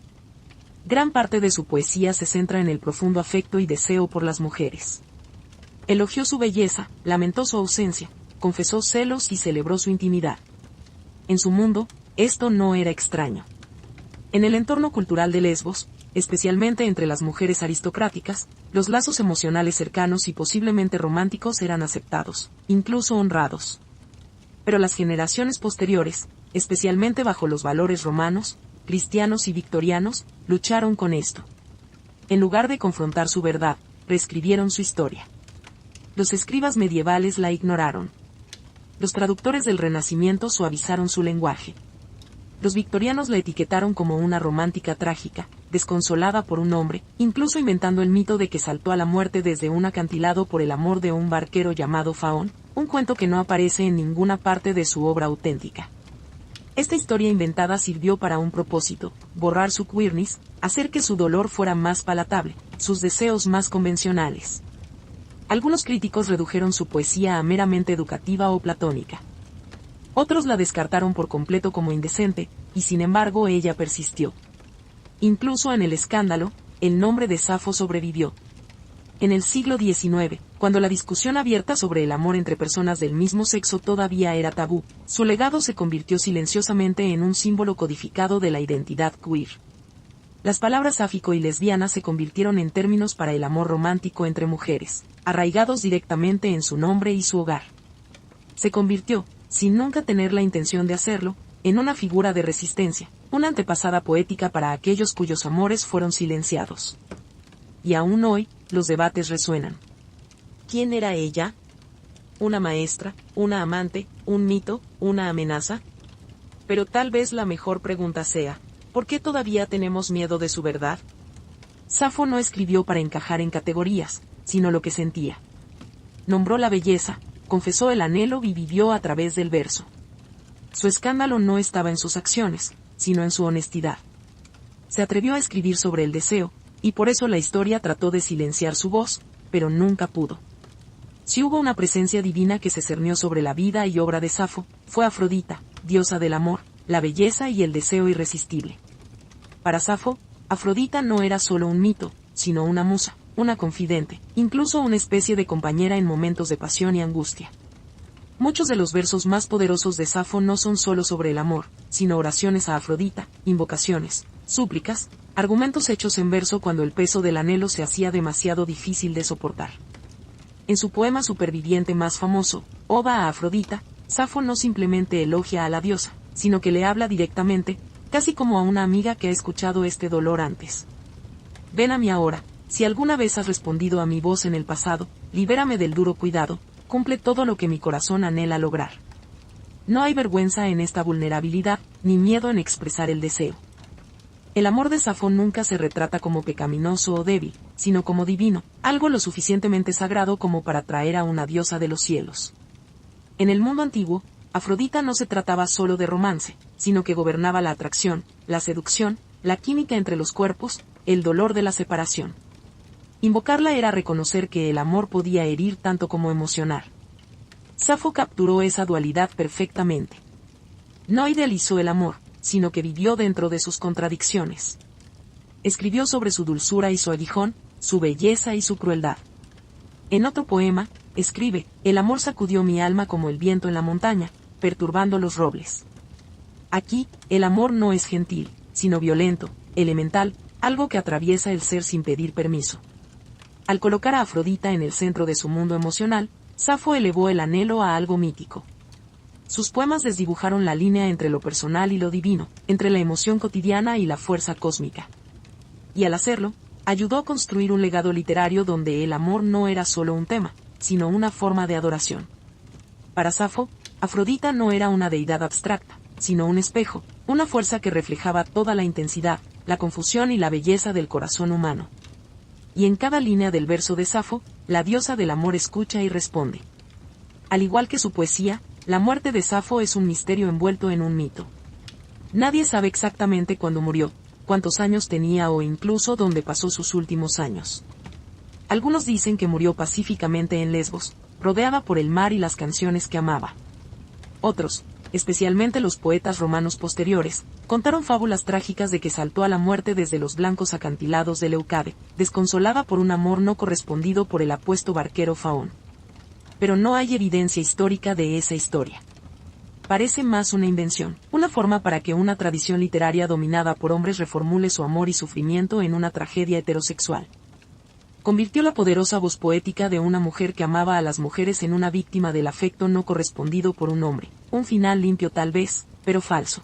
Gran parte de su poesía se centra en el profundo afecto y deseo por las mujeres. Elogió su belleza, lamentó su ausencia, confesó celos y celebró su intimidad. En su mundo, esto no era extraño. En el entorno cultural de Lesbos, especialmente entre las mujeres aristocráticas, los lazos emocionales cercanos y posiblemente románticos eran aceptados, incluso honrados. Pero las generaciones posteriores, especialmente bajo los valores romanos, cristianos y victorianos, lucharon con esto. En lugar de confrontar su verdad, reescribieron su historia. Los escribas medievales la ignoraron. Los traductores del Renacimiento suavizaron su lenguaje. Los victorianos la etiquetaron como una romántica trágica, desconsolada por un hombre, incluso inventando el mito de que saltó a la muerte desde un acantilado por el amor de un barquero llamado Faón, un cuento que no aparece en ninguna parte de su obra auténtica. Esta historia inventada sirvió para un propósito: borrar su queerness, hacer que su dolor fuera más palatable, sus deseos más convencionales. Algunos críticos redujeron su poesía a meramente educativa o platónica. Otros la descartaron por completo como indecente, y sin embargo ella persistió. Incluso en el escándalo, el nombre de Safo sobrevivió. En el siglo XIX, cuando la discusión abierta sobre el amor entre personas del mismo sexo todavía era tabú, su legado se convirtió silenciosamente en un símbolo codificado de la identidad queer. Las palabras sáfico y lesbiana se convirtieron en términos para el amor romántico entre mujeres, arraigados directamente en su nombre y su hogar. Se convirtió, sin nunca tener la intención de hacerlo, en una figura de resistencia, una antepasada poética para aquellos cuyos amores fueron silenciados. Y aún hoy, los debates resuenan. ¿Quién era ella? ¿Una maestra, una amante, un mito, una amenaza? Pero tal vez la mejor pregunta sea, ¿por qué todavía tenemos miedo de su verdad? Safo no escribió para encajar en categorías, sino lo que sentía. Nombró la belleza, confesó el anhelo y vivió a través del verso. Su escándalo no estaba en sus acciones, sino en su honestidad. Se atrevió a escribir sobre el deseo, y por eso la historia trató de silenciar su voz, pero nunca pudo. Si hubo una presencia divina que se cernió sobre la vida y obra de Safo, fue Afrodita, diosa del amor, la belleza y el deseo irresistible. Para Safo, Afrodita no era solo un mito, sino una musa, una confidente, incluso una especie de compañera en momentos de pasión y angustia. Muchos de los versos más poderosos de Safo no son solo sobre el amor, sino oraciones a Afrodita, invocaciones, súplicas, argumentos hechos en verso cuando el peso del anhelo se hacía demasiado difícil de soportar. En su poema superviviente más famoso, Oda a Afrodita, Safo no simplemente elogia a la diosa, sino que le habla directamente, casi como a una amiga que ha escuchado este dolor antes. Ven a mí ahora, si alguna vez has respondido a mi voz en el pasado, libérame del duro cuidado, cumple todo lo que mi corazón anhela lograr. No hay vergüenza en esta vulnerabilidad, ni miedo en expresar el deseo. El amor de Safo nunca se retrata como pecaminoso o débil, sino como divino, algo lo suficientemente sagrado como para traer a una diosa de los cielos. En el mundo antiguo, Afrodita no se trataba solo de romance, sino que gobernaba la atracción, la seducción, la química entre los cuerpos, el dolor de la separación. Invocarla era reconocer que el amor podía herir tanto como emocionar. Safo capturó esa dualidad perfectamente. No idealizó el amor, sino que vivió dentro de sus contradicciones. Escribió sobre su dulzura y su aguijón, su belleza y su crueldad. En otro poema, escribe, el amor sacudió mi alma como el viento en la montaña, perturbando los robles. Aquí, el amor no es gentil, sino violento, elemental, algo que atraviesa el ser sin pedir permiso. Al colocar a Afrodita en el centro de su mundo emocional, Safo elevó el anhelo a algo mítico. Sus poemas desdibujaron la línea entre lo personal y lo divino, entre la emoción cotidiana y la fuerza cósmica. Y al hacerlo, ayudó a construir un legado literario donde el amor no era solo un tema, sino una forma de adoración. Para Safo, Afrodita no era una deidad abstracta, sino un espejo, una fuerza que reflejaba toda la intensidad, la confusión y la belleza del corazón humano. Y en cada línea del verso de Safo, la diosa del amor escucha y responde. Al igual que su poesía, la muerte de Safo es un misterio envuelto en un mito. Nadie sabe exactamente cuándo murió, cuántos años tenía o incluso dónde pasó sus últimos años. Algunos dicen que murió pacíficamente en Lesbos, rodeada por el mar y las canciones que amaba. Otros, especialmente los poetas romanos posteriores, contaron fábulas trágicas de que saltó a la muerte desde los blancos acantilados de Leucade, desconsolada por un amor no correspondido por el apuesto barquero Faón. Pero no hay evidencia histórica de esa historia. Parece más una invención, una forma para que una tradición literaria dominada por hombres reformule su amor y sufrimiento en una tragedia heterosexual. Convirtió la poderosa voz poética de una mujer que amaba a las mujeres en una víctima del afecto no correspondido por un hombre, un final limpio tal vez, pero falso.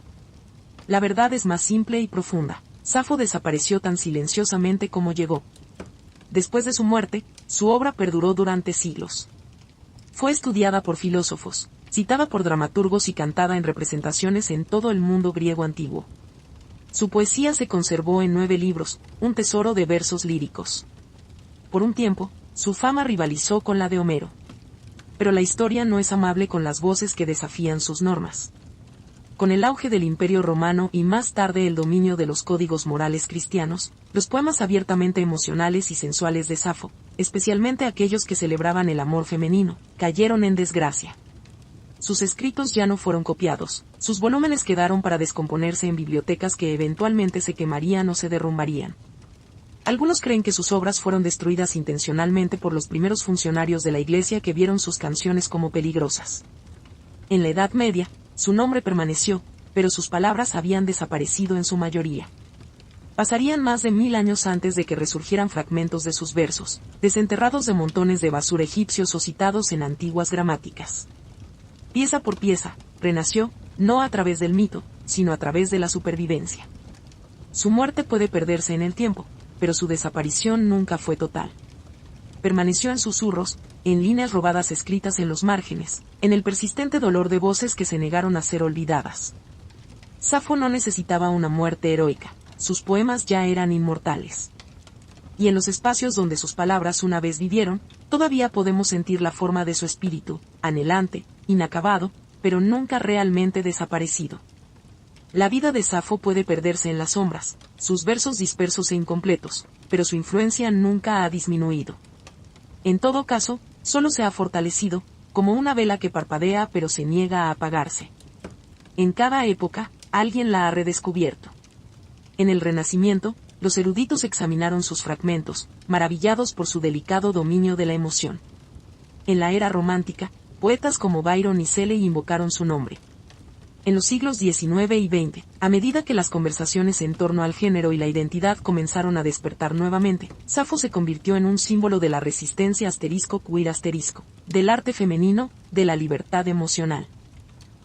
La verdad es más simple y profunda. Safo desapareció tan silenciosamente como llegó. Después de su muerte, su obra perduró durante siglos. Fue estudiada por filósofos, citada por dramaturgos y cantada en representaciones en todo el mundo griego antiguo. Su poesía se conservó en 9 libros, un tesoro de versos líricos. Por un tiempo, su fama rivalizó con la de Homero. Pero la historia no es amable con las voces que desafían sus normas. Con el auge del Imperio Romano y más tarde el dominio de los códigos morales cristianos, los poemas abiertamente emocionales y sensuales de Safo, especialmente aquellos que celebraban el amor femenino, cayeron en desgracia. Sus escritos ya no fueron copiados, sus volúmenes quedaron para descomponerse en bibliotecas que eventualmente se quemarían o se derrumbarían. Algunos creen que sus obras fueron destruidas intencionalmente por los primeros funcionarios de la Iglesia que vieron sus canciones como peligrosas. En la Edad Media, su nombre permaneció, pero sus palabras habían desaparecido en su mayoría. Pasarían más de 1000 años antes de que resurgieran fragmentos de sus versos, desenterrados de montones de basura egipcios o citados en antiguas gramáticas. Pieza por pieza, renació, no a través del mito, sino a través de la supervivencia. Su muerte puede perderse en el tiempo, pero su desaparición nunca fue total. Permaneció en susurros, en líneas robadas escritas en los márgenes, en el persistente dolor de voces que se negaron a ser olvidadas. Safo no necesitaba una muerte heroica, sus poemas ya eran inmortales. Y en los espacios donde sus palabras una vez vivieron, todavía podemos sentir la forma de su espíritu, anhelante, inacabado, pero nunca realmente desaparecido. La vida de Safo puede perderse en las sombras, sus versos dispersos e incompletos, pero su influencia nunca ha disminuido. En todo caso, solo se ha fortalecido, como una vela que parpadea pero se niega a apagarse. En cada época, alguien la ha redescubierto. En el Renacimiento, los eruditos examinaron sus fragmentos, maravillados por su delicado dominio de la emoción. En la era romántica, poetas como Byron y Shelley invocaron su nombre. En los siglos XIX y XX, a medida que las conversaciones en torno al género y la identidad comenzaron a despertar nuevamente, Safo se convirtió en un símbolo de la resistencia *queer*, del arte femenino, de la libertad emocional.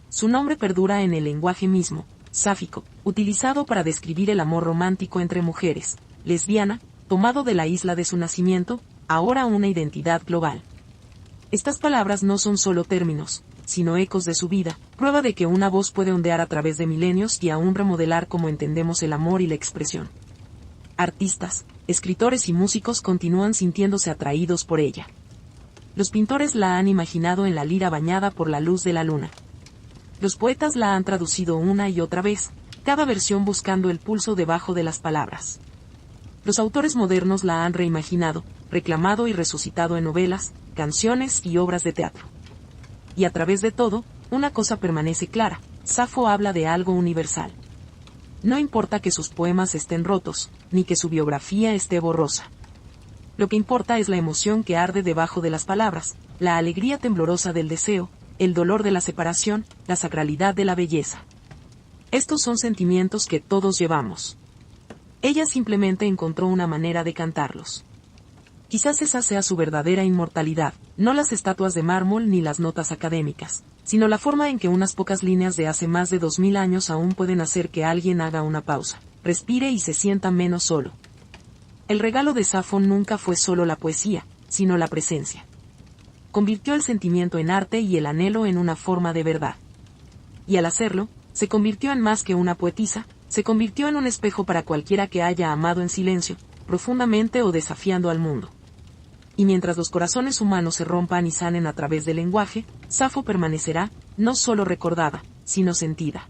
Su nombre perdura en el lenguaje mismo, sáfico, utilizado para describir el amor romántico entre mujeres, lesbiana, tomado de la isla de su nacimiento, ahora una identidad global. Estas palabras no son solo términos, sino ecos de su vida, prueba de que una voz puede ondear a través de milenios y aún remodelar cómo entendemos el amor y la expresión. Artistas, escritores y músicos continúan sintiéndose atraídos por ella. Los pintores la han imaginado en la lira bañada por la luz de la luna. Los poetas la han traducido una y otra vez, cada versión buscando el pulso debajo de las palabras. Los autores modernos la han reimaginado, reclamado y resucitado en novelas, canciones y obras de teatro. Y a través de todo, una cosa permanece clara, Safo habla de algo universal. No importa que sus poemas estén rotos, ni que su biografía esté borrosa. Lo que importa es la emoción que arde debajo de las palabras, la alegría temblorosa del deseo, el dolor de la separación, la sacralidad de la belleza. Estos son sentimientos que todos llevamos. Ella simplemente encontró una manera de cantarlos. Quizás esa sea su verdadera inmortalidad, no las estatuas de mármol ni las notas académicas, sino la forma en que unas pocas líneas de hace más de 2000 años aún pueden hacer que alguien haga una pausa, respire y se sienta menos solo. El regalo de Safo nunca fue solo la poesía, sino la presencia. Convirtió el sentimiento en arte y el anhelo en una forma de verdad. Y al hacerlo, se convirtió en más que una poetisa, se convirtió en un espejo para cualquiera que haya amado en silencio, profundamente o desafiando al mundo. Y mientras los corazones humanos se rompan y sanen a través del lenguaje, Safo permanecerá, no solo recordada, sino sentida.